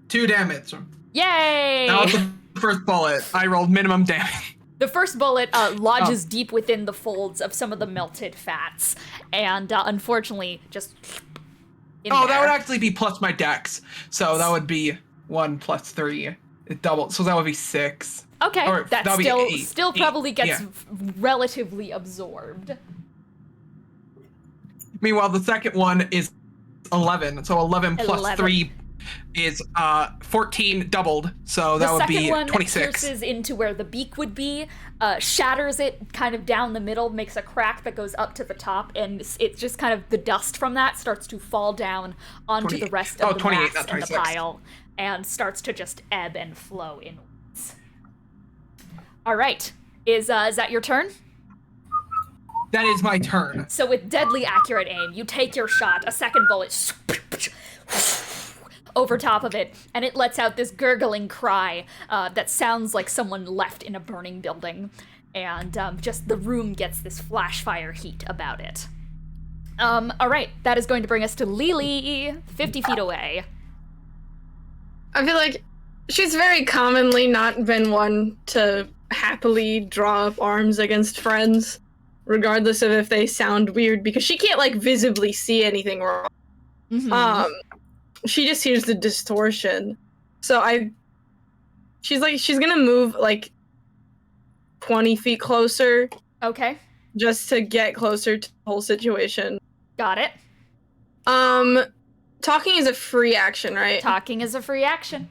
2 damage. Yay! That was the first bullet. I rolled minimum damage. The first bullet lodges deep within the folds of some of the melted fats, and unfortunately, just in That there. would actually be plus my dex. So that would be 1 plus 3. It doubled. So that would be 6. Okay, Or that that'll be still 8. probably gets Yeah. relatively absorbed. Meanwhile, the second one is 11. So 11 plus 11. 3 is 14 doubled. So that would be The second one 26. pierces into where the beak would be, shatters it kind of down the middle, makes a crack that goes up to the top, and it's just kind of the dust from that starts to fall down onto 28. the rest of the 28, mass not in the 26. pile, and starts to just ebb and flow inwards. All right, is that your turn? That is my turn. So with deadly accurate aim, you take your shot, a second bullet over top of it, and it lets out this gurgling cry that sounds like someone left in a burning building, and just the room gets this flash fire heat about it. All right, that is going to bring us to Lily, 50 feet away. I feel like she's very commonly not been one to happily draw up arms against friends, regardless of if they sound weird, because she can't like visibly see anything wrong. Mhm. She just hears the distortion. So she's gonna move like 20 feet closer Okay, just to get closer to the whole situation. got it. Talking is a free action, right? Talking is a free action.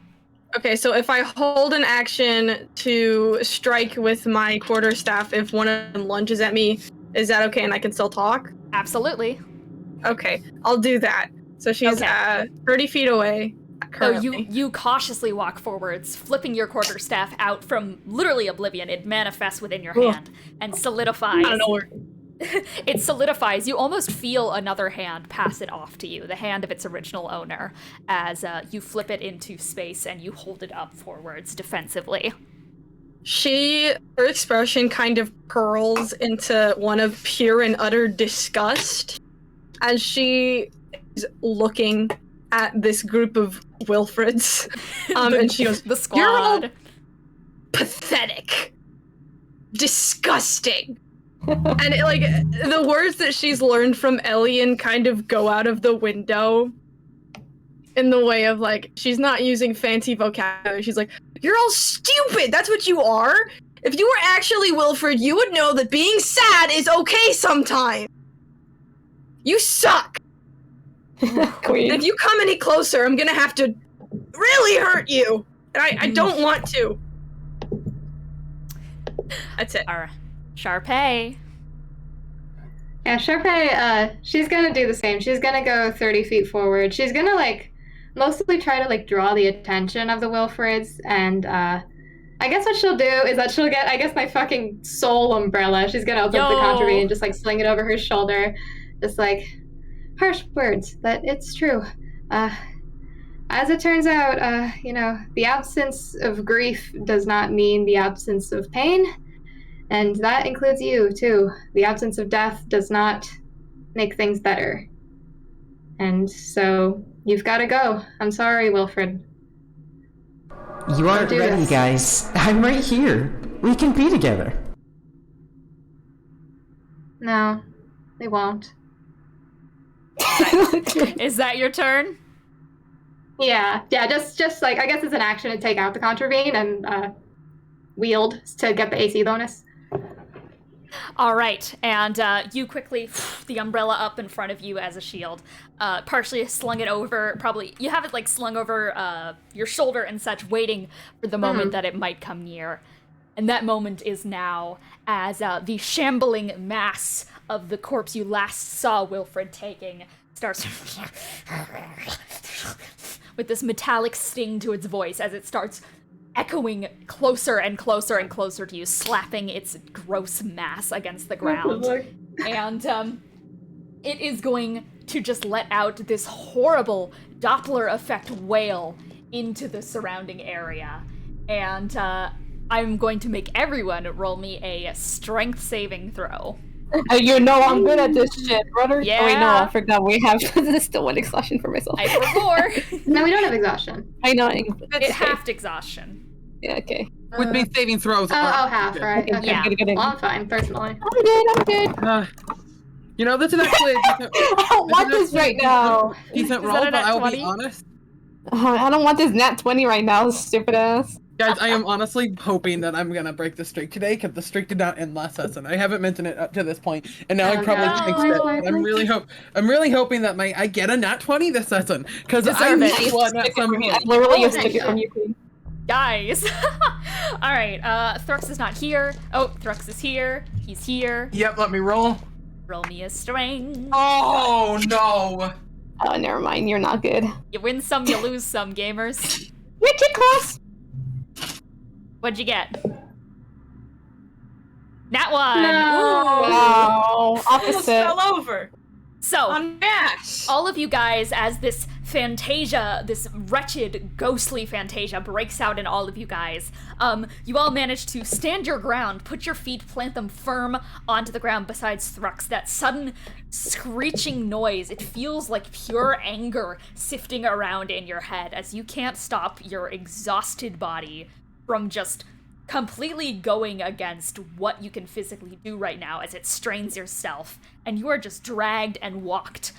Okay, so if I hold an action to strike with my quarterstaff, if one of them lunges at me, is that okay and I can still talk? Absolutely. Okay, I'll do that. So she's Okay. 30 feet away So currently. you cautiously walk forwards, flipping your quarterstaff out from literally oblivion. It manifests within your Ugh. hand and solidifies. I don't know where. It solidifies. You almost feel another hand pass it off to you, the hand of its original owner, as you flip it into space and you hold it up forwards defensively. her expression kind of curls into one of pure and utter disgust as she is looking at this group of Wilfreds. And she goes, The "You're all squad. pathetic. Disgusting." And the words that she's learned from Elian kind of go out of the window in the way of she's not using fancy vocabulary. She's like, "You're all stupid. That's what you are. If you were actually Wilfred, you would know that being sad is okay sometimes. You suck. Queen. If you come any closer, I'm gonna have to really hurt you. And I don't want to." That's it. Sharpay. Yeah, Sharpay, she's gonna do the same. She's gonna go 30 feet forward. She's gonna, mostly try to, draw the attention of the Wilfreds, and, I guess what she'll do is that she'll get, my fucking soul umbrella. She's gonna open up the contravene and just, sling it over her shoulder. Just, harsh words, but it's true. As it turns out, the absence of grief does not mean the absence of pain. And that includes you, too. The absence of death does not make things better. And so, you've got to go. I'm sorry, Wilfred. You aren't ready, guys. I'm right here. We can be together. No, they won't. Is that your turn? Yeah, just I guess it's an action to take out the contravene and wield to get the AC bonus. All right, and you quickly the umbrella up in front of you as a shield, partially slung it over. Probably you have it slung over your shoulder and such, waiting for the moment that it might come near. And that moment is now, as the shambling mass of the corpse you last saw Wilfred taking starts with this metallic sting to its voice as it starts echoing closer and closer and closer to you, slapping its gross mass against the ground. And it is going to just let out this horrible Doppler effect wail into the surrounding area. And I'm going to make everyone roll me a strength saving throw. You know I'm good at this shit, brother. Yeah. Oh, wait, no, I forgot we have still one exhaustion for myself. I forgot. No, we don't have exhaustion. I know. It's half exhaustion. Yeah, okay. With me saving throws. Oh, half, right. Okay. Yeah. Good. Well, I'm fine, personally. I'm good. This is actually a decent, I don't want this right now. decent Is roll, that a but nat I'll 20? be honest. I don't want this nat 20 right now, stupid ass. Guys, I am honestly hoping that I'm gonna break the streak today, because the streak did not end last session. I haven't mentioned it up to this point, and now I probably no. jinxed it. But I'm really hoping that I get a nat 20 this session, because I Deserve it. need one at some I point. literally Oh, just took it from you, Queen. Guys. All right, Thrux is not here. Oh, Thrux is here. He's here. Yep, let me roll. Roll me a strength. Oh no! Oh, never mind. You're not good. You win some, you lose some, gamers. You're too close. What'd you get? Nat 1! No. Ooh. Wow. Almost Opposite. fell over So, on ass. all of you guys, as this Fantasia, this wretched, ghostly Fantasia breaks out in all of you guys, you all manage to stand your ground, put your feet, plant them firm onto the ground besides Thrux. That sudden screeching noise, it feels like pure anger sifting around in your head as you can't stop your exhausted body from just completely going against what you can physically do right now as it strains yourself, and you are just dragged and walked.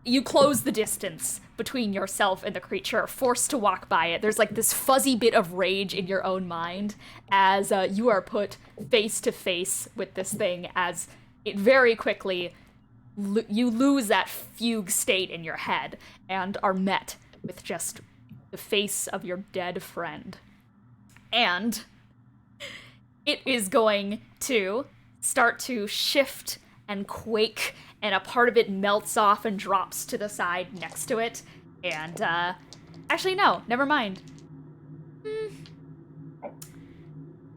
You close the distance between yourself and the creature, forced to walk by it. There's this fuzzy bit of rage in your own mind as you are put face to face with this thing, as it very quickly you lose that fugue state in your head and are met with just the face of your dead friend. And it is going to start to shift and quake, and a part of it melts off and drops to the side next to it. And, actually, no, never mind.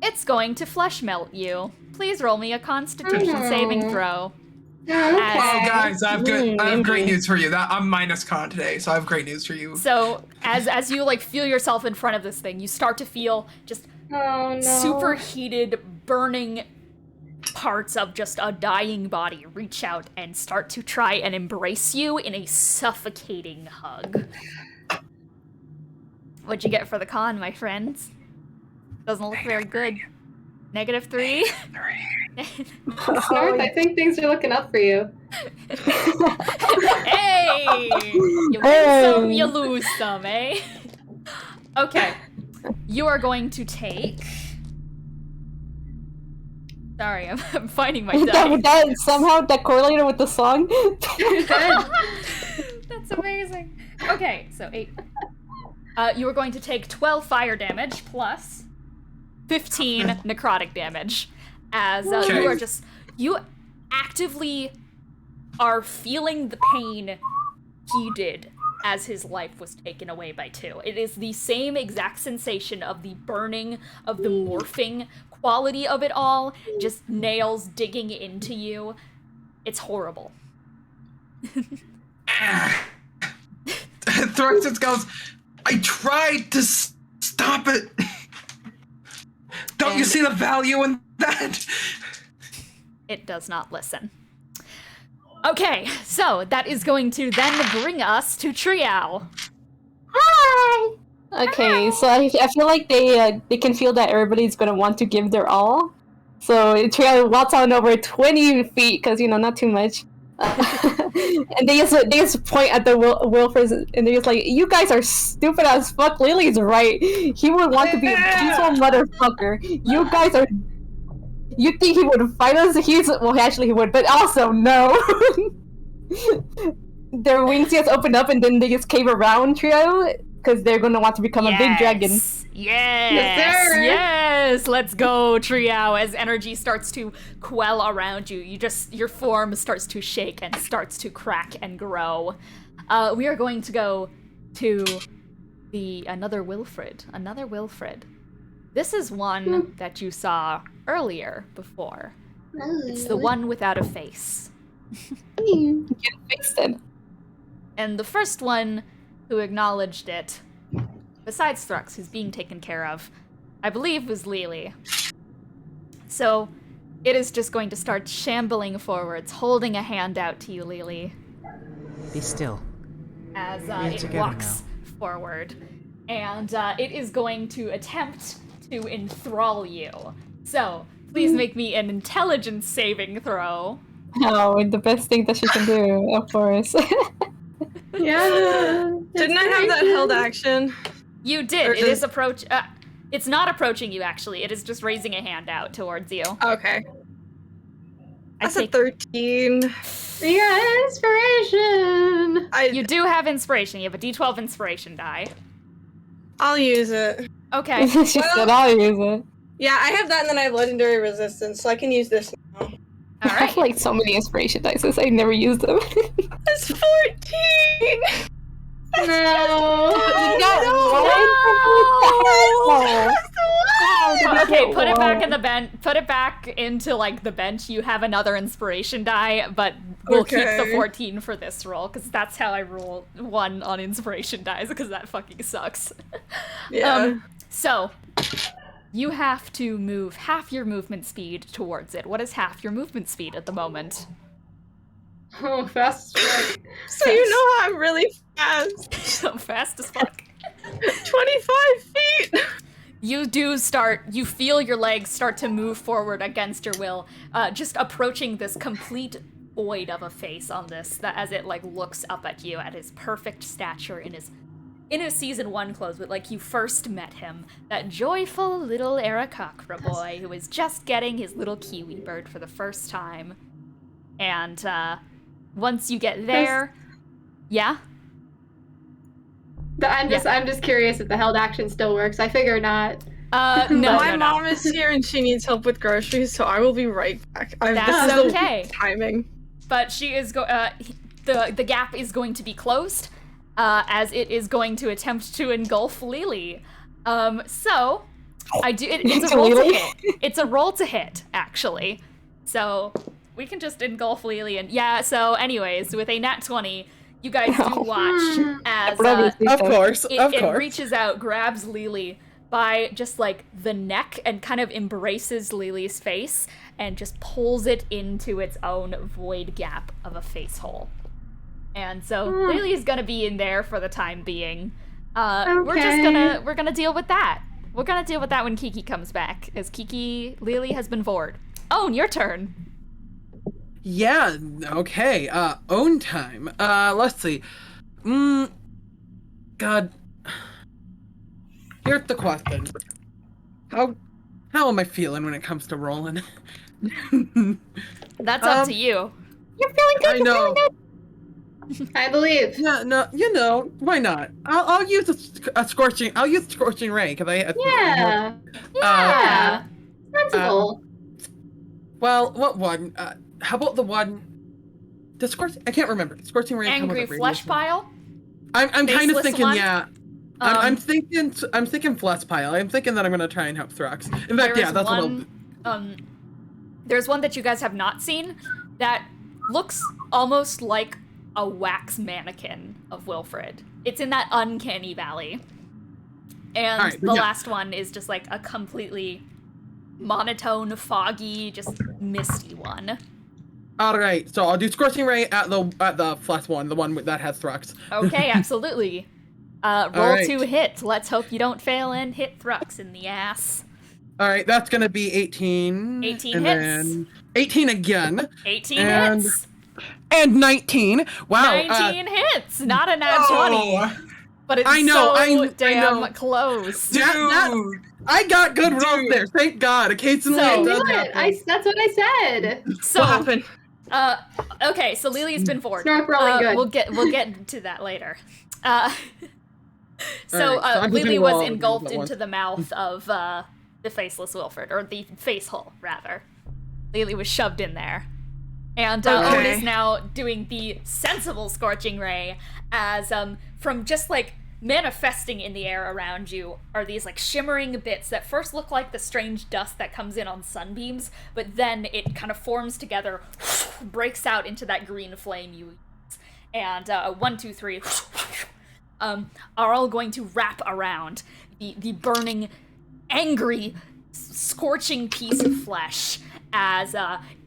It's going to flesh melt you. Please roll me a Constitution saving throw. Okay. Oh, guys, I have great news for you. I'm minus con today, so I have great news for you. So, as you, feel yourself in front of this thing, you start to feel just Oh no. superheated, burning parts of just a dying body reach out and start to try and embrace you in a suffocating hug. What'd you get for the con, my friends? Doesn't look very good. -3? Smart, I think things are looking up for you. Hey! You win some, you lose some, eh? Okay. You are going to take... Sorry, I'm finding my dice. that somehow that correlated with the song. That's amazing. Okay, so 8. You are going to take 12 fire damage plus 15 necrotic damage. As you are just... You actively are feeling the pain he did as his life was taken away by 2. It is the same exact sensation of the burning, of the morphing quality of it all, just nails digging into you. It's horrible. Thrux just goes, I tried to stop it. Don't you see the value in that? It does not listen. Okay, so that is going to then bring us to Triao. Hi. Okay, so I feel like they can feel that everybody's gonna want to give their all. So Trio walks on over 20 feet because not too much, and they just point at the Wilfers and they're just like, "You guys are stupid as fuck. Lily's right. He would want to be a peaceful motherfucker. You guys are. You think he would fight us? Actually he would, but also no." Their wings just open up and then they just cave around Trio. Because they're going to want to become a big dragon. Yes, let's go, Triao. As energy starts to quell around you, your form starts to shake and starts to crack and grow. We are going to go to another Wilfred. This is one that you saw earlier before. It's the one without a face. Get faced in. And the first one who acknowledged it, besides Thrux, who's being taken care of, I believe was Lily. So it is just going to start shambling forwards, holding a hand out to you, Lily. Be still. As it walks forward. And it is going to attempt to enthrall you. So please make me an intelligence saving throw. Oh, the best thing that she can do, of course. Yeah. Didn't I have that held action? You did. It is it's not approaching you, actually. It is just raising a hand out towards you. Okay. That's a 13. You got inspiration! You do have inspiration. You have a D12 inspiration die. I'll use it. Okay. She said I'll use it. Yeah, I have that and then I have legendary resistance, so I can use this now. I have like so many inspiration dice, I never used them. That's 14! No! Okay, put it back in the bench. Put it back into like the bench. You have another inspiration die, but we'll keep the 14 for this roll because that's how I roll 1 on inspiration dies because that fucking sucks. Yeah. So you have to move half your movement speed towards it. What is half your movement speed at the moment? Oh, fast as fuck. So you know how I'm really fast. So fast as fuck. 25 feet! You feel your legs start to move forward against your will, just approaching this complete void of a face on this, that as it like looks up at you at his perfect stature in his season 1 clothes, but like you first met him, that joyful little Aarakocra boy who was just getting his little kiwi bird for the first time. And once you get there, yeah? I'm just curious if the held action still works. I figure not. No, My mom is here and she needs help with groceries, so I will be right back. That's this is okay. The timing. But she is the gap is going to be closed, as it is going to attempt to engulf Lily. So I do. It's a roll to hit. It's a roll to hit, actually. So we can just engulf Lily and yeah. So, anyways, with a nat 20, you guys do watch as of course, it reaches out, grabs Lily by just like the neck and kind of embraces Lily's face and just pulls it into its own void gap of a face hole. And so Lily's gonna be in there for the time being. We're gonna deal with that. We're gonna deal with that when Kiki comes back, as Lily has been bored. Own, your turn. Yeah, okay. Own time. Let's see. God. Here's the question. How am I feeling when it comes to rolling? That's up to you. You're feeling good. I know. I believe. Yeah, no, why not? I'll use a scorching. I'll use scorching ray because I. Yeah. Yeah. Sensible. Well, what one? How about the one? The scorching. I can't remember. Scorching ray. Angry flesh pile. I'm kind of Faceless thinking, one? yeah. I'm thinking flesh pile. I'm thinking that I'm gonna try and help Thrux. In fact, yeah, that's one, what I'll. There's one that you guys have not seen that looks almost like a wax mannequin of Wilfred. It's in that uncanny valley. And the last one is just like a completely monotone, foggy, just misty one. All right, so I'll do scorching ray at the flesh one, the one that has Thrux. Okay, absolutely. Roll to hit. Let's hope you don't fail and hit Thrux in the ass. All right, that's gonna be 18. 18 and hits. Then 18 again. 18 and, hits. And 19. Wow. 19 hits. Not a nat 20. But it's damn close. Dude! I got good rolls there. Thank God. Occasionally it does happen. That's what I said. So, what happened? Okay, so Lily's been forward. It's not really good. We'll get to that later. So Lily was engulfed into the mouth of the faceless Wilfred, or the face hole, rather. Lily was shoved in there. And Owen is now doing the sensible scorching ray as from just like manifesting in the air around you are these like shimmering bits that first look like the strange dust that comes in on sunbeams, but then it kind of forms together, breaks out into that green flame you use. And 1, 2, 3 are all going to wrap around the burning, angry, scorching piece of flesh as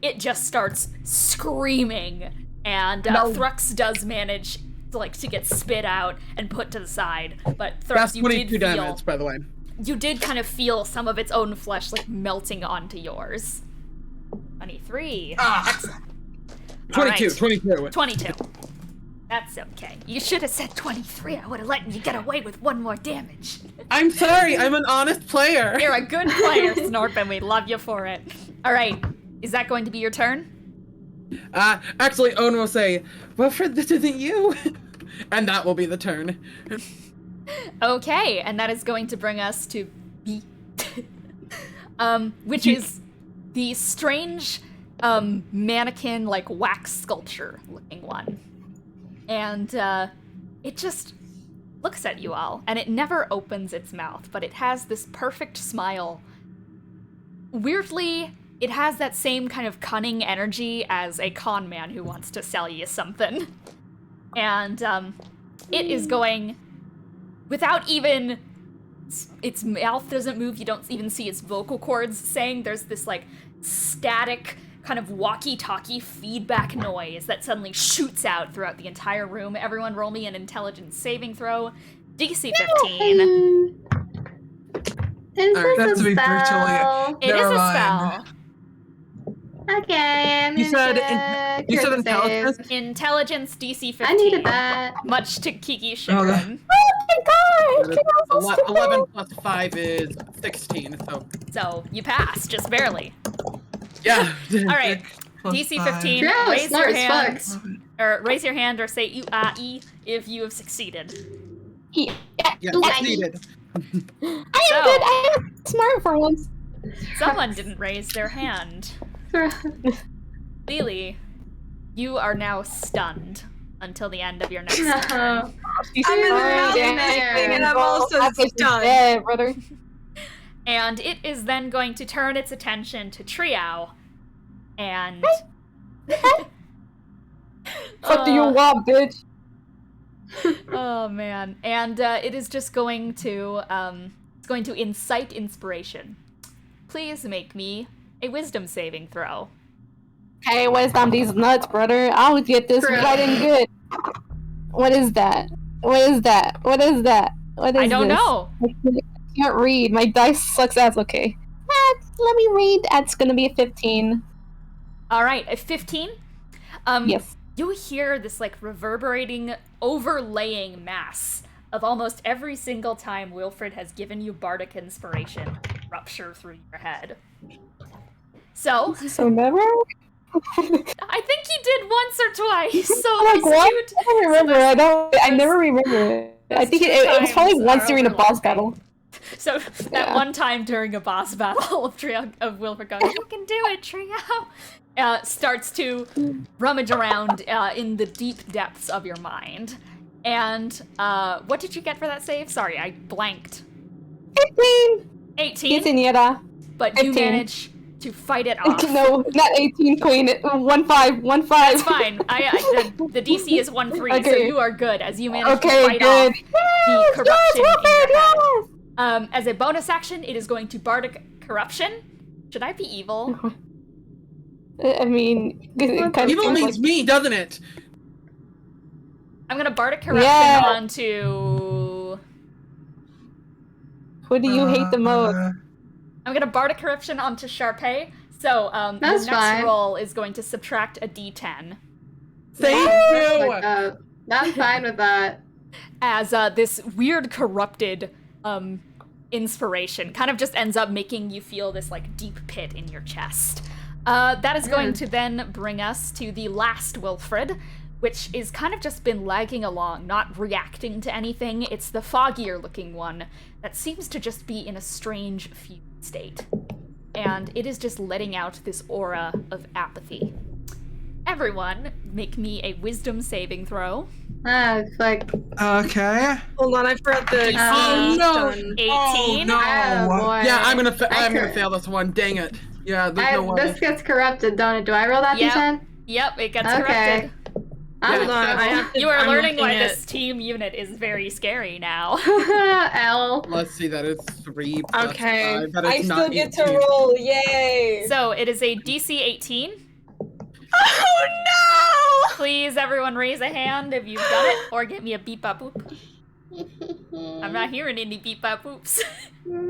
it just starts screaming, and Thrux does manage to get spit out and put to the side. But Thrux, that's 22 damage, by the way. You did kind of feel some of its own flesh like melting onto yours. 23. Excellent. 22. All right. 22. That's okay. You should have said 23. I would have let you get away with one more damage. I'm sorry. I'm an honest player. You're a good player, Snorp, and we love you for it. All right. Is that going to be your turn? Actually, Owen will say, Wilfred, this isn't you. And that will be the turn. Okay, and that is going to bring us to B. Which is the strange mannequin, like wax sculpture looking one. And it just looks at you all, and it never opens its mouth, but it has this perfect smile. Weirdly, it has that same kind of cunning energy as a con man who wants to sell you something. And it is going, without even, its mouth doesn't move, you don't even see its vocal cords saying, there's this like static kind of walkie-talkie feedback noise that suddenly shoots out throughout the entire room. Everyone roll me an intelligence saving throw. DC 15. That's to be virtually. It is a spell. Okay, I'm You said intelligence? Intelligence DC 15. I needed that. Much to Kiki's chagrin. Oh my god! 11 plus 5 is 16, So you pass, just barely. Yeah. All right, DC 15. Gross, Raise your smart hand, as fuck. or raise your hand, or say E if you have succeeded. Yeah, succeeded. I am good. I am smart for once. Someone didn't raise their hand. Lily, you are now stunned until the end of your next turn. I'm in the mouth and I'm also stunned. Dead, brother. And it is then going to turn its attention to Triao. And... What do you want, bitch? Oh, man. And it is just going to going to incite inspiration. Please make me a wisdom saving throw. Okay, wisdom these nuts, brother. I'll get this right and good. What is that? What is that? What is that? What is I don't this? know. I can't read. My dice sucks ass. Okay. Let me read. That's gonna be a 15. All right, a 15. Yes. You hear this like reverberating, overlaying mass of almost every single time Wilfred has given you bardic inspiration rupture through your head. So never. I think you did once or twice. So Like there's what? two. I don't remember. I never remember it. I think it was probably once during a boss battle. So that one time during a boss battle of Wilfred going, "You can do it, Trio," starts to rummage around in the deep depths of your mind. And what did you get for that save? Sorry, I blanked. 18. 18. Quinceañera. But you 15. manage to fight it off. No, not 18, Queen. 1-5. That's fine. The DC is 1-3, so Okay. you are good as you manage to Okay, fight good. off the corruption in your head. Yes! As a bonus action, it is going to bardic corruption. Should I be evil? I mean, it kind of Evil seems means like... me, doesn't it? I'm gonna bardic corruption Yeah. onto. Who do you hate the most? I'm gonna bardic corruption onto Sharpay. So the That's next fine. roll is going to subtract a D10. Thank Like, you. I'm fine with that. As this weird corrupted inspiration kind of just ends up making you feel this like deep pit in your chest. That is going to then bring us to the last Wilfred, which is kind of just been lagging along, not reacting to anything. It's the foggier looking one that seems to just be in a strange fugue state. And it is just letting out this aura of apathy. Everyone, make me a wisdom saving throw. Fuck. Okay. Hold on, I forgot the. Oh, no. 18. Oh, no. Oh, boy. Yeah, I'm gonna fail this one. Dang it. Yeah, there's no way. This gets corrupted, don't it? Do I roll that Yep. D10? Yep, it gets Okay. corrupted. I'm Hold on, I have to, You are I'm learning why looking at- this team unit is very scary now. L. Let's see, that is 3 plus Okay. 5. That I is still not get 18. to roll. Yay! So it is a DC 18. Oh no! Please, everyone, raise a hand if you've done it, or give me a beep bop boop. I'm not hearing any beep bop boops,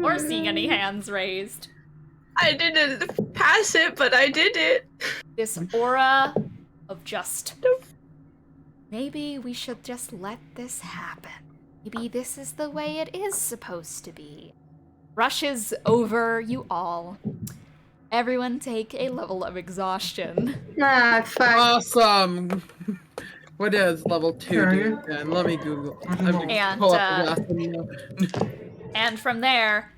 or seeing any hands raised. I didn't pass it, but I did it. This aura of just. Maybe we should just let this happen. Maybe this is the way it is supposed to be. Rushes over you all. Everyone take a level of exhaustion. Ah, fuck. Awesome. What is level 2 Okay. do then? Let me Google. I have to And, pull up the last And from there,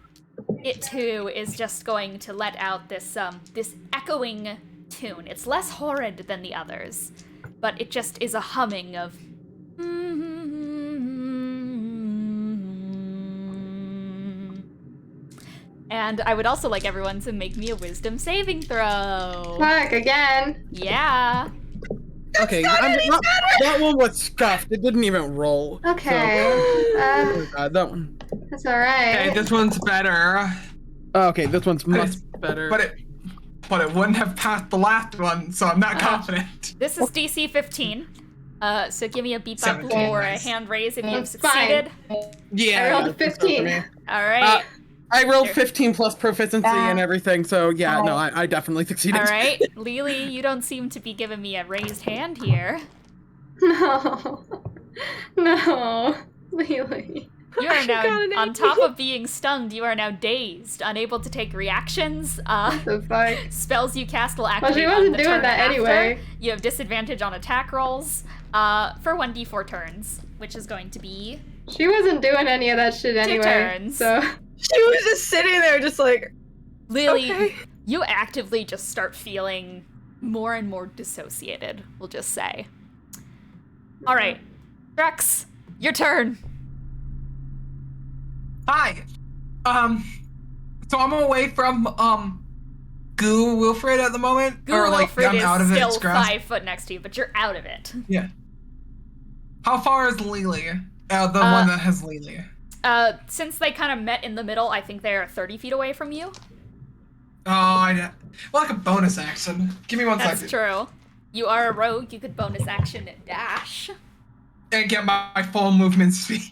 it too is just going to let out this this echoing tune. It's less horrid than the others, but it just is a humming of. And I would also like everyone to make me a wisdom saving throw. Fuck, again. Yeah. Okay, that one was scuffed. It didn't even roll. Okay. So, that one. That's alright. Okay, this one's better. Okay, this one's much better. But it wouldn't have passed the last one, so I'm not confident. This is DC 15. So give me a beep up 17, or a nice. hand raise if you've That's fine. succeeded. Yeah, I rolled yeah, a that's good for 15. me. All right. I rolled 15 plus proficiency and everything, so yeah, no, I definitely succeeded. All right, Lily, you don't seem to be giving me a raised hand here. No. No. Lily. You are now, got an on 18. top of being stunned, you are now dazed, unable to take reactions. The fuck? Spells you cast will Well, activate she on wasn't the doing turn that after. anyway. You have disadvantage on attack rolls for 1d4 turns, which is going to be She wasn't doing any of that shit anyway. turns. So. She was just sitting there, just like. Lily. Okay. You actively just start feeling more and more dissociated, we'll just say. All right, Drex, your turn. Hi. So I'm away from Goo Wilfred at the moment, Goo or like Wilfred I'm is out of still its grasp. 5 foot next to you, but you're out of it. Yeah. How far is Lily? The one that has Lily. Since they kind of met in the middle, I think they're 30 feet away from you. Well, like a bonus action. Give me 1 second. That's true. You are a rogue, you could bonus action and dash. And get my full movement speed.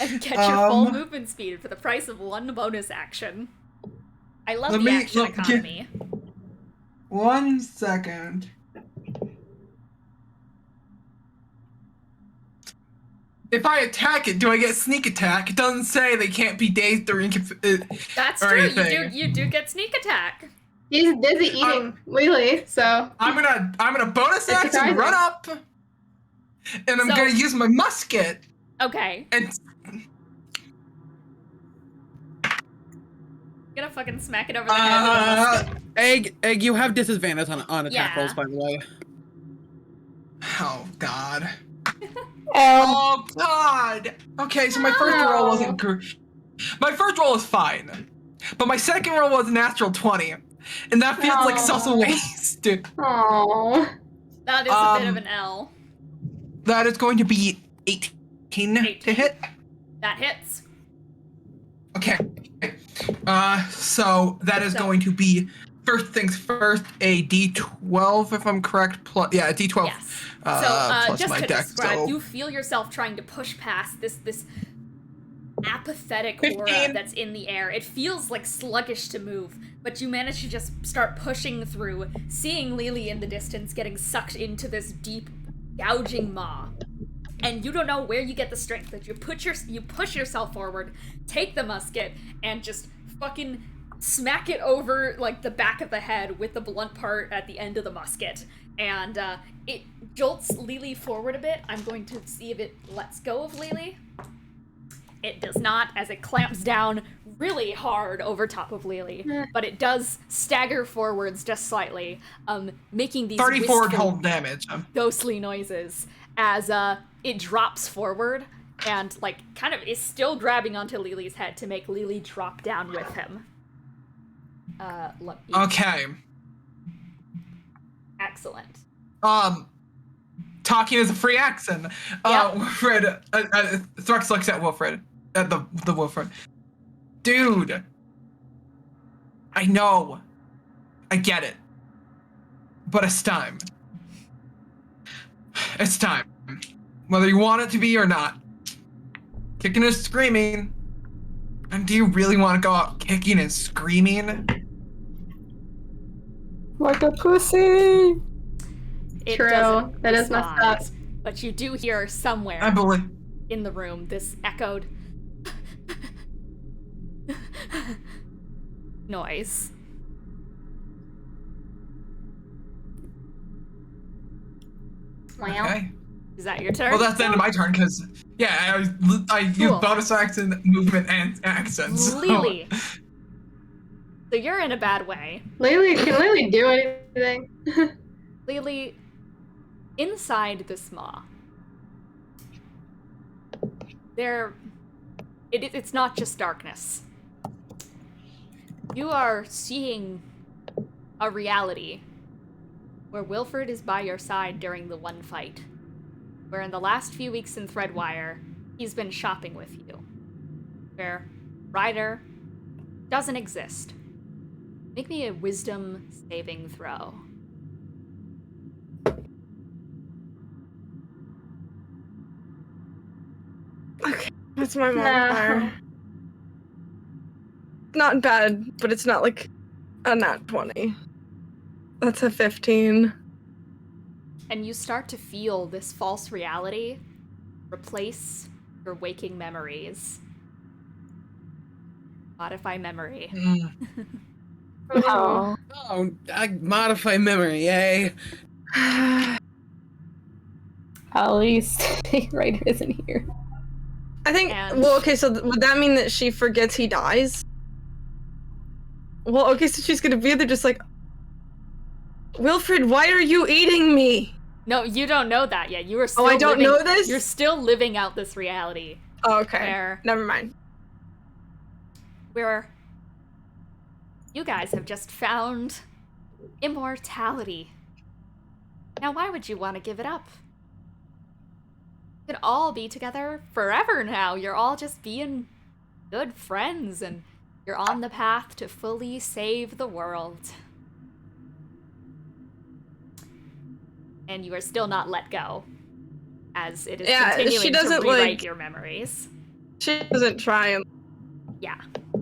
And get your full movement speed for the price of 1 bonus action. I love the action economy. 1 second. If I attack it, do I get sneak attack? It doesn't say they can't be dazed or That's or true. anything. You do get sneak attack. He's busy eating Lily, so I'm gonna bonus action surprising. run up, and I'm gonna use my musket. Okay. And Gonna fucking smack it over the head with a musket. Egg, you have disadvantage on attack rolls, by the way. Oh God. Oh God. Okay, so my first roll wasn't good. My first roll is fine, but my second roll was a natural 20, and that feels like such a waste. Aww. That is a bit of an L. That is going to be 18 to hit. That hits. Okay. So that is going to be, first things first, a D12 if I'm correct. Plus, yeah, a D12. Yes. Plus Just my to dex. describe, So you feel yourself trying to push past this apathetic 15. aura that's in the air. It feels like sluggish to move, but you manage to just start pushing through, seeing Lily in the distance getting sucked into this deep, gouging maw. And you don't know where you get the strength that you push yourself forward, take the musket, and just fucking smack it over like the back of the head with the blunt part at the end of the musket. And it jolts Lily forward a bit. I'm going to see if it lets go of Lily. It does not, as it clamps down really hard over top of Lily, but it does stagger forwards just slightly, making these 34 wistful, total damage. ghostly noises as it drops forward and like kind of is still grabbing onto Lily's head to make Lily drop down with him. Okay. Excellent. Talking is a free action. Wilfred, Thrux looks at Wilfred, at the Wilfred. Dude, I know, I get it, but it's time. It's time, whether you want it to be or not. Kicking and screaming. And do you really want to go out kicking and screaming? Like a pussy. It True. doesn't That is messed respond, up. but you do hear somewhere I believe. in the room this echoed noise. Okay. Is that your turn? Well, that's the end of my turn, because, yeah, I use bonus action, movement, and accents. So. Lily. So you're in a bad way. Can Lily do anything? Lily, inside this maw, it's not just darkness. You are seeing a reality where Wilfred is by your side during the one fight, where in the last few weeks in Threadwire, he's been shopping with you, where Ryder doesn't exist. Make me a wisdom saving throw. Okay, that's my modifier. Not bad, but it's not like a nat 20. That's a 15. And you start to feel this false reality replace your waking memories. Modify memory. Oh. Oh, I modify memory, yay. At least Ryder isn't here. I think, And- well, okay, so would that mean that she forgets he dies? Well, okay, so she's gonna be there just like, Wilfred, why are you eating me? No, you don't know that yet. You are still I don't know this? You're still living out this reality. Oh, okay, Where never mind. you guys have just found immortality. Now, why would you want to give it up? You could all be together forever now. You're all just being good friends, and you're on the path to fully save the world. And you are still not let go, as it is continuing to rewrite your memories. She doesn't try and Yeah.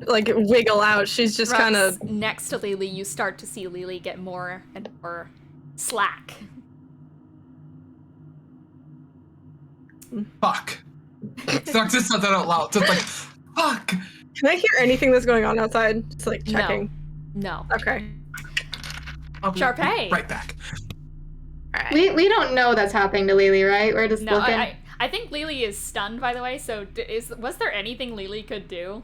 like wiggle out. She's just kind of next to Lily. You start to see Lily get more and more slack. Fuck. Thux just said that out loud. Just like, fuck. Can I hear anything that's going on outside? Just like checking. No. Okay. I'll be Sharpay. right back. Right. We don't know that's happening to Lily, right? We're just looking. I think Lily is stunned, by the way. So was there anything Lily could do?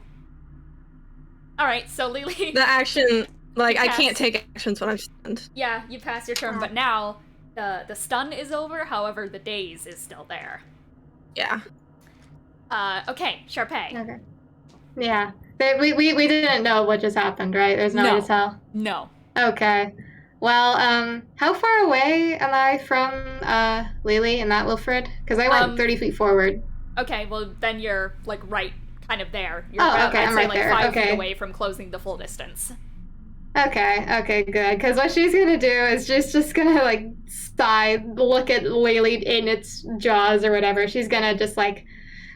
All right, so Lily. The action, like I can't take actions when I'm stunned. Yeah, you pass your turn, but now the stun is over. However, the daze is still there. Yeah. Okay, Sharpay. Okay. Yeah. We didn't know what just happened, right? There's no way to tell. No. Okay. Well, how far away am I from Lily and that Wilfred? Because I went 30 feet forward. Okay, well then you're like right kind of there. You're I'm right like there. 5 feet away from closing the full distance. Okay, good. Because what she's gonna do is she's just gonna like sigh, look at Lily in its jaws or whatever. She's gonna just like,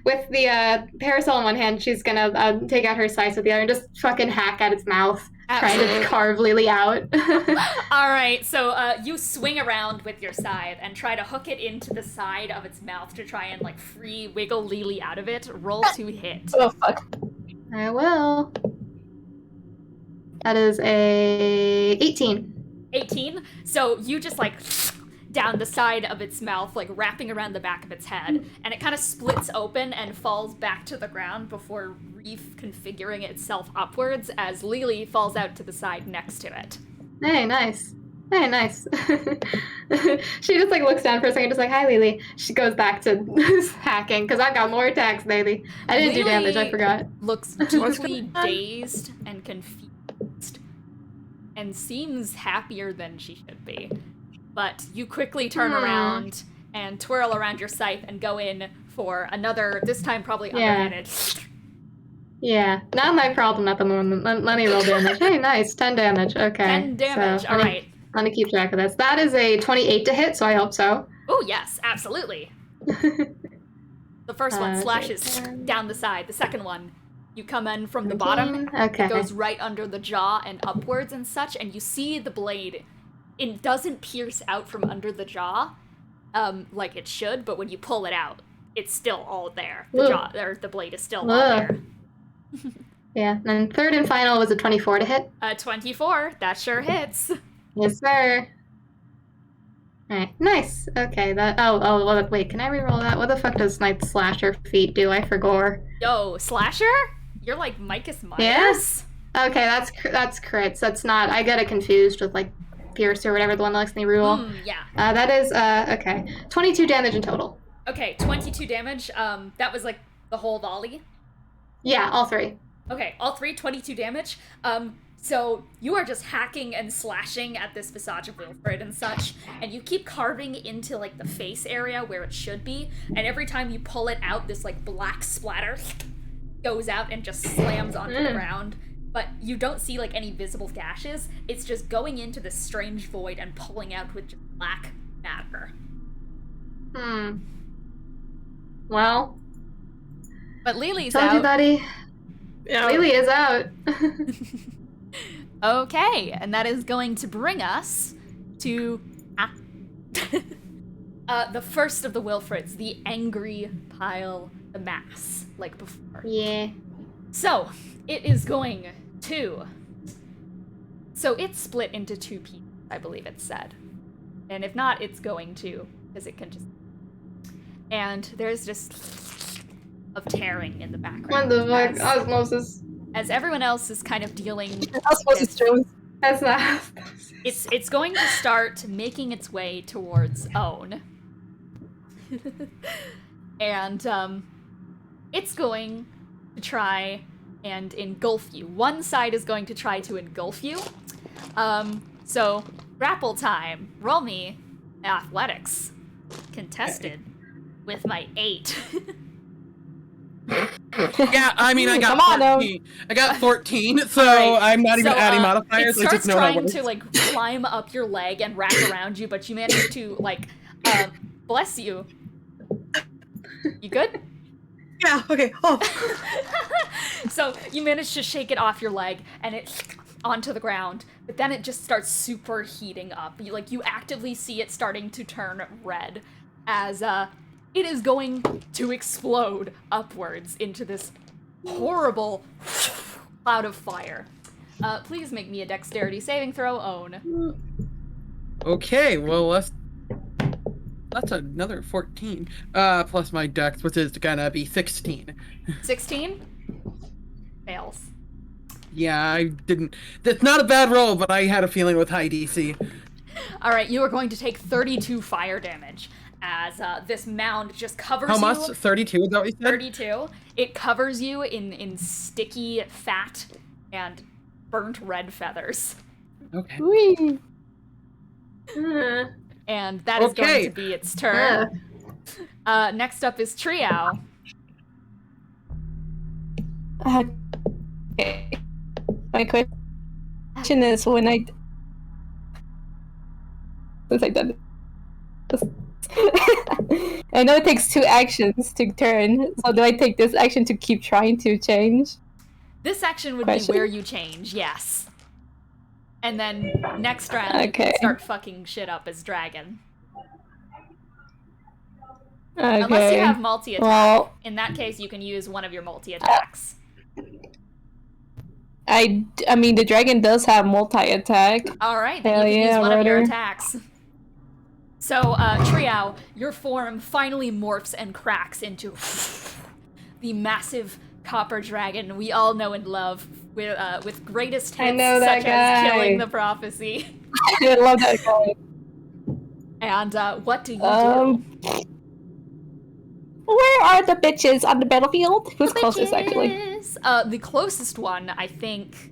with the parasol in one hand, she's gonna take out her scythe with the other and just fucking hack at its mouth, trying to carve Lily out. All right, so you swing around with your scythe and try to hook it into the side of its mouth to try and like wiggle Lily out of it. Roll to hit. Oh fuck. I will. That is a 18. 18. So you just like down the side of its mouth, like wrapping around the back of its head, and it kind of splits open and falls back to the ground before reconfiguring itself upwards as Lily falls out to the side next to it. Hey, nice. Hey, nice. She just like looks down for a second, just like, hi, Lily. She goes back to hacking, because I've got more attacks, baby. I didn't do damage, I forgot. Looks deeply dazed and confused and seems happier than she should be. But you quickly turn around and twirl around your scythe and go in for another, this time probably underhanded. Yeah, not my problem at the moment. Let me roll damage. Hey, nice. 10 damage. Okay. 10 damage, so, alright. Let me keep track of this. That is a 28 to hit, so I hope so. Oh, yes, absolutely. The first one slashes down the side. The second one, you come in from the bottom. Okay. It goes right under the jaw and upwards and such, and you see the blade. It doesn't pierce out from under the jaw, like it should, but when you pull it out, it's still all there. The blade is still all there. Yeah, and third and final was a 24 to hit. 24, that sure hits. Yes, sir. Alright, nice. Okay, well, wait, can I reroll that? What the fuck does Snipe Slasher feat do? I forgot. Yo, Slasher? You're like Micus Myers? Yes? Okay, that's crits. That's not, I get it confused with like Pierce or whatever, the one that lets me reroll. Yeah. That is, okay, 22 damage in total. Okay, 22 damage. That was like the whole volley? Yeah, all three. Okay, all three, 22 damage. So you are just hacking and slashing at this visage of Wilfred and such, and you keep carving into like the face area where it should be, and every time you pull it out, this like black splatter goes out and just slams onto the ground. But you don't see like any visible gashes. It's just going into this strange void and pulling out with just black matter. Well. But Lily's told out. you, buddy. Yeah. Lily is out. Okay, and that is going to bring us to the first of the Wilfreds, the angry pile, the mass, like before. Yeah. So, it is going to... So it's split into two pieces, I believe it said. And if not, it's going to, because it can just... And there's just of tearing in the background. What the fuck? Osmosis. As everyone else is kind of dealing Osmosis Jones. That's not. It's going to start making its way towards Own. And it's going to try and engulf you. One side is going to try to engulf you. So grapple time. Roll me athletics. Contested with my 8. Yeah, I mean, I got Come on, 14. I got 14, so Alright, I'm not even so, adding It modifiers. I starts just know how it trying works. to like climb up your leg and wrap around you, but you manage to like, bless you. You good? Yeah, okay. Oh. So you manage to shake it off your leg and it onto the ground, but then it just starts super heating up. You actively see it starting to turn red as it is going to explode upwards into this horrible cloud of fire. Please make me a dexterity saving throw, Own. Okay, well, that's another 14. Plus my dex, which is gonna be 16. 16? Fails. Yeah, I didn't. That's not a bad roll, but I had a feeling with high DC. Alright, you are going to take 32 fire damage as this mound just covers How you. much? 32, is that what you said? 32. It covers you in sticky fat and burnt red feathers. Okay. Whee! And that is going to be its turn. Next up is Triao. Okay. My question is since I done this. I know it takes 2 actions to turn, so do I take this action to keep trying to change? This action would be where you change, yes. And then next round you can start fucking shit up as dragon. Okay. Unless you have multi-attack. Well, in that case, you can use one of your multi-attacks. I mean, the dragon does have multi-attack. Alright, then you can use one of your attacks. So, Triao, your form finally morphs and cracks into the massive copper dragon we all know and love, with greatest hits such as killing the prophecy. I love that guy. And what do you do? Where are the bitches on the battlefield? Who's closest, actually? The closest one, I think...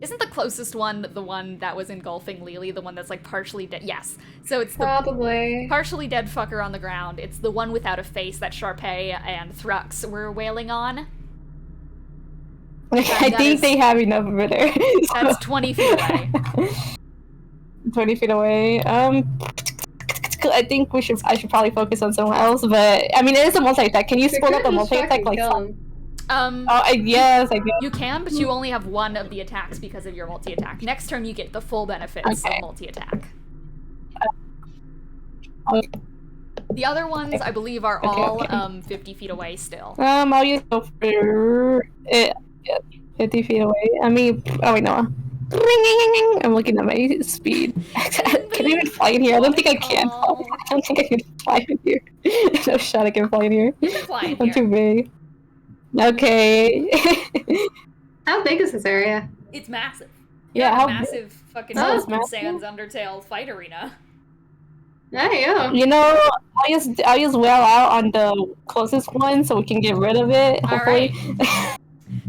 Isn't the closest one the one that was engulfing Lily, the one that's like partially dead? Yes. So it's the partially dead fucker on the ground. It's the one without a face that Sharpay and Thrux were wailing on. I think they have enough over there. That's 20 feet away. 20 feet away. I think I should probably focus on someone else, but I mean, it is a multi-attack. Can you split up a multi-attack like yes, I guess. You can, but you only have one of the attacks because of your multi-attack. Next turn, you get the full benefits of multi-attack. The other ones, I believe, are all 50 feet away still. I'll use for 50 feet away. I mean, oh wait, no. I'm looking at my speed. Can I even fly in here? I don't think I can. I don't think I can fly in here. No shot I can fly in here. You can fly in I'm too big. Okay. How big is this area? It's massive. Yeah, how massive fucking Sans Undertale fight arena. There you go. You know, I'll use well out on the closest one so we can get rid of it. Hopefully. Alright.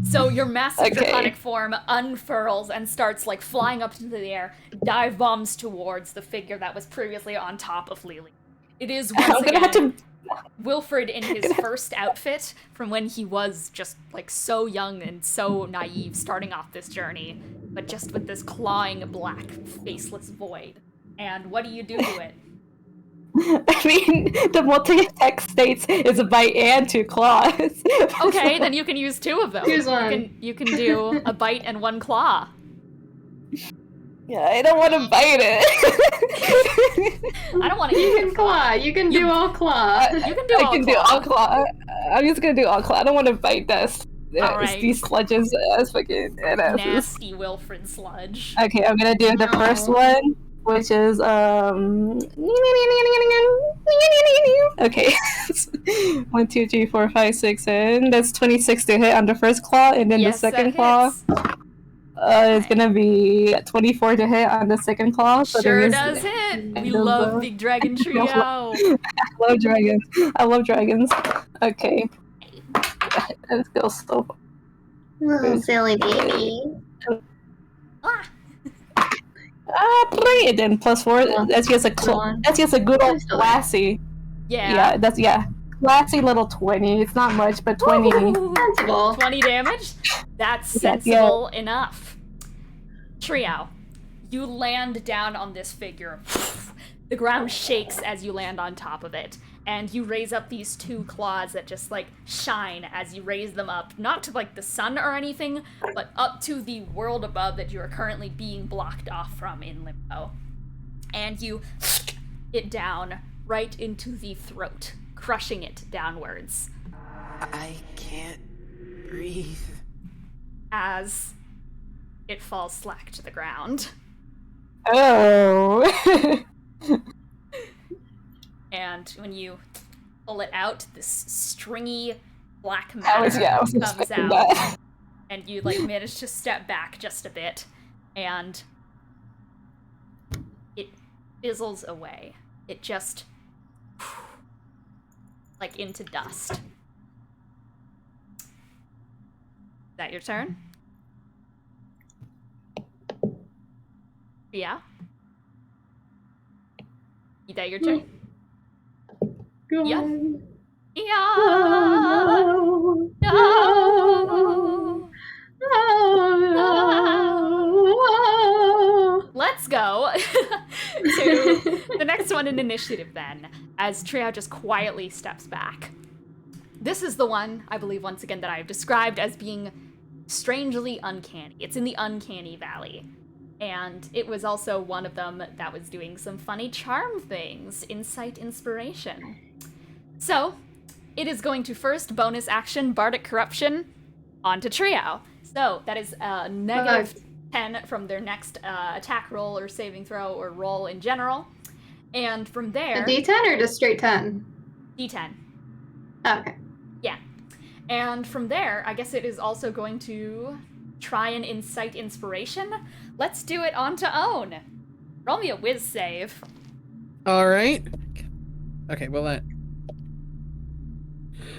So your massive draconic form unfurls and starts like flying up into the air, dive bombs towards the figure that was previously on top of Lily. It is once again Wilfred in his first outfit from when he was just like so young and so naive starting off this journey, but just with this clawing black faceless void. And what do you do to it? I mean, the multi-attack states is a bite and 2 claws. Okay, then you can use 2 of them. Choose one. You can do a bite and 1 claw. Yeah, I don't want to bite it. I don't want to. You can claw. You can do all claw. You can do all claw. I'm just gonna do all claw. I don't want to bite this. Alright. These sludges as fucking nasty Wilfred sludge. Okay, I'm gonna do the first one, which is okay. 1, 2, 3, 4, 5, 6, and that's 26 to hit on the first claw, and then the second claw. It's gonna be 24 to hit on the second claw. So sure does hit. We love Big Dragon Trio. I love dragons. I love dragons. Okay. Let's go slow. Little silly baby. And then +4. That's just a good old classy. Yeah. Yeah. classy little 20. It's not much, but 20. Ooh, Sensible. 20 damage? That's Yeah, sensible enough. Trio, you land down on this figure. The ground shakes as you land on top of it, and you raise up these two claws that just, like, shine as you raise them up, not to, like, the sun or anything, but up to the world above that you are currently being blocked off from in limbo. And you it down right into the throat, crushing it downwards. I can't breathe. As it falls slack to the ground. Oh. And when you pull it out, this stringy black I was matter comes expecting out, that. and you like manage to step back just a bit, and it fizzles away. It just like into dust. Is that your turn? Yeah. Is that your turn? Yeah. Yeah. No. Let's go to the next one in initiative then, as Trio just quietly steps back. This is the one, I believe, once again, that I've described as being strangely uncanny. It's in the uncanny valley. And it was also one of them that was doing some funny charm things, insight inspiration. So, it is going to first bonus action Bardic Corruption onto Trio. So, that is a negative 10 from their next attack roll or saving throw or roll in general. And from there... A D10 or just straight 10? D10. Oh, okay. Yeah. And from there, I guess it is also going to try and incite inspiration. Let's do it on to own. Roll me a whiz save. All right. Okay, well that.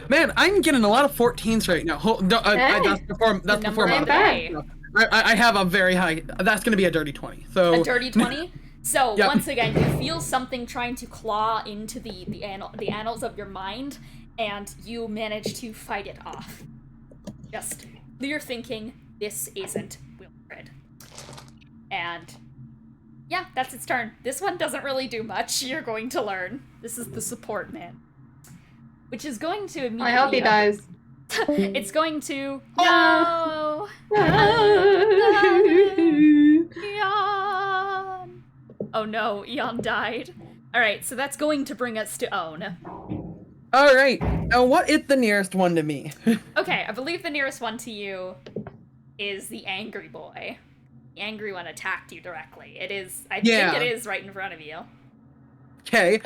Man, I'm getting a lot of 14s right now. That's before. That's The before number of modifier. day. I have a very high. That's going to be a dirty 20. So A dirty 20? So, Yep. once again, you feel something trying to claw into the annals of your mind, and you manage to fight it off. Just clear thinking, this isn't Wilfred. And yeah, that's its turn. This one doesn't really do much. You're going to learn. This is the support man. Which is going to immediately... I hope he dies. It's going to... No! Eon! Oh no, Eon died. Alright, so that's going to bring us to Own. all right. Now, what is the nearest one to me? Okay, I believe the nearest one to you is the angry boy. The angry one attacked you directly. It is... I think it is right in front of you. Okay.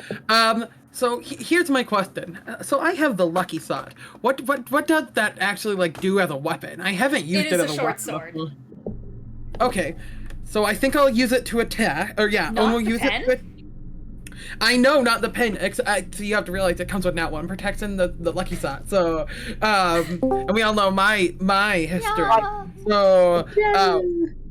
So here's my question. So I have the lucky sword. What does that actually like do as a weapon? I haven't used it It as is a a weapon. short sword. Okay. So I think I'll use it to attack. Or yeah, Not I'll the use pen? it to. I know, not the pen. So you have to realize it comes with nat 1 protection, the lucky sword. So, and we all know my history. Yeah. So,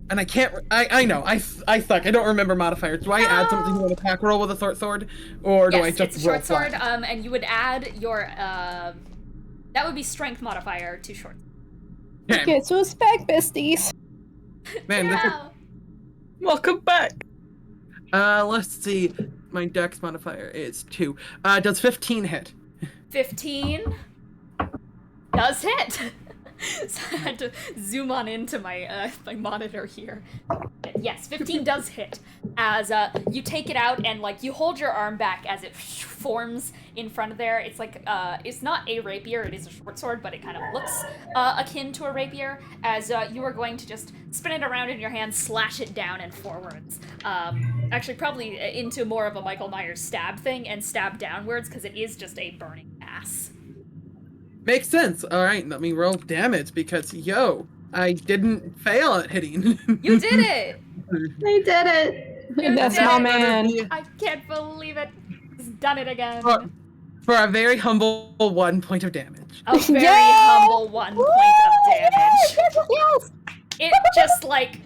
and I can't. I know. I suck. I don't remember modifiers. Do I add something to an attack roll with a short sword, or do Yes, I just it's a roll short sword, flat? and you would add your, that would be strength modifier to short. Okay. Get to us back, besties. Man, this is, Yeah. Welcome back. let's see. My dex modifier is 2. Does 15 hit? 15 does hit. So I had to zoom on into my my monitor here. Yes, 15 does hit. As you take it out and like you hold your arm back as it forms in front of there. It's like it's not a rapier. It is a short sword, but it kind of looks akin to a rapier. As you are going to just spin it around in your hand, slash it down and forwards. Actually, probably into more of a Michael Myers stab thing and stab downwards because it is just a burning mass. Makes sense. All right, let me roll damage because I didn't fail at hitting. You did it! They did it! You That's did my it! man. I can't believe it. He's done it again. For a very humble 1 point of damage. A very Yay! humble 1 point of damage. Yes! It just like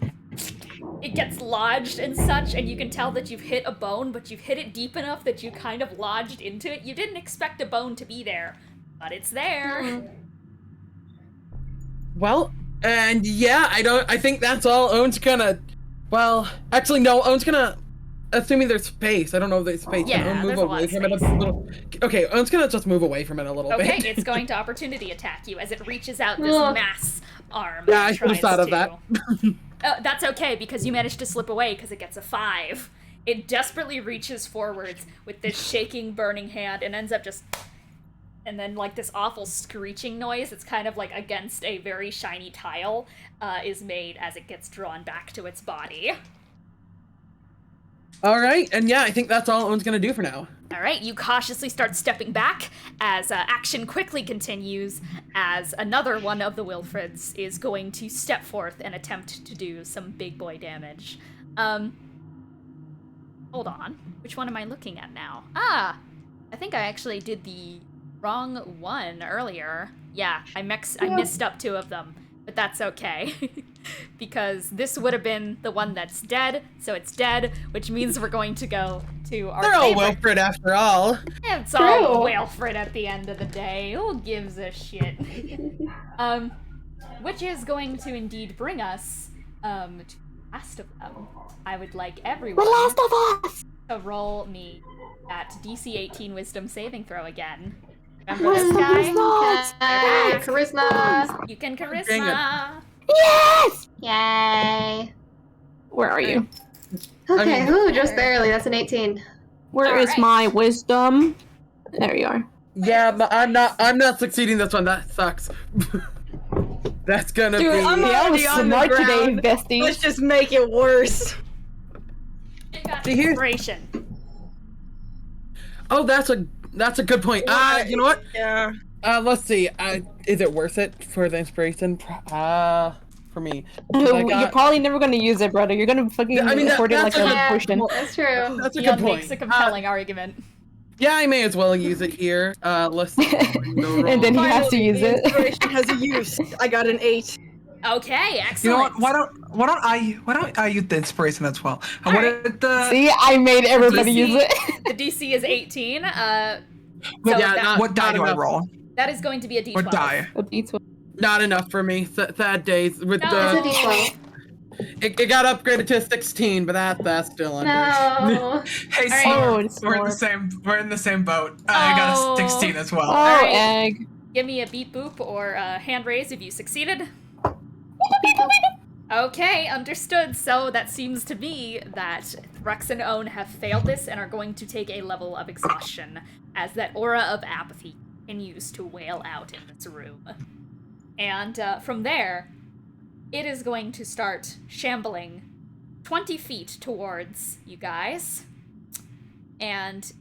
it gets lodged and such, and you can tell that you've hit a bone, but you've hit it deep enough that you kind of lodged into it. You didn't expect a bone to be there, but it's there. Well, and yeah, I think that's all. Owen's gonna, well, actually no, Owen's gonna, assuming there's space, I don't know if there's space, Yeah, can Owen move there's a lot away of from it a space. little? Okay, Owen's gonna just move away from it a little Okay, bit. it's going to opportunity attack you as it reaches out this Ugh. mass arm. Yeah, and I should have tries thought of to- that. That's okay, because you managed to slip away because it gets a 5. It desperately reaches forwards with this shaking, burning hand and ends up just... And then, like, this awful screeching noise, it's kind of like against a very shiny tile, is made as it gets drawn back to its body. Alright, and yeah, I think that's all Owen's gonna do for now. Alright, you cautiously start stepping back as action quickly continues as another one of the Wilfreds is going to step forth and attempt to do some big boy damage. Hold on. Which one am I looking at now? I think I actually did the wrong one earlier. Yeah, I missed up 2 of them, but that's okay. Because this would have been the one that's dead, so it's dead, which means we're going to go to our They're all favorite. Wilfred after all. It's all Wilfred at the end of the day. Who gives a shit? Which is going to indeed bring us to the last of them. I would like everyone to roll me that DC 18 Wisdom saving throw again. Remember this guy? Charisma. You can Dang charisma. Yes! Yay. Where are you? Okay, I mean- ooh, just barely. That's an 18. Where is Alright. my wisdom? There you are. Yeah, but I'm not succeeding this one, that sucks. That's gonna Dude, be... I'm Yeah, I was already on the smart today, ground. bestie. Let's just make it worse. You got See, here's- inspiration. Oh, that's a good point. You know what? Yeah. Let's see. Is it worth it for the inspiration? For me. 'Cause I You're got- probably never gonna use it, brother. You're gonna fucking I mean, afford it like that's a a good- potion. That's true. That's a Dion good point. makes a compelling argument. Yeah, I may as well use it here. Let's see. And then he has to Finally, use the it. inspiration has a use. I got an 8. Okay, excellent. You know what? Why don't I use the inspiration as well? All What right. did the See, I made everybody DC use it. The DC is 18. So yeah, that, what die not do I enough. roll? that is going to be a D12. What die? A D12. Not enough for me. Sad days with No, It's a the. D12. It got upgraded to 16, but that's still under. No. Hey, right. Oh, Seymour, it's we're in the same boat. I got Oh. a 16 as well. Oh, Alright. egg. Give me a beep boop or a hand raise if you succeeded. Okay, understood. So that seems to be that Rex and Own have failed this and are going to take a level of exhaustion as that aura of apathy continues to wail out in this room. And from there, it is going to start shambling 20 feet towards you guys. And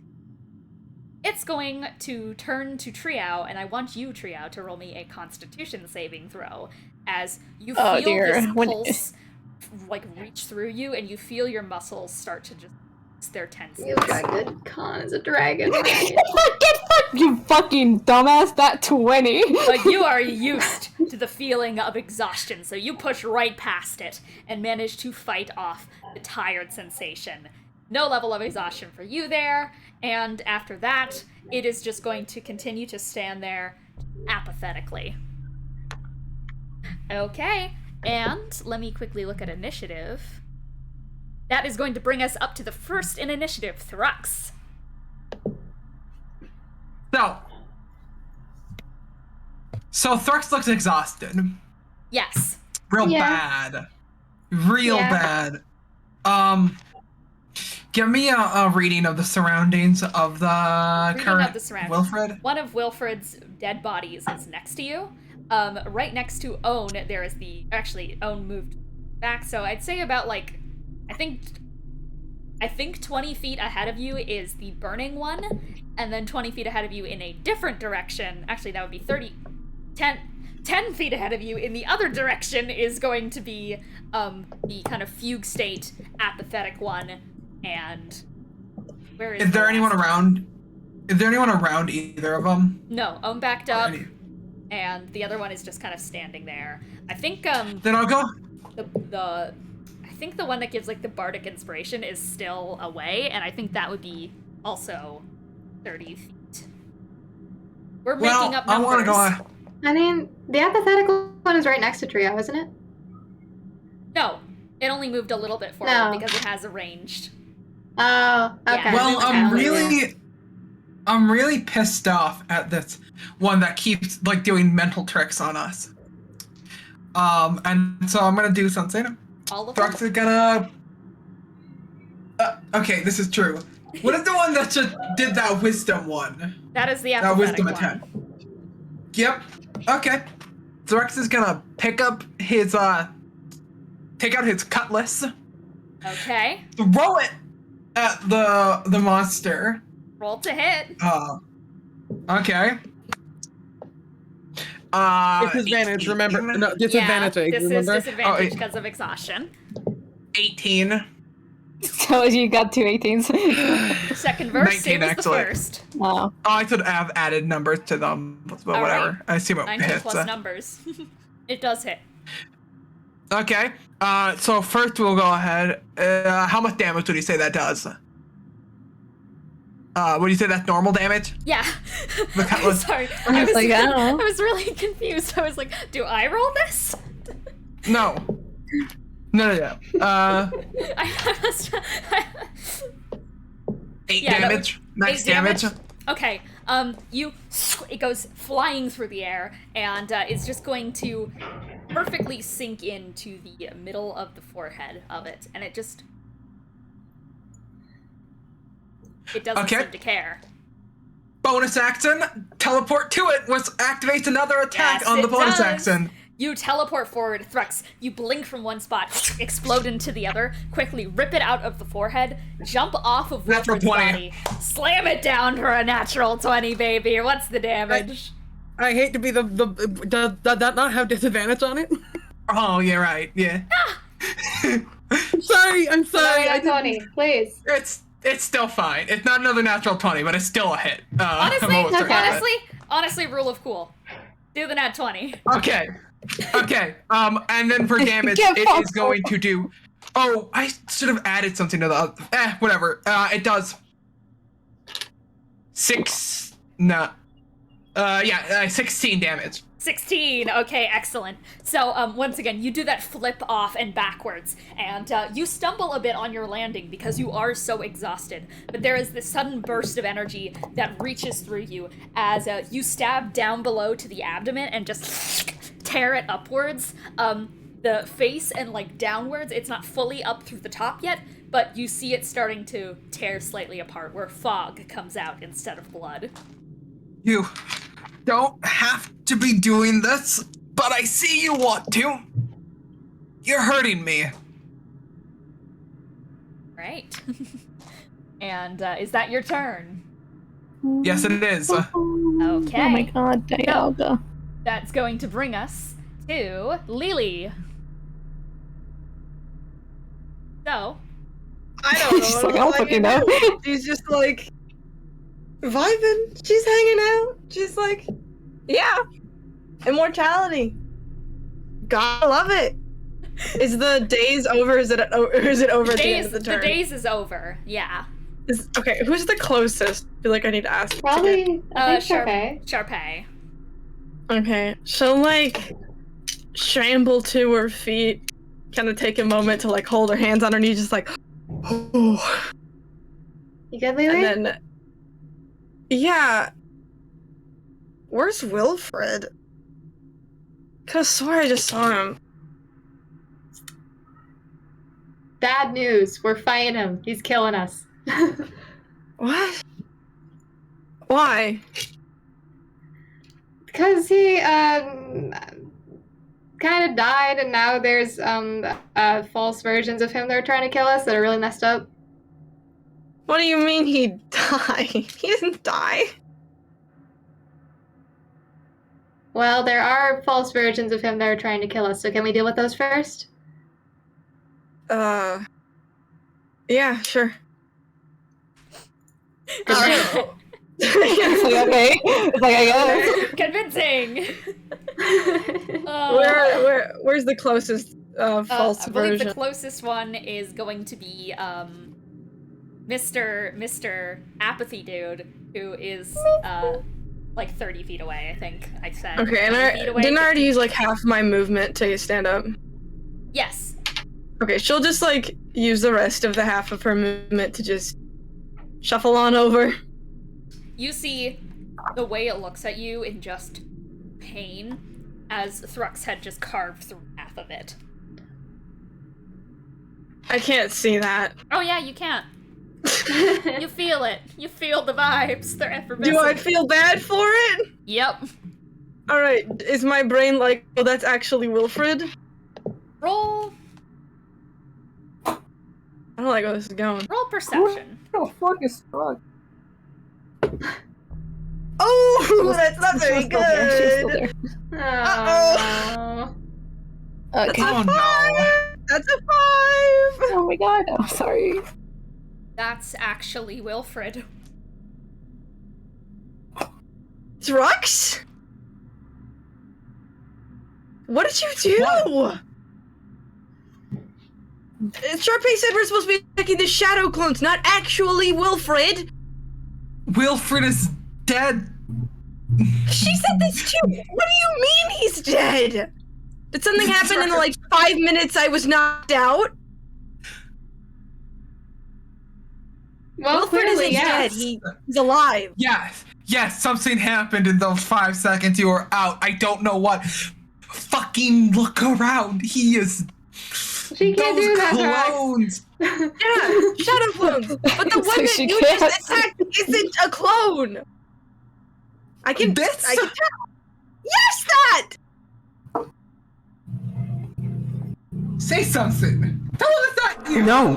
it's going to turn to Triao, and I want you, Triao, to roll me a Constitution saving throw as you feel Oh, dear. this When- pulse like reach through you, and you feel your muscles start to just lose their tenseness. You've got good con as a dragon. Get fucked, you fucking dumbass. That 20. But you are used to the feeling of exhaustion, so you push right past it and manage to fight off the tired sensation. No level of exhaustion for you there, and after that, it is just going to continue to stand there apathetically. Okay, and let me quickly look at initiative. That is going to bring us up to the first in initiative, Thrux. So Thrux looks exhausted. Yes. Real Yeah. bad. Real Yeah. bad. Give me a reading of the surroundings of the Reading current of the surroundings. Wilfred. One of Wilfred's dead bodies is next to you. Right next to Own, there is actually, Own moved back, so I'd say about, like, I think 20 feet ahead of you is the burning one, and then 20 feet ahead of you in a different direction, actually that would be 10 feet ahead of you in the other direction is going to be, the kind of fugue state, apathetic one, and where is Is there the anyone last- around? Is there anyone around either of them? No, Own backed up, Any- and the other one is just kind of standing there. I think, Then I'll go. the I think the one that gives like the bardic inspiration is still away, and I think that would be also 30 feet. We're making up numbers. I want to go on. I mean, the apathetical one is right next to Trio, isn't it? No, it only moved a little bit forward because it has a ranged. Oh, okay. Yeah. Well, Okay. I'm really pissed off at this one that keeps like doing mental tricks on us. And so I'm gonna do something. All of them? Throx is gonna. Okay, this is true. What is the one that just did that wisdom one? That is the That apathetic wisdom one. attack. Yep. Okay. Throx is gonna pick up his take out his cutlass, Okay. throw it at the monster. Roll to hit. Okay. Disadvantage, 18. remember. No, disadvantage, Yeah, this remember? is disadvantage because of exhaustion. 18. So you got two 18s. Second verse, 19 same as the actually. first. Wow. Oh, I should have added numbers to them, but All whatever. right. I see what 19 hits. plus numbers. It does hit. Okay. So first we'll go ahead. How much damage would you say that does? Would you say that's normal damage? Yeah. The cutlass. Sorry. I was like, I don't know. I was really confused. I was like, do I roll this? No. No. I must... 8 Yeah, no, damage. Max 8 damage. Okay. It goes flying through the air, and it's just going to perfectly sink into the middle of the forehead of it, and it doesn't Okay. seem to care. Bonus action. Teleport to it, which activates another attack Yes, on the it bonus does. action. You teleport forward, Thrux. You blink from one spot, explode into the other, quickly rip it out of the forehead, jump off of Natural Wilfred's 20. body, slam it down for a natural 20, baby. What's the damage? I hate to be does that not have disadvantage on it? Oh, yeah, right. Yeah. Sorry, I'm sorry. I Another 20, please. It's still fine. It's not another natural 20, but it's still a hit. Honestly, I'm almost certain of it. honestly, rule of cool. Do the nat 20. Okay. And then for damage, Get it fucked. is going to do. Oh, I should have added something to the other. Whatever. It does. 16 damage. 16. Okay, excellent. So, once again, you do that flip off and backwards, and you stumble a bit on your landing because you are so exhausted. But there is this sudden burst of energy that reaches through you as you stab down below to the abdomen and just tear it upwards. The face and like downwards, it's not fully up through the top yet, but you see it starting to tear slightly apart where fog comes out instead of blood. You don't have to be doing this, but I see you want to. You're hurting me. Right. And is that your turn? Yes, it is. Okay. Oh my god, Dialga. That's going to bring us to Lily. So, I don't know. She's like, I don't fucking know. She's just like vibing. She's hanging out. She's like, yeah, immortality. Gotta love it. Is the days over? Is it over at the end of the turn? The days is over. Yeah. Okay, who's the closest? I feel like I need to ask. Probably, I think Sharpay. Sharpay. Okay, she'll like shamble to her feet, kind of take a moment to like hold her hands on her knees, just like, oh. You good, Lily? And then, yeah. Where's Wilfred? Could've swore I just saw him. Bad news. We're fighting him. He's killing us. What? Why? Because he kind of died, and now there's false versions of him that are trying to kill us that are really messed up. What do you mean he died? He didn't die. Well, there are false versions of him that are trying to kill us, so can we deal with those first? Yeah, sure. Alright. It's like, okay. It's like, I guess. Convincing. Where's the closest false I believe version. the closest one is going to be Mr. Apathy Dude, who is like 30 feet away. I think I said. Okay, and 20 I feet away, didn't I already 15 use like feet away. half my movement to stand up. Yes. Okay, she'll just like use the rest of the half of her movement to just shuffle on over. You see the way it looks at you in just pain as Thrux had just carved through half of it. I can't see that. Oh yeah, you can't. You feel it. You feel the vibes. They're effervescent. Do I feel bad for it? Yep. Alright, is my brain like, oh, that's actually Wilfred? Roll I don't like where this is going. perception. What the fuck is wrong? Oh, that's not very She's still there, she's still good. there. Oh. Okay. Oh no. That's a 5! Oh my god, I'm sorry. That's actually Wilfred. Drux? What did you do? Sharpay said we're supposed to be checking the shadow clones, not actually Wilfred. Wilfred is dead. She said this too. What do you mean he's dead? Did something happen in the like 5 minutes I was knocked out? Well, Wilfred clearly, isn't yes. dead. He's alive. Yes, something happened in those 5 seconds you were out. I don't know what. Fucking look around. He is. She can't those do that, Drax. clones. Yeah, shadow clones. But the So one that she you can't just attacked isn't a clone. I can This? tell. Yes, that. Say something. Tell them it's not you. No,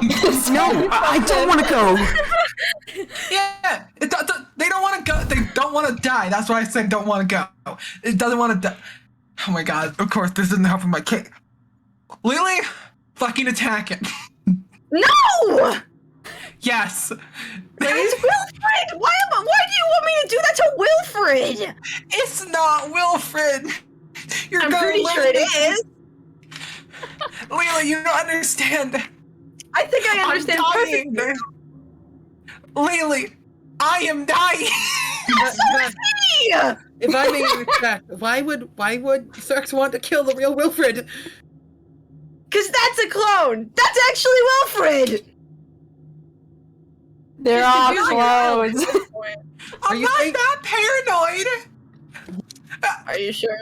no, I don't want to go. Yeah, they don't want to go. They don't want to die. That's why I said don't want to go. It doesn't want to die. Oh my god! Of course, this isn't helping my kid. Lily, fucking attack it. No. Yes. It's Wilfred. Why do you want me to do that to Wilfred? It's not Wilfred. You're I'm gonna pretty lose sure it this. is. Lily, you don't understand. I think I understand I'm dying. perfectly. Lily, I am dying. Yeah. If I may interject, why would Cirx want to kill the real Wilfred? Cause that's a clone. That's actually Wilfred. They're Just all confusing yourself. clones. I'm you not think- that paranoid. Are you sure?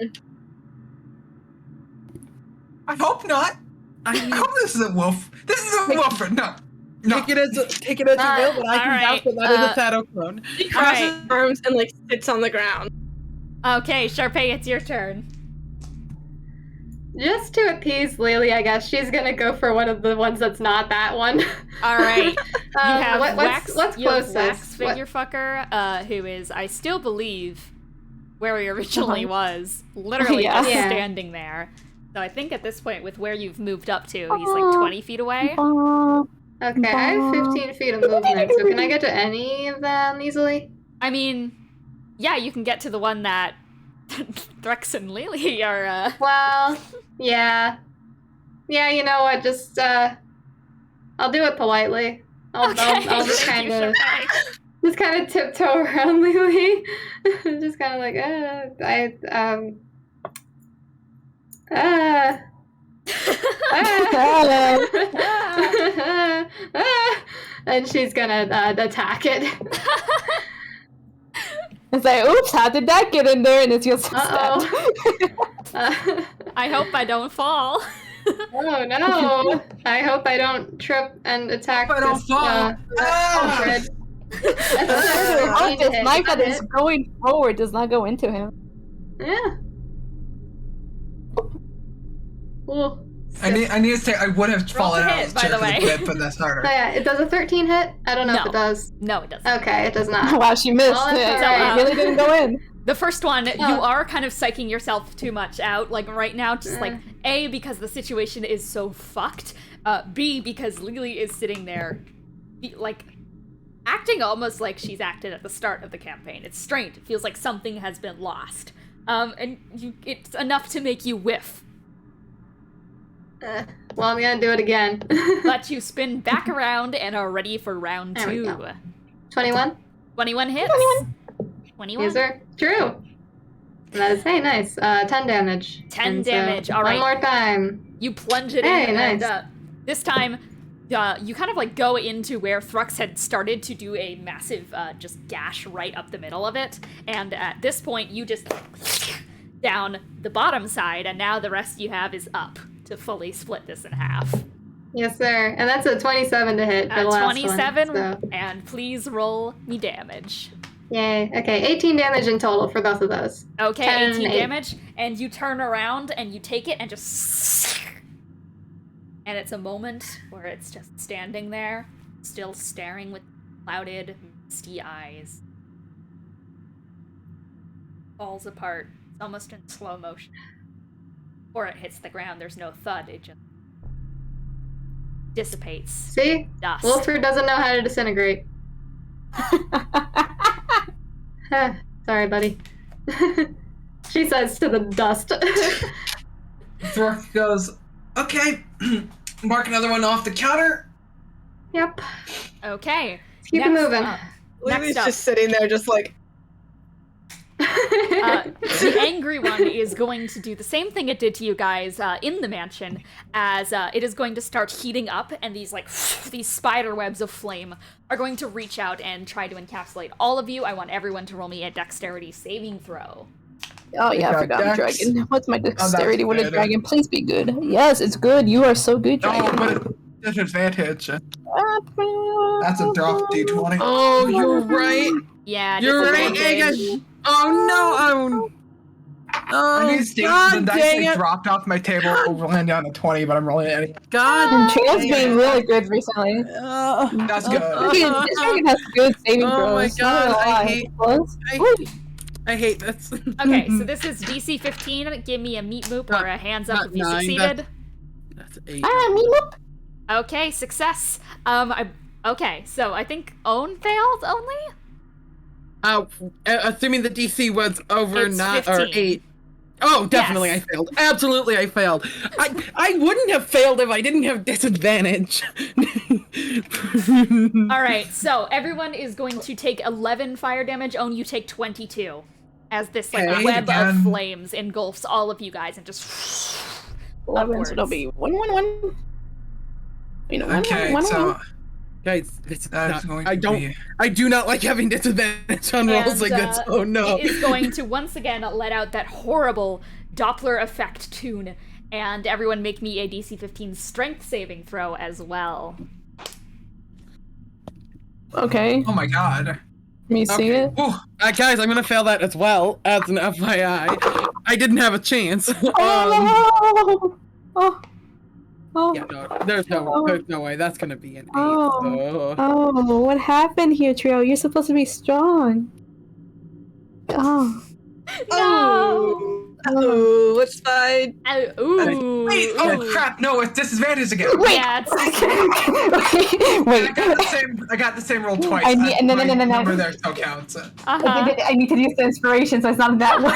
I hope not. I I mean, hope this isn't Wolf. This isn't Wilfred. No. take it as you will, but I can Alright, vouch that that is a shadow clone. He crosses Alright. his arms and like sits on the ground. Okay, Sharpay, it's your turn. Just to appease Lily, I guess she's gonna go for one of the ones that's not that one. All right. You have what's Wax closest? Figure Fucker, who is, I still believe, where he originally was, literally Yeah. just Yeah. standing there. So I think at this point, with where you've moved up to, he's like 20 feet away. Okay, I have 15 feet of movement, so can I get to any of them easily? I mean, yeah, you can get to the one that Threx and Lily are, Well, yeah. Yeah, you know what, just, I'll do it politely. I'll just Thank kind you, of, Sharpay. tiptoe around Lily. Just kind of like, and she's gonna attack it. It's like, oops, how did that get in there? And it's your step. I hope I don't fall. Oh no! I hope I don't trip and attack I don't this fall. Ah! Wilfred. Oh, this knife that is hit. going forward does not go into him. Yeah. Ooh. I need to say I would have Roll fallen to out hit, of by the chair the because way. it did, but that's harder. So yeah, it does a 13 hit? I don't know if No. it does. No, it doesn't. Okay, it does not. Wow, she missed Well, that's it. alright. It really didn't go in. The first one, you Oh. are kind of psyching yourself too much out, like right now, just like, A, because the situation is so fucked, B, because Lily is sitting there, like, acting almost like she's acted at the start of the campaign. It's strange. It feels like something has been lost. And it's enough to make you whiff. Well, I'm gonna do it again. Let you spin back around and are ready for round There we 2. go. 21? 21 hits. 21. Yes, sir. True. And that is, hey, nice. 10 damage. 10 And so, damage. All right. One more time. You plunge it Hey, in, nice. and this time, you kind of like go into where Thrux had started to do a massive just gash right up the middle of it, and at this point, you just down the bottom side, and now the rest you have is up to fully split this in half. Yes, sir. And that's a 27 to hit for the last 27, one. So. and please roll me damage. Yay. Okay, 18 damage in total for both of those. Okay, 10 18 and 8. damage, and you turn around and you take it and just... And it's a moment where it's just standing there, still staring with clouded, misty eyes. Falls apart. It's almost in slow motion. Before it hits the ground, there's no thud, it just dissipates. See? Dust. Wilford doesn't know how to disintegrate. Sorry, buddy. She says to the dust. Thrux goes, okay, mark another one off the counter. Yep. Okay. Let's keep it moving. Lily's Next up. just sitting there, just like. The angry one is going to do the same thing it did to you guys in the mansion, as it is going to start heating up, and these these spider webs of flame are going to reach out and try to encapsulate all of you. I want everyone to roll me a dexterity saving throw. Oh yeah, I got forgot I'm dex. dragon. What's my dexterity with a good. dragon? Please be good. Yes, it's good. You are so good, No, dragon. but it's disadvantage. That's a drop D20. Oh, you're right. Yeah, You're right, disadvantage. Aga. Oh no, I need to state the God dice dang like, it. dropped off my table, landed on a 20, but I'm rolling it anyway. God. Trina's being really good recently. That's good. This dragon has good saving Oh throws. my not God, gonna I lie. hate- Close. I hate this. Okay, so this is DC 15. Give me a meat moop or a hands up Not if you 9, succeeded. That's 8. Okay, success. Okay, so I think Own failed only? Assuming the DC was over It's 9 or 15. 8. Oh, definitely Yes. I failed. Absolutely I failed. I wouldn't have failed if I didn't have disadvantage. Alright, so everyone is going to take 11 fire damage. Own, you take 22. As this Okay. web of Again. flames engulfs all of you guys and just 11, so it'll upwards. be 1-1-1. You know, Okay, 1-1-1. so Guys, this is that's not, going I to don't be... I do not like having disadvantage on rolls And, like this. Oh no. It is going to once again let out that horrible Doppler effect tune, and everyone make me a DC 15 strength saving throw as well. Okay, Oh my god. let me see Okay. it. Ooh, Guys, I'm gonna fail that as well, as an FYI. I didn't have a chance. Oh! Yeah, no, there's no way that's gonna be an 8. Oh. Oh, what happened here, Trio? You're supposed to be strong. Oh. No! Oh, what's fine? Ooh. wait, oh ooh. crap, no, it's disadvantage again. Yeah, it's Wait. I got the same roll twice. I need- no. My number there still counts. uh-huh. I need to use the inspiration, so it's not that one.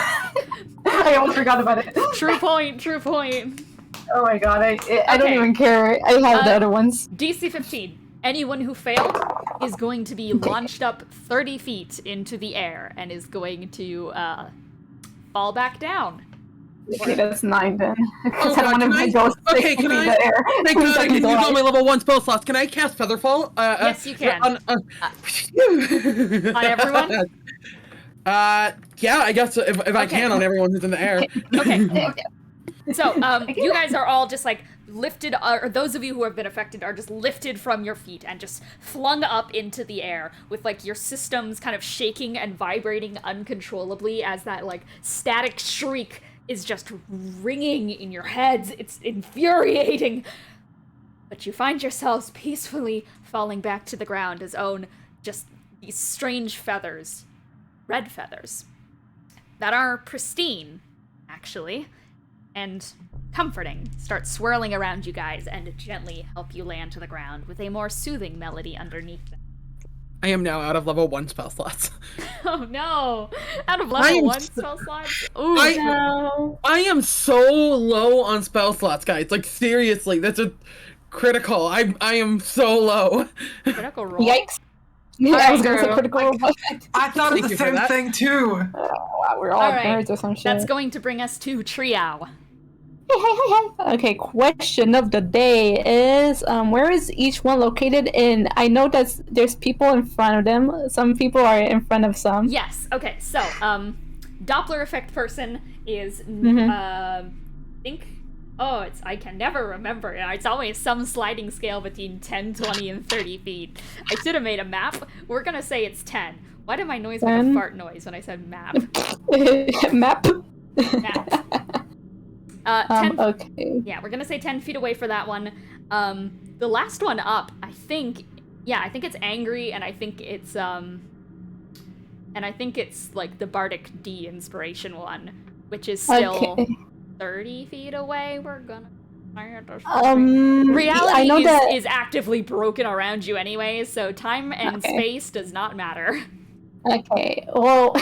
I almost forgot about it. True point, true point. Oh my god, I don't Okay. even care. I have the other ones. DC 15. Anyone who failed is going to be launched up 30 feet into the air and is going to fall back down. Okay, that's 9 then. Because God, I don't can want I- to go okay, stick can in I- the air. Thank Please God I let can me use all die. my level 1 spell slots. Can I cast Featherfall? Yes, you can. On everyone? Yeah, I guess if I Okay. can on everyone who's in the air. Okay. So, you guys are all just like lifted, or those of you who have been affected are just lifted from your feet and just flung up into the air with like your systems kind of shaking and vibrating uncontrollably as that like static shriek is just ringing in your heads. It's infuriating. But you find yourselves peacefully falling back to the ground as Own just these strange feathers, red feathers, that are pristine, actually, and comforting, start swirling around you guys and gently help you land to the ground with a more soothing melody underneath them. I am now out of level 1 spell slots. Oh no! Out of I level am 1 so- spell slots? Ooh. No. I am so low on spell slots, guys. Like, seriously, that's a critical. I am so low. Critical roll? Yikes. I was gonna say True. critical, but I thought of Thank the you for same that. thing too. wow, we're all Alright, nerds or some shit. That's going to bring us to Triao. Hey. Okay, question of the day is where is each one located in? I know that there's people in front of them. Some people are in front of some. Yes, okay, so, Doppler effect person is, I can never remember. It's always some sliding scale between 10, 20, and 30 feet. I should have made a map. We're gonna say it's 10. Why did my noise make a 10? fart noise when I said map? Map. Map. 10, Okay. yeah, we're gonna say 10 feet away for that one. The last one up, I think it's angry, and I think it's like the Bardic D inspiration one, which is still 30 feet away. We're gonna reality I know that is actively broken around you anyway, so time and space does not matter. Okay. Well,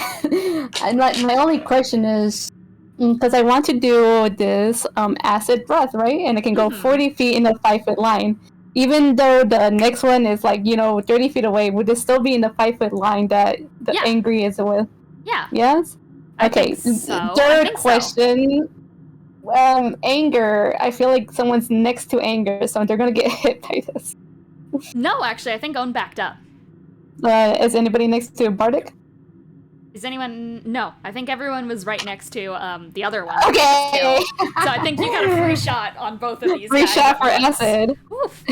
and my only question is because I want to do this acid breath, right? And it can go 40 feet in a 5-foot line. Even though the next one is 30 feet away, would it still be in the 5-foot line that the angry is with? Yeah. Yes? Okay. Third question. Anger. I feel like someone's next to anger, so they're gonna get hit by this. No, actually, I think Owen backed up. Is anybody next to Bardic? Is anyone? No, I think everyone was right next to the other one. Okay. So I think you got a free shot on both of these. Free shot for acid. Oof.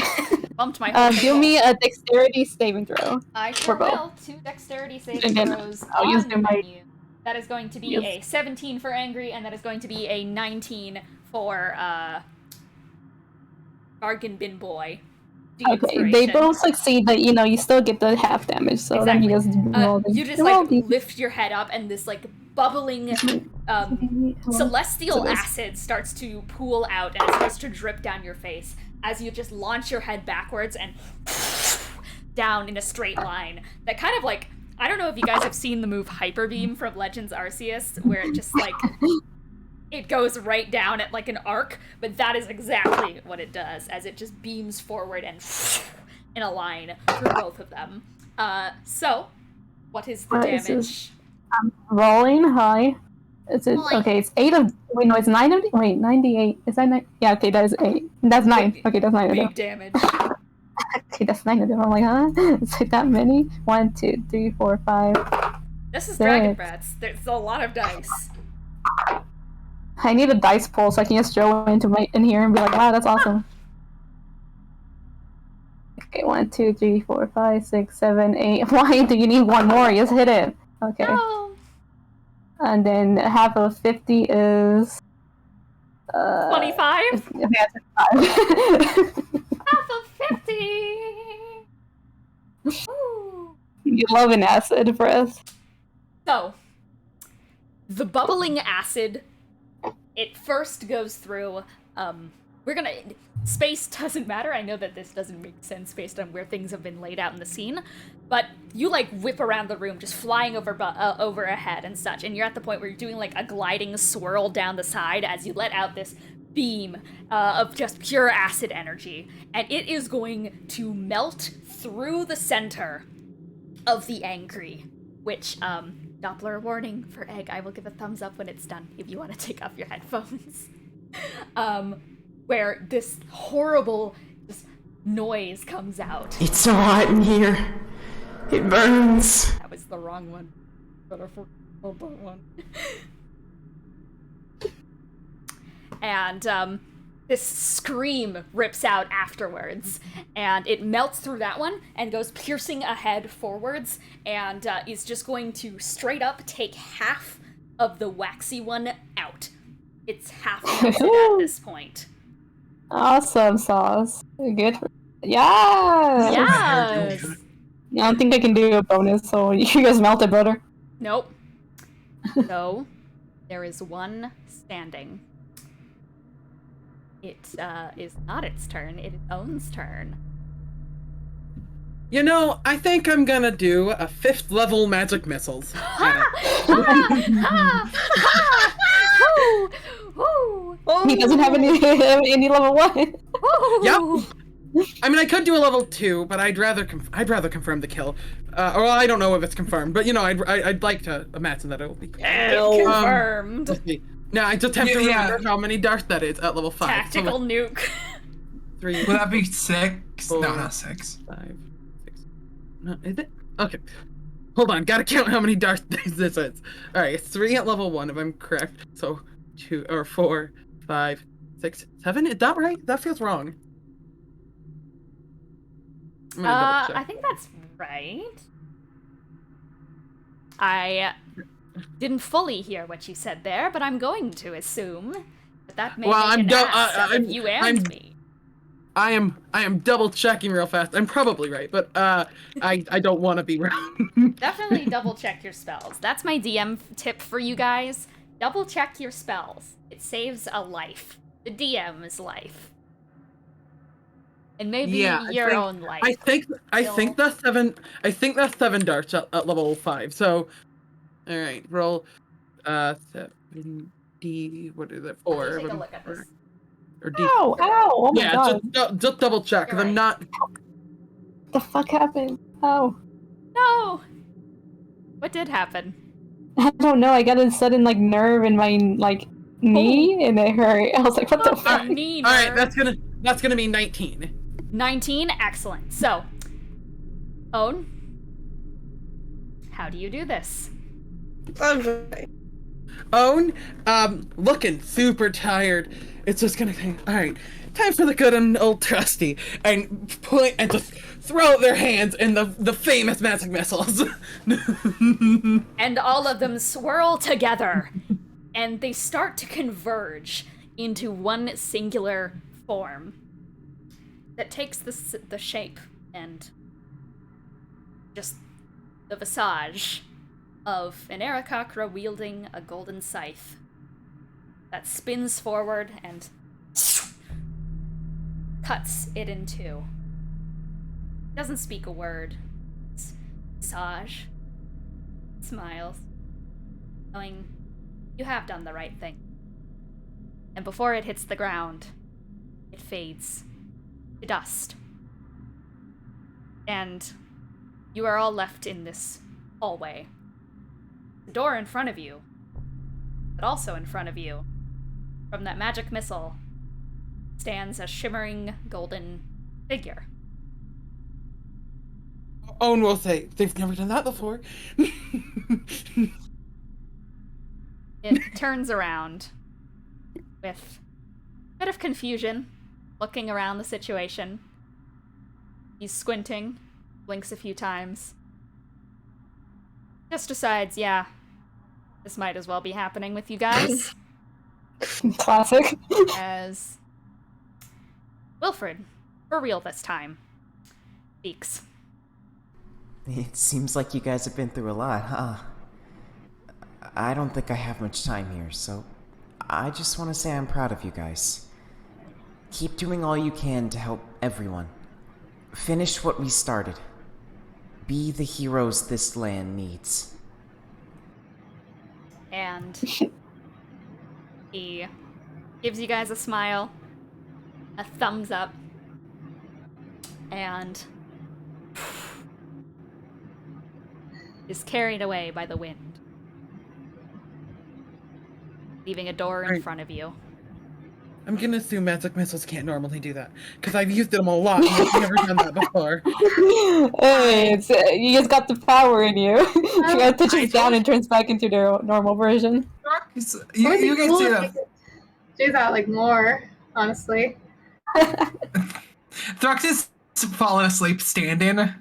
Bumped my whole do me a dexterity saving throw. I sure will. 2 dexterity saving throws I'll use on the my menu. That is going to be a 17 for angry, and that is going to be a 19 for Bargain Bin Boy. Okay, they both succeed, but you still get the half damage. So then you just roll you just lift your head up, and this bubbling celestial acid starts to pool out, and it starts to drip down your face as you just launch your head backwards and down in a straight line. That kind of I don't know if you guys have seen the move Hyper Beam from Legends Arceus, where it just it goes right down at an arc, but that is exactly what it does, as it just beams forward and in a line through both of them. So, what is the damage? I'm rolling high. Is it okay? It's 8 of. Wait, no, it's 9 of. Wait, 98. Is that 9? Yeah, okay, that is 8. That's 9. Okay, that's 9 of them. Big damage. Okay, that's 9 of them. I'm like, huh? It's that many? 1, 2, 3, 4, 5. This is Dragon Brats. There's a lot of dice. I need a dice pool so I can just throw in here and be like, wow, that's awesome. Okay, 1, 2, 3, 4, 5, 6, 7, 8. Why do you need one more? Just hit it. Okay. No. And then half of 50 is 25? Okay, that's 5. Half of 50! Ooh. You love an acid breath. So, the bubbling acid, it first goes through, space doesn't matter. I know that this doesn't make sense based on where things have been laid out in the scene, but you whip around the room, just flying over a head and such, and you're at the point where you're doing a gliding swirl down the side as you let out this beam of just pure acid energy, and it is going to melt through the center of the angry, which, Doppler warning for Egg, I will give a thumbs up when it's done if you want to take off your headphones. Where this horrible noise comes out. It's so hot in here. It burns. That was the wrong one. Better for the one. And this scream rips out afterwards, and it melts through that one and goes piercing ahead forwards, and is just going to straight up take half of the waxy one out. It's half melted at this point. Awesome sauce. Good. Yes! Yes! I don't think I can do a bonus, so you guys melted butter. Nope. So, there is one standing. It is not its turn, it is Owen's turn. You know, I think I'm gonna do a 5th level magic missiles. He doesn't have any level 1. Yep. I mean, I could do a level 2, but I'd rather confirm the kill. Or I don't know if it's confirmed, but you know, I'd like to imagine that it will be Confirmed. No, I just have to remember how many darts that is at level 5. Tactical nuke. 3. Would that be 6? 4, No, not 6. 5, 6. No, is it? Okay. Hold on, gotta count how many darts this is. Alright, it's 3 at level 1 if I'm correct. So 2 or 4, 5, 6, 7? Is that right? That feels wrong. I'm gonna double check. I think that's right. I didn't fully hear what you said there, but I'm going to assume that may make an ass of you and me. I am double checking real fast. I'm probably right, but I don't want to be wrong. Definitely double check your spells. That's my DM tip for you guys. Double check your spells. It saves a life. The DM's life. And maybe your own life. I think that's 7. I think that's 7 darts at level 5. So, all right, roll 7 D. What is it? 4. Take a look at this. Or D. Ow! Oh my god. Just double check because I'm not. What the fuck happened? Oh. No. What did happen? I don't know. I got a sudden nerve in my knee, and it hurt. I was like, what the fuck? All right, that's gonna be 19. 19, excellent. So, Own, how do you do this? Okay. Own, looking super tired. It's just gonna think, all right, time for the good and old trusty, and point and just throw their hands in the famous magic missiles. And all of them swirl together, and they start to converge into one singular form that takes the shape and just the visage of an Aarakocra wielding a golden scythe that spins forward and cuts it in two. Doesn't speak a word. It's visage smiles, knowing you have done the right thing. And before it hits the ground, it fades to dust. And you are all left in this hallway. The door in front of you, but also in front of you, from that magic missile, stands a shimmering golden figure. Owen will say, they've never done that before. It turns around with a bit of confusion, looking around the situation. He's squinting, blinks a few times. Just decides, yeah, this might as well be happening with you guys. Classic. As Wilfred, for real this time, speaks. It seems like you guys have been through a lot, huh? I don't think I have much time here, so I just want to say I'm proud of you guys. Keep doing all you can to help everyone. Finish what we started. Be the heroes this land needs. And he gives you guys a smile, a thumbs up, and is carried away by the wind, leaving a door in front of you. I'm gonna assume magic missiles can't normally do that, because I've used them a lot and I've never done that before. Hey, it's, you just got the power in you. You gotta touch it down and turns back into their normal version. You guys see that? Do that more, honestly. Thrux is falling asleep standing.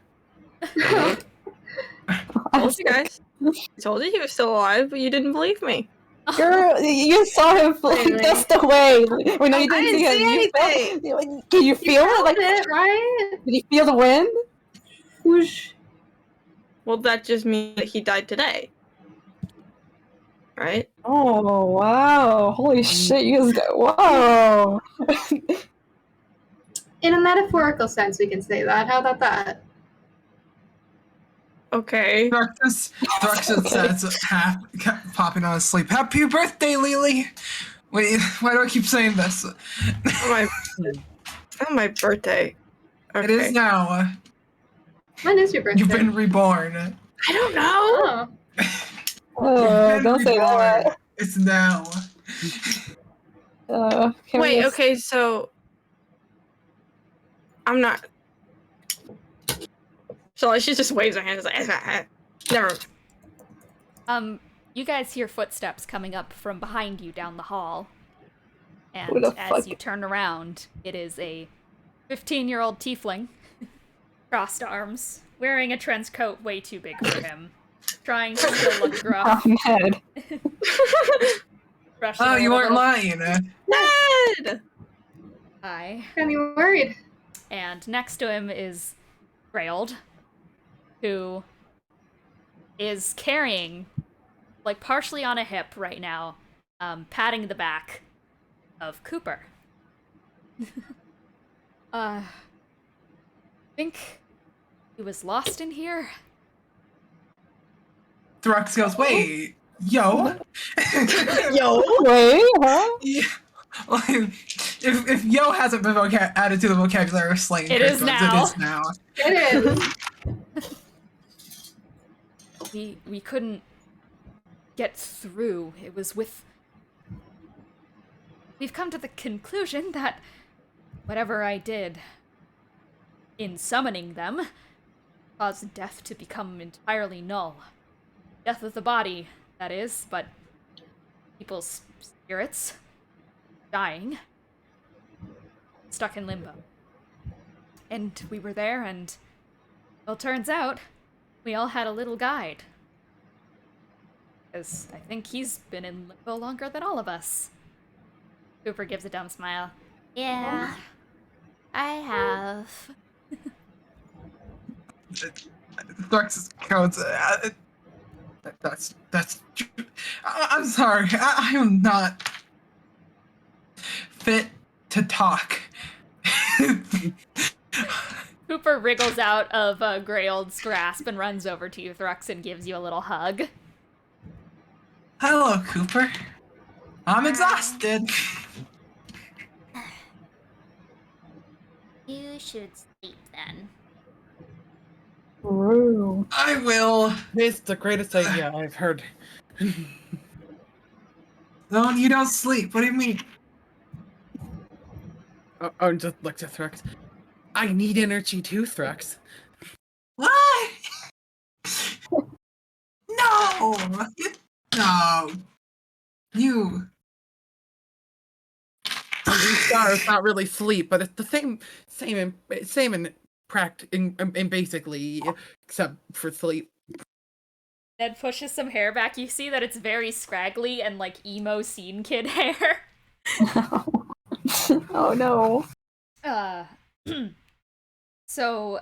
I told you guys. I told you he was still alive, but you didn't believe me. Girl, you saw him dust away. We know you I didn't see anything. Can you feel it? It, right? Did you feel the wind? Whoosh. Well, that just means that he died today. Right? Oh, wow. Holy shit, you guys got... Whoa! In a metaphorical sense, we can say that. How about that? Okay. Thrux just says, half popping on his sleep. Happy birthday, Lily! Wait, why do I keep saying this? It's not my birthday. Okay. It is now. When is your birthday? You've been reborn. I don't know. Oh. Don't say that. It's now. Can we Wait, just- okay, so I'm not. So she just waves her hands like, never. You guys hear footsteps coming up from behind you down the hall. Who And the as fuck? you turn around, it is a 15-year-old tiefling, crossed arms, wearing a trench coat way too big for him, trying to still look gruff. I'm mad. brushing Oh, a you little weren't bit of- lying. Ned! Hi. Got me worried. And next to him is Grayld, who is carrying, like, partially on a hip right now, patting the back of Cooper. Think he was lost in here? Thrux goes, wait, yo. Yo! Wait, huh? Yeah. Like, if yo hasn't been added to the vocabulary of slang, It is now. It is now. It is. We couldn't get through. It was with... We've come to the conclusion that whatever I did in summoning them caused death to become entirely null. Death of the body, that is, but people's spirits dying, stuck in limbo. And we were there, and, well, turns out we all had a little guide. Because I think he's been in limbo longer than all of us. Cooper gives a dumb smile. Yeah, I have. Thrux goes, that's. I'm sorry. I am not fit to talk. Cooper wriggles out of Grayld's grasp and runs over to you, Thrux, and gives you a little hug. Hello, Cooper. I'm exhausted. You should sleep then. True. I will. It's the greatest idea I've heard. No, you don't sleep. What do you mean? And just looks at Thrux. I need energy too, Thrux. What? No. No. You. I mean, sorry, it's not really sleep, but it's the same in basically, except for sleep. Ned pushes some hair back. You see that it's very scraggly and like emo scene kid hair. Oh no. So,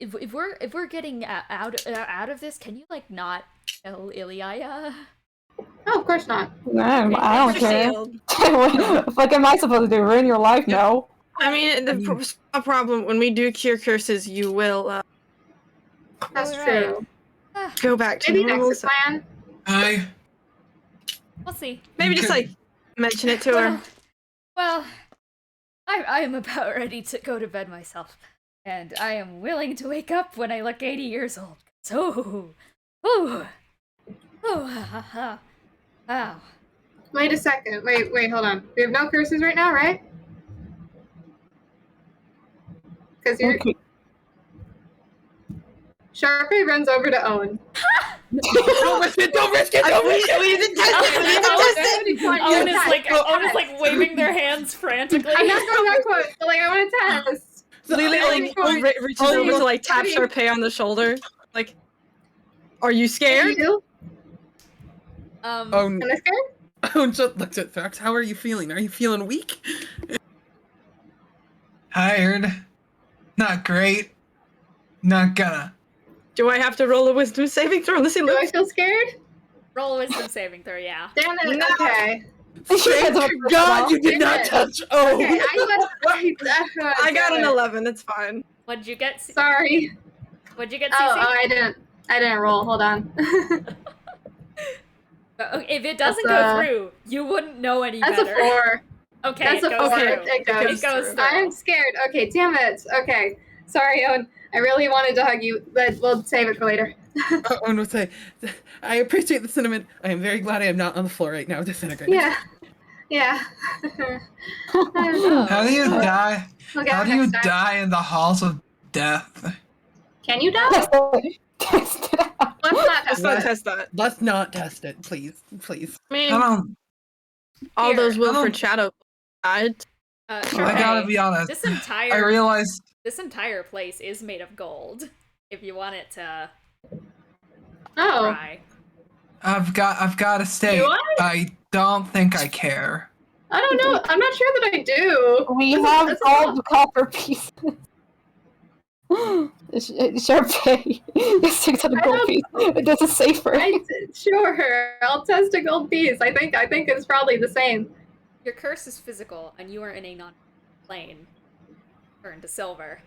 if we're getting out of this, can you like not tell Ilia? Oh, of course not. Man, I don't care. Sealed. What the fuck am I supposed to do? Ruin your life? No. I mean, a problem when we do cure curses, you will That's All true. go back to Maybe normal. exit plan. We'll see. Maybe just like mention it to her. Well, I am about ready to go to bed myself, and I am willing to wake up when I look 80 years old. So, wow. Wait a second. Wait, hold on. We have no curses right now, right? Because you're... Okay. Sharpie runs over to Owen. Don't risk it! Don't risk it! Don't risk it! We need to test it. We need to test it. Owen is like waving their hands frantically. I'm not going that close, but like I want to test. Lily like reaches over to like tap Sharpay on the shoulder. Like, are you scared? You? Um, Owen Am I scared? just looks at Thrax. How are you feeling? Are you feeling weak? Tired. Not great. Not gonna. Do I have to roll a wisdom saving throw to see Do I Lily? feel scared? roll a wisdom saving throw, yeah. Damn it. No. Okay. Thank God you did not touch. Oh, Okay, I I got an 11. It's fine. What'd you get? Sorry. What'd you get, Oh, Cece? I didn't roll. Hold on. If it doesn't That's go through, you wouldn't know any That's better. a 4. Okay, That's it a goes 4. through. It goes. It goes through. I'm scared. Okay, damn it. Okay. Sorry, Owen. I really wanted to hug you, but we'll save it for later. Owen would say, I appreciate the sentiment. I am very glad I am not on the floor right now, disintegrating. Yeah. Yeah. How do you die? We'll get How it do you next time. die in the halls of death? Can you die? Test it out. Let's not Let's test not that. test that. Let's not test it, please. Please. I I mean, don't. all Here, those I Wilfred don't- Shadow died. Sure. I gotta be honest. This I realized this entire place is made of gold. If you want it to Oh. try. I've got to state. Do I don't think I care. I don't know. I'm not sure that I do. We This is- have this is gold copper pieces. Sharpay. Just takes out a I gold don't- piece. This is safer. Sure. I'll test a gold piece. I think it's probably the same. Your curse is physical, and you are in a non-plane. Turn to silver.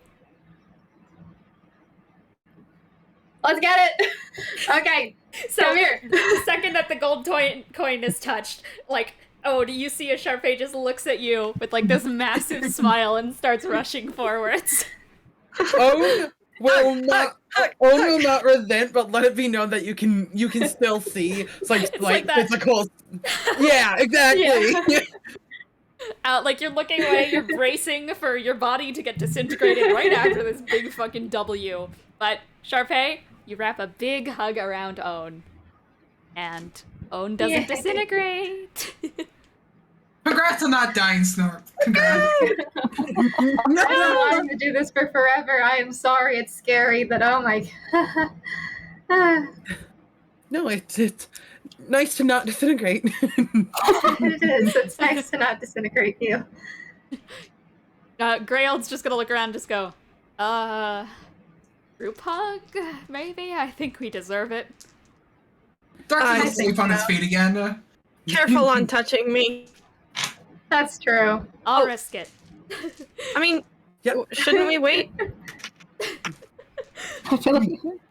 Let's get it. Okay. So Come here. the second that the gold coin is touched, like, oh, do you see a Sharpay just looks at you with like this massive smile and starts rushing forwards. Owen will not. Owen will not resent, but let it be known that you can still see like It's slight like that. physical. Yeah, exactly. Yeah. Like you're looking away, you're bracing for your body to get disintegrated right after this big fucking W. But Sharpay, you wrap a big hug around Owen. And Owen doesn't Yay. disintegrate. Congrats on not dying, Snort. Congrats. I don't want to do this for forever. I am sorry. It's scary, but oh my. No, it's nice to not disintegrate. It is. It's nice to not disintegrate you. Grail's just gonna look around and just go, group hug? Maybe? I think we deserve it. Dark's I gonna think sleep on his so. feet again. Careful on touching me. That's true. I'll risk it. I mean, Yep. shouldn't we wait? I feel like.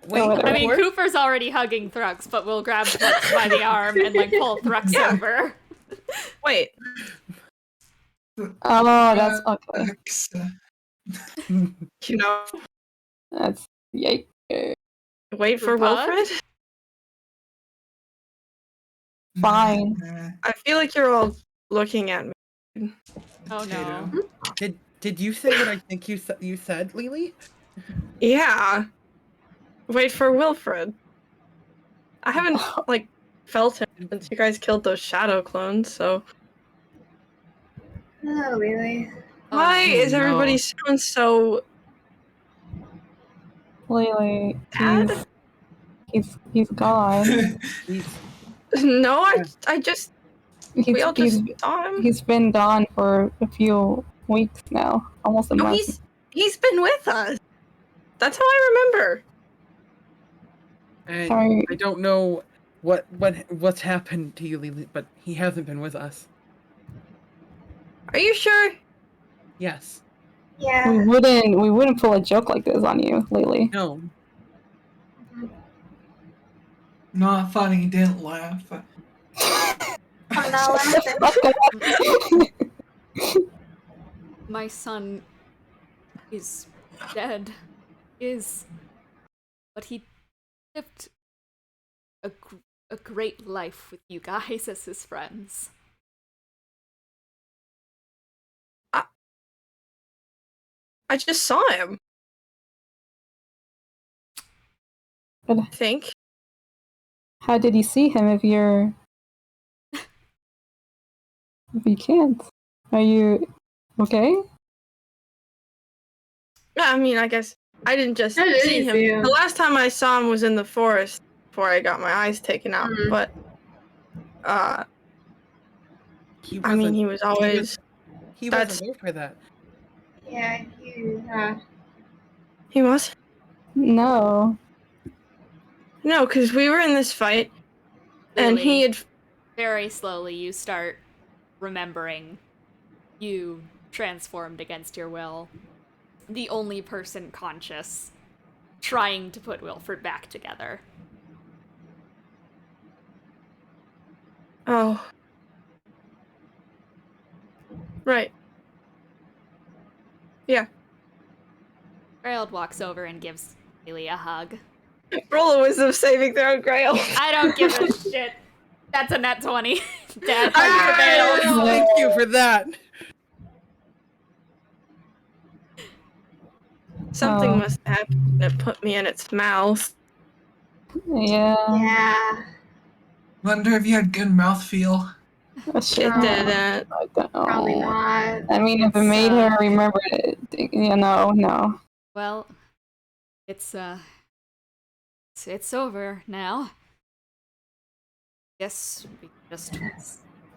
Wait, whatever. I mean, Or- Cooper's already hugging Thrux, but we'll grab Thrux by the arm and, like, pull Thrux Yeah. over. Wait. Oh, that's okay. You know, That's yikes. wait for Group hug? Wilfred? Fine. I feel like you're all looking at me. Oh no. Did you say what I think you said, Lily? Yeah. Wait for Wilfred. I haven't, like, felt him since you guys killed those shadow clones, so. Oh, really? Why is no. everybody sound so Lily, bad? he's gone. No, I just, we all just He's saw him. he's been gone for a few weeks now, almost a No, month. he's been with us. That's how I remember. And Sorry. I don't know what's happened to you, Lily, but he hasn't been with us. Are you sure? Yes. Yeah. We wouldn't pull a joke like this on you, Lily. No. Not funny, didn't laugh. I'm not laughing. My son is dead. But he lived a great life with you guys as his friends. I just saw him. But I think. how did you see him if you can't? Are you okay? Yeah, I mean, I guess I didn't just How did see you him. see him? The last time I saw him was in the forest before I got my eyes taken out. Mhm. But, He I mean, wasn't- he was always. he that's- wasn't there for that. Yeah, you. He was? No. No, because we were in this fight, and he Lily, had. very slowly you start remembering you transformed against your will. the only person conscious, trying to put Wilfred back together. Oh. Right. Yeah. Grailed walks over and gives Haley a hug. Roll a wisdom saving throw, Grail. I don't give a shit. That's a nat 20. Dad hug prevails. Thank you for that. Something Oh. must happen that put me in its mouth. Yeah. Yeah. Wonder if you had good mouthfeel. Shit. It didn't. I don't know. Probably not. I mean, if it It's, made her remember it, no. Well, it's over now. Guess we just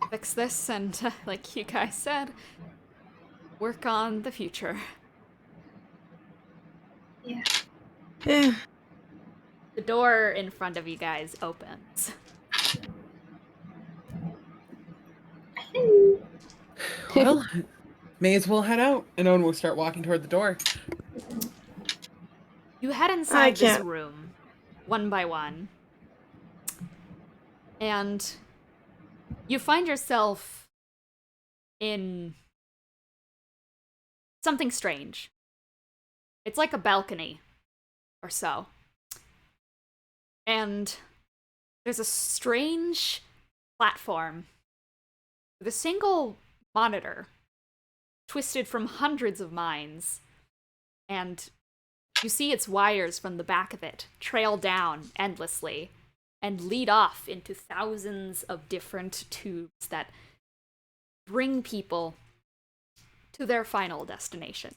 fix this and, like you guys said, work on the future. Yeah. Yeah. The door in front of you guys opens. Well, may as well head out. And Owen will start walking toward the door. You head inside this can't. room, one by one, and you find yourself in something strange. It's like a balcony or so. And there's a strange platform with a single monitor twisted from hundreds of minds, and you see its wires from the back of it trail down endlessly and lead off into thousands of different tubes that bring people to their final destination.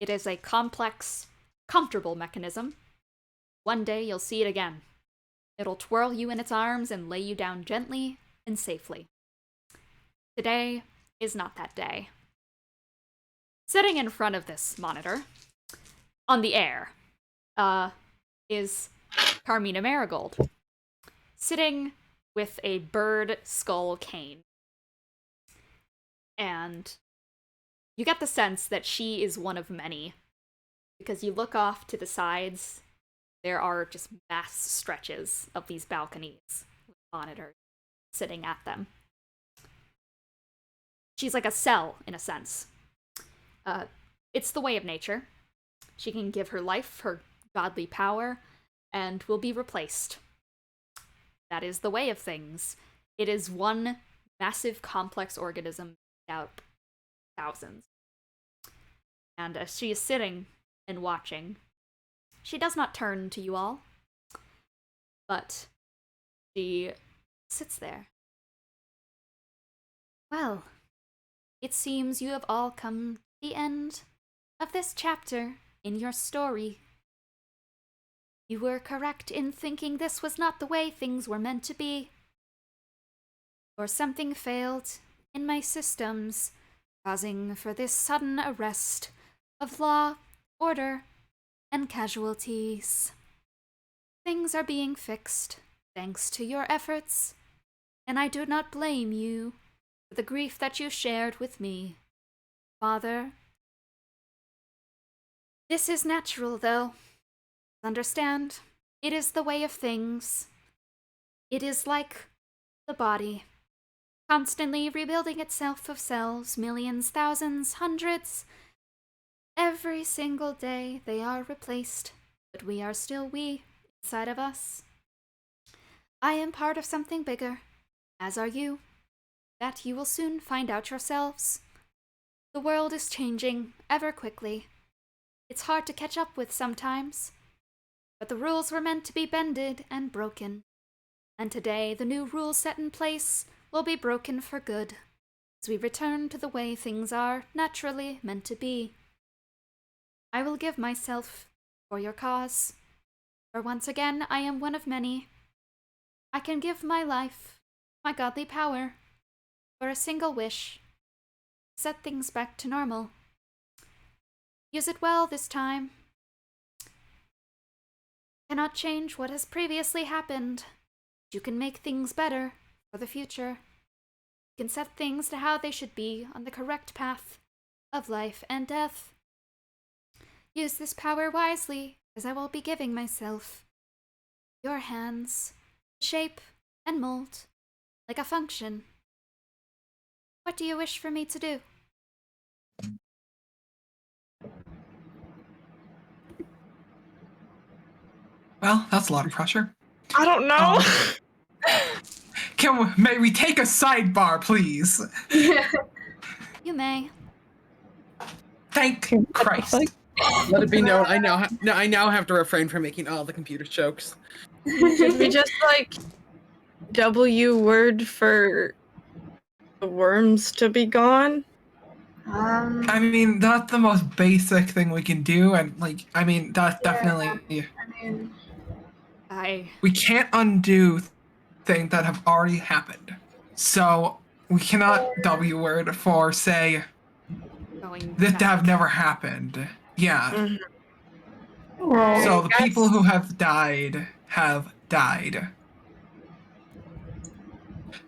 It is a complex, comfortable mechanism. One day you'll see it again. It'll twirl you in its arms and lay you down gently and safely. Today is not that day. Sitting in front of this monitor, on the air, is Carmina Marigold, sitting with a bird skull cane. And you get the sense that she is one of many, because you look off to the sides, there are just vast stretches of these balconies with monitors sitting at them. She's like a cell, in a sense. It's the way of nature. She can give her life her godly power, and will be replaced. That is the way of things. It is one massive, complex organism out thousands. And as she is sitting and watching, she does not turn to you all, but she sits there. Well, it seems you have all come to the end of this chapter in your story. You were correct in thinking this was not the way things were meant to be. Or something failed in my systems, causing for this sudden arrest of law, order, and casualties. Things are being fixed, thanks to your efforts, and I do not blame you for the grief that you shared with me, Father. This is natural, though. Understand, it is the way of things. It is like the body, constantly rebuilding itself of cells, millions, thousands, hundreds. Every single day they are replaced, but we are still we, inside of us. I am part of something bigger, as are you. That you will soon find out yourselves. The world is changing ever quickly. It's hard to catch up with sometimes, but the rules were meant to be bended and broken. And today the new rules set in place will be broken for good, as we return to the way things are naturally meant to be. I will give myself for your cause, for once again I am one of many. I can give my life, my godly power, for a single wish. Set things back to normal. Use it well this time. Cannot change what has previously happened. You can make things better for the future. You can set things to how they should be on the correct path of life and death. Use this power wisely, as I will be giving myself your hands, shape and mold, like a function. What do you wish for me to do? Well, that's a lot of pressure. I don't know. May we take a sidebar, please? You may. Thank Christ. Let it be known, I now have to refrain from making all the computer jokes. Should we just like W word for the worms to be gone? I mean, that's the most basic thing we can do, and like, I mean, that's definitely. We can't undo things that have already happened, so we cannot W word for say that have never happened. Yeah. Mm-hmm. So the people who have died have died.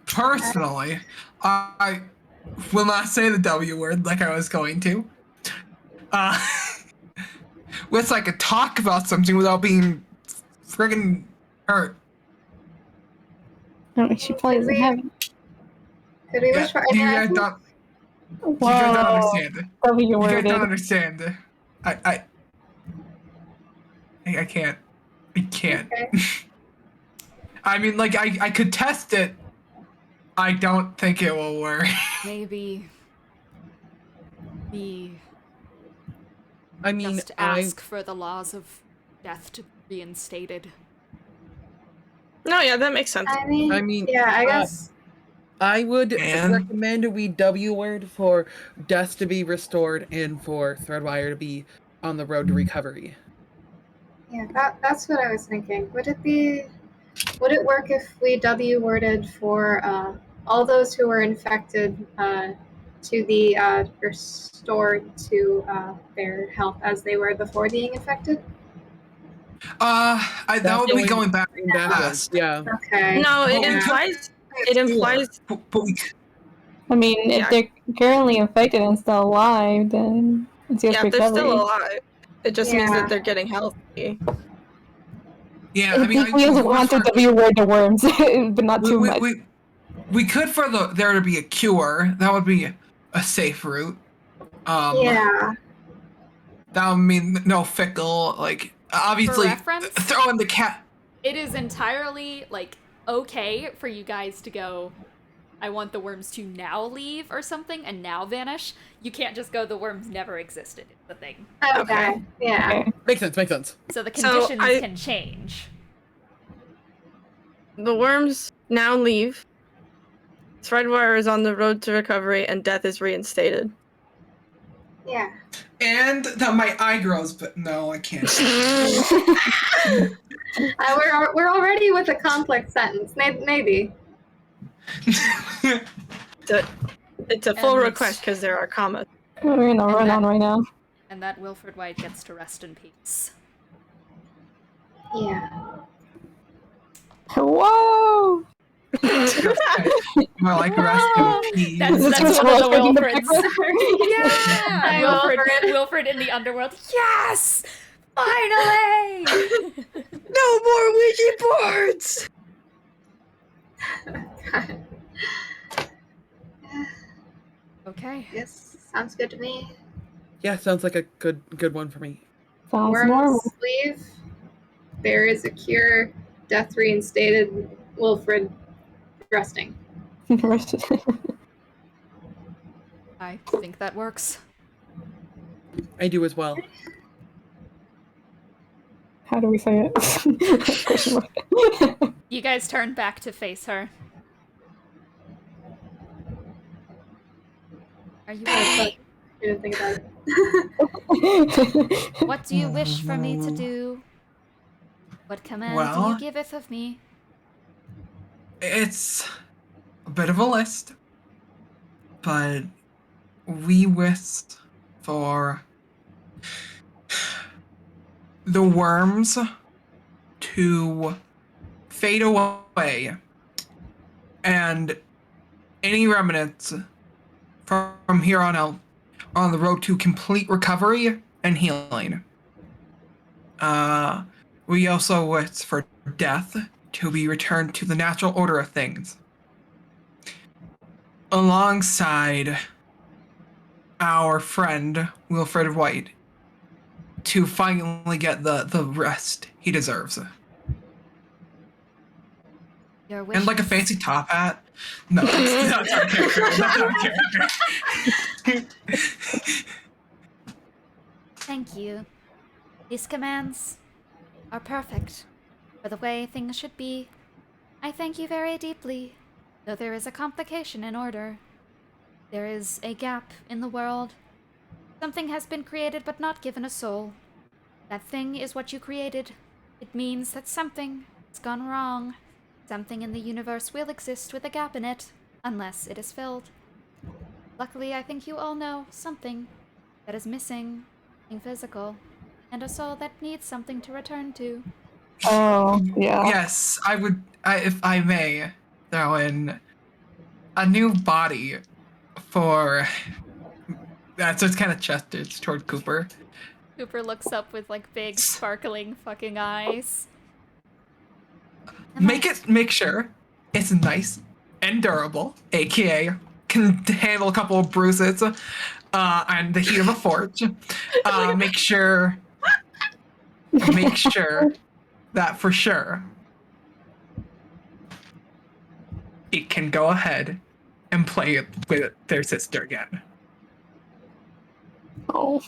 Personally, I will not say the W word like I was going to. Let's like talk about something without being friggin' hurt. She probably doesn't have it. Could we wish for? You guys don't understand. W You guys worded. don't understand. I can't. I can't. Okay. I mean, like, I could test it. I don't think it will work. Maybe I mean, just ask for the laws of death to be reinstated. No, yeah, that makes sense. I mean, yeah, I guess. I would And- recommend we W word for death to be restored and for Threadwire to be on the road to recovery. Yeah, that's what I was thinking. Would it work if we W worded for all those who were infected to be restored to their health as they were before being infected? That would be going back backwards. Yeah. Okay. No, it Yeah. implies. It implies. But we, I mean, if they're currently infected and still alive, then it's just Yeah, recovery. they're still alive. It just means Yeah. that they're getting healthy. yeah, I I mean, think we also want to W word the worms, but not too much. we could for there to be a cure. That would be a safe route. Yeah. That would mean no fickle. Like obviously, For reference, throw in the cat. it is entirely like okay for you guys to go, I want the worms to now leave or something and now vanish. You can't just go, the worms never existed. It's the thing. Okay. Yeah. Okay. Makes sense. So the So conditions can change. The worms now leave. Threadwire is on the road to recovery, and death is reinstated. Yeah. And that my eye grows, but no, I can't. We're already with a complex sentence. Maybe. It's a full And- request because there are commas. We're in a run on right now. And that Wilfred White gets to rest in peace. Yeah. Whoa! More like rest in peace. That's one of the Wilfreds. Hi, Yeah! Wilfred in the underworld. Yes! Finally! No more Ouija boards! Okay. Yes, sounds good to me. Yeah, sounds like a good one for me. Sounds Worms normal. leave. There is a cure. Death reinstated. Wilfred resting. I think that works. I do as well. How do we say it? Question mark. You guys turn back to face her. Are you okay? I didn't think about it. What do you wish for me to do? What command do Well- you giveth of me? It's a bit of a list, but we wish for the worms to fade away and any remnants from here on out are on the road to complete recovery and healing. We also wish for death to be returned to the natural order of things. Alongside our friend Wilfred White to finally get the rest he deserves. Your wishes. And like a fancy top hat. No, that's our character. That's our character. Thank you. These commands are perfect for the way things should be. I thank you very deeply, though there is a complication in order. There is a gap in the world. Something has been created but not given a soul. That thing is what you created. It means that something has gone wrong. Something in the universe will exist with a gap in it, unless it is filled. Luckily, I think you all know something that is missing, something physical, and a soul that needs something to return to. Oh, yeah. Yes, if I may, throw in a new body for. So it's kind of gestures toward Cooper. Cooper looks up with like big, sparkling fucking eyes. Make sure it's nice and durable, aka can handle a couple of bruises, and the heat of a forge. Make sure that for sure it can go ahead and play with their sister again. Oh.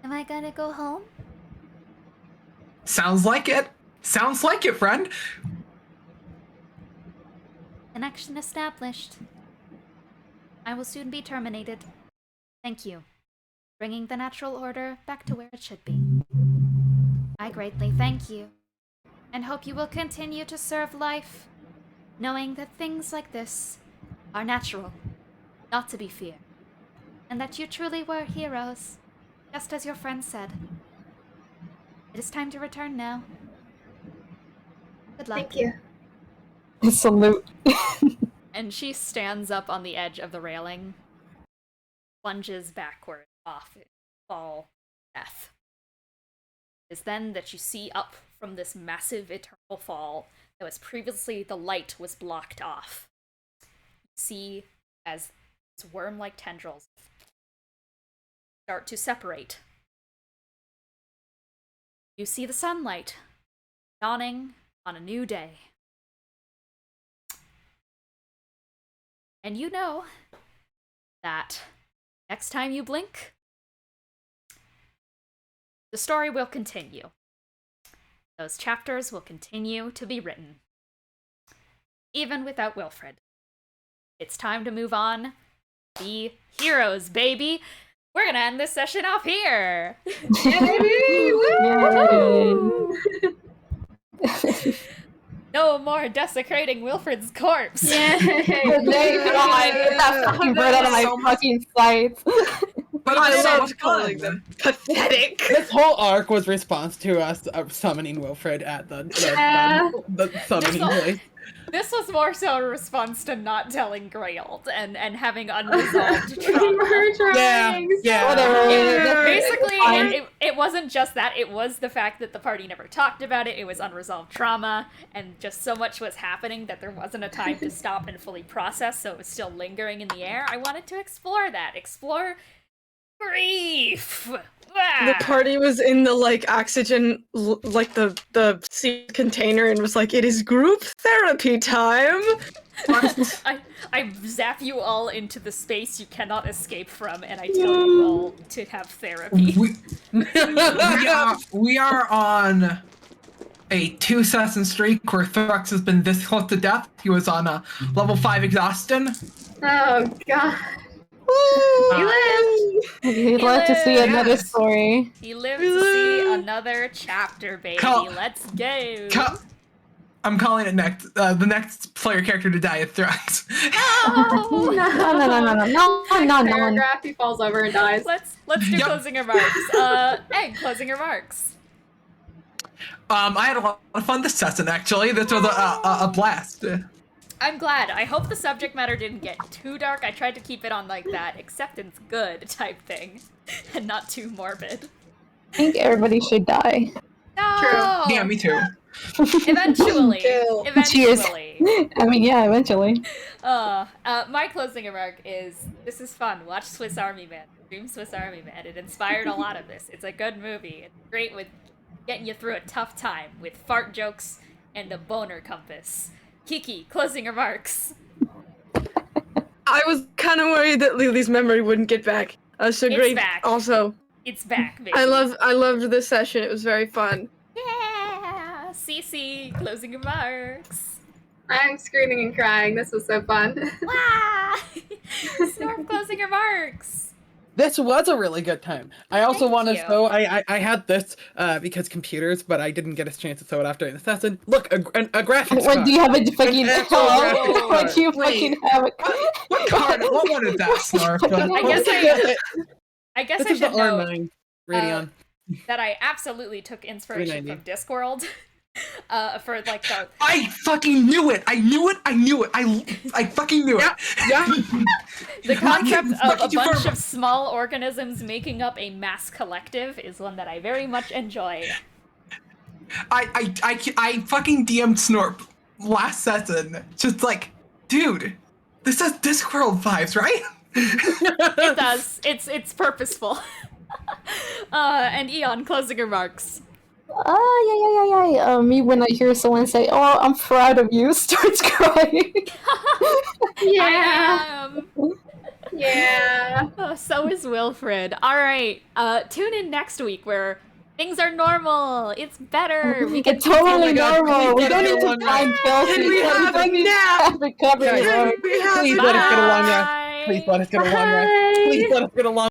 Am I gonna go home? Sounds like it. Sounds like it, friend. Connection established. I will soon be terminated. Thank you. Bringing the natural order back to where it should be. I greatly thank you, and hope you will continue to serve life, knowing that things like this are natural, not to be feared, and that you truly were heroes, just as your friend said. It is time to return now. Good luck. Thank you. Salute. And she stands up on the edge of the railing, plunges backward off in fall death. It is then that you see up from this massive eternal fall that was previously the light was blocked off. You see as its worm-like tendrils start to separate. You see the sunlight dawning on a new day. And you know that next time you blink, the story will continue. Those chapters will continue to be written. Even without Wilfred. It's time to move on. Be heroes, baby! We're gonna end this session off here! No more desecrating Wilfred's corpse! Yay! Get that fucking bird out of my fucking sight. But I it's so loved calling fun. them pathetic. This whole arc was response to us summoning Wilfred at the summoning place. This was more so a response to not telling Greyld and having unresolved trauma. Yeah. Whatever. Basically, it wasn't just that. It was the fact that the party never talked about it. It was unresolved trauma, and just so much was happening that there wasn't a time to stop and fully process, so it was still lingering in the air. I wanted to explore that. Explore grief! The party was in the oxygen, the seed container, and was like, "It is group therapy time." I zap you all into the space you cannot escape from, and I tell you all to have therapy. We are on a 2 session streak where Thrax has been this close to death. He was on a level 5 exhaustion. Oh god. He lived. We'd love to see another Yes. story. He lived to see another chapter, baby. Let's go. I'm calling it next. The next player character to die is Thrax. No. No. Paragraph, he falls over and dies. Let's do Yep. closing remarks. Egg, closing remarks. I had a lot of fun this session, actually. This was a blast. I'm glad. I hope the subject matter didn't get too dark. I tried to keep it on like that acceptance good type thing, and not too morbid. think everybody should die. No! Yeah, me too. Eventually. Kill. Eventually. I mean, yeah, eventually. My closing remark is, this is fun. Watch Swiss Army Man. Dream Swiss Army Man. It inspired a lot of this. It's a good movie. It's great with getting you through a tough time with fart jokes and the boner compass. Kiki, closing remarks. I was kind of worried that Lily's memory wouldn't get back. So It's great. back. Also, It's back, baby. I loved this session. It was very fun. Yeah! Cece, closing remarks. I'm screaming and crying. This was so fun. Wow! Snorf, closing remarks. This was a really good time. I also Thank want to you. sew. I had this because computers, but I didn't get a chance to sew it after the session. Look, a graphics What card. do you have a fucking actual graphics What card. do you Wait, fucking have? What card? What one is that, Snarf? I guess This I is the should know R9 Radeon. that I absolutely took inspiration 390. from Discworld. For like the I fucking knew it. I knew it. I fucking knew it. Yeah. the concept of a fucking too bunch far. of small organisms making up a mass collective is one that I very much enjoy. I fucking DM'd Snorp last session. Just like, dude, this has Discworld vibes, right? It does. It's purposeful. And Eon, closing remarks. Yeah. Me when I hear someone say, "Oh, I'm proud of you," starts crying. I am. Yeah. Oh, so is Wilfred. All right. Tune in next week where things are normal. It's better. We get It's totally my God, normal. We please don't let need it to go on find Kelsey. Can we have a nap? Recovery. Guys, road. Please let us get a long rest. Please let us get a long rest. Please let us get a long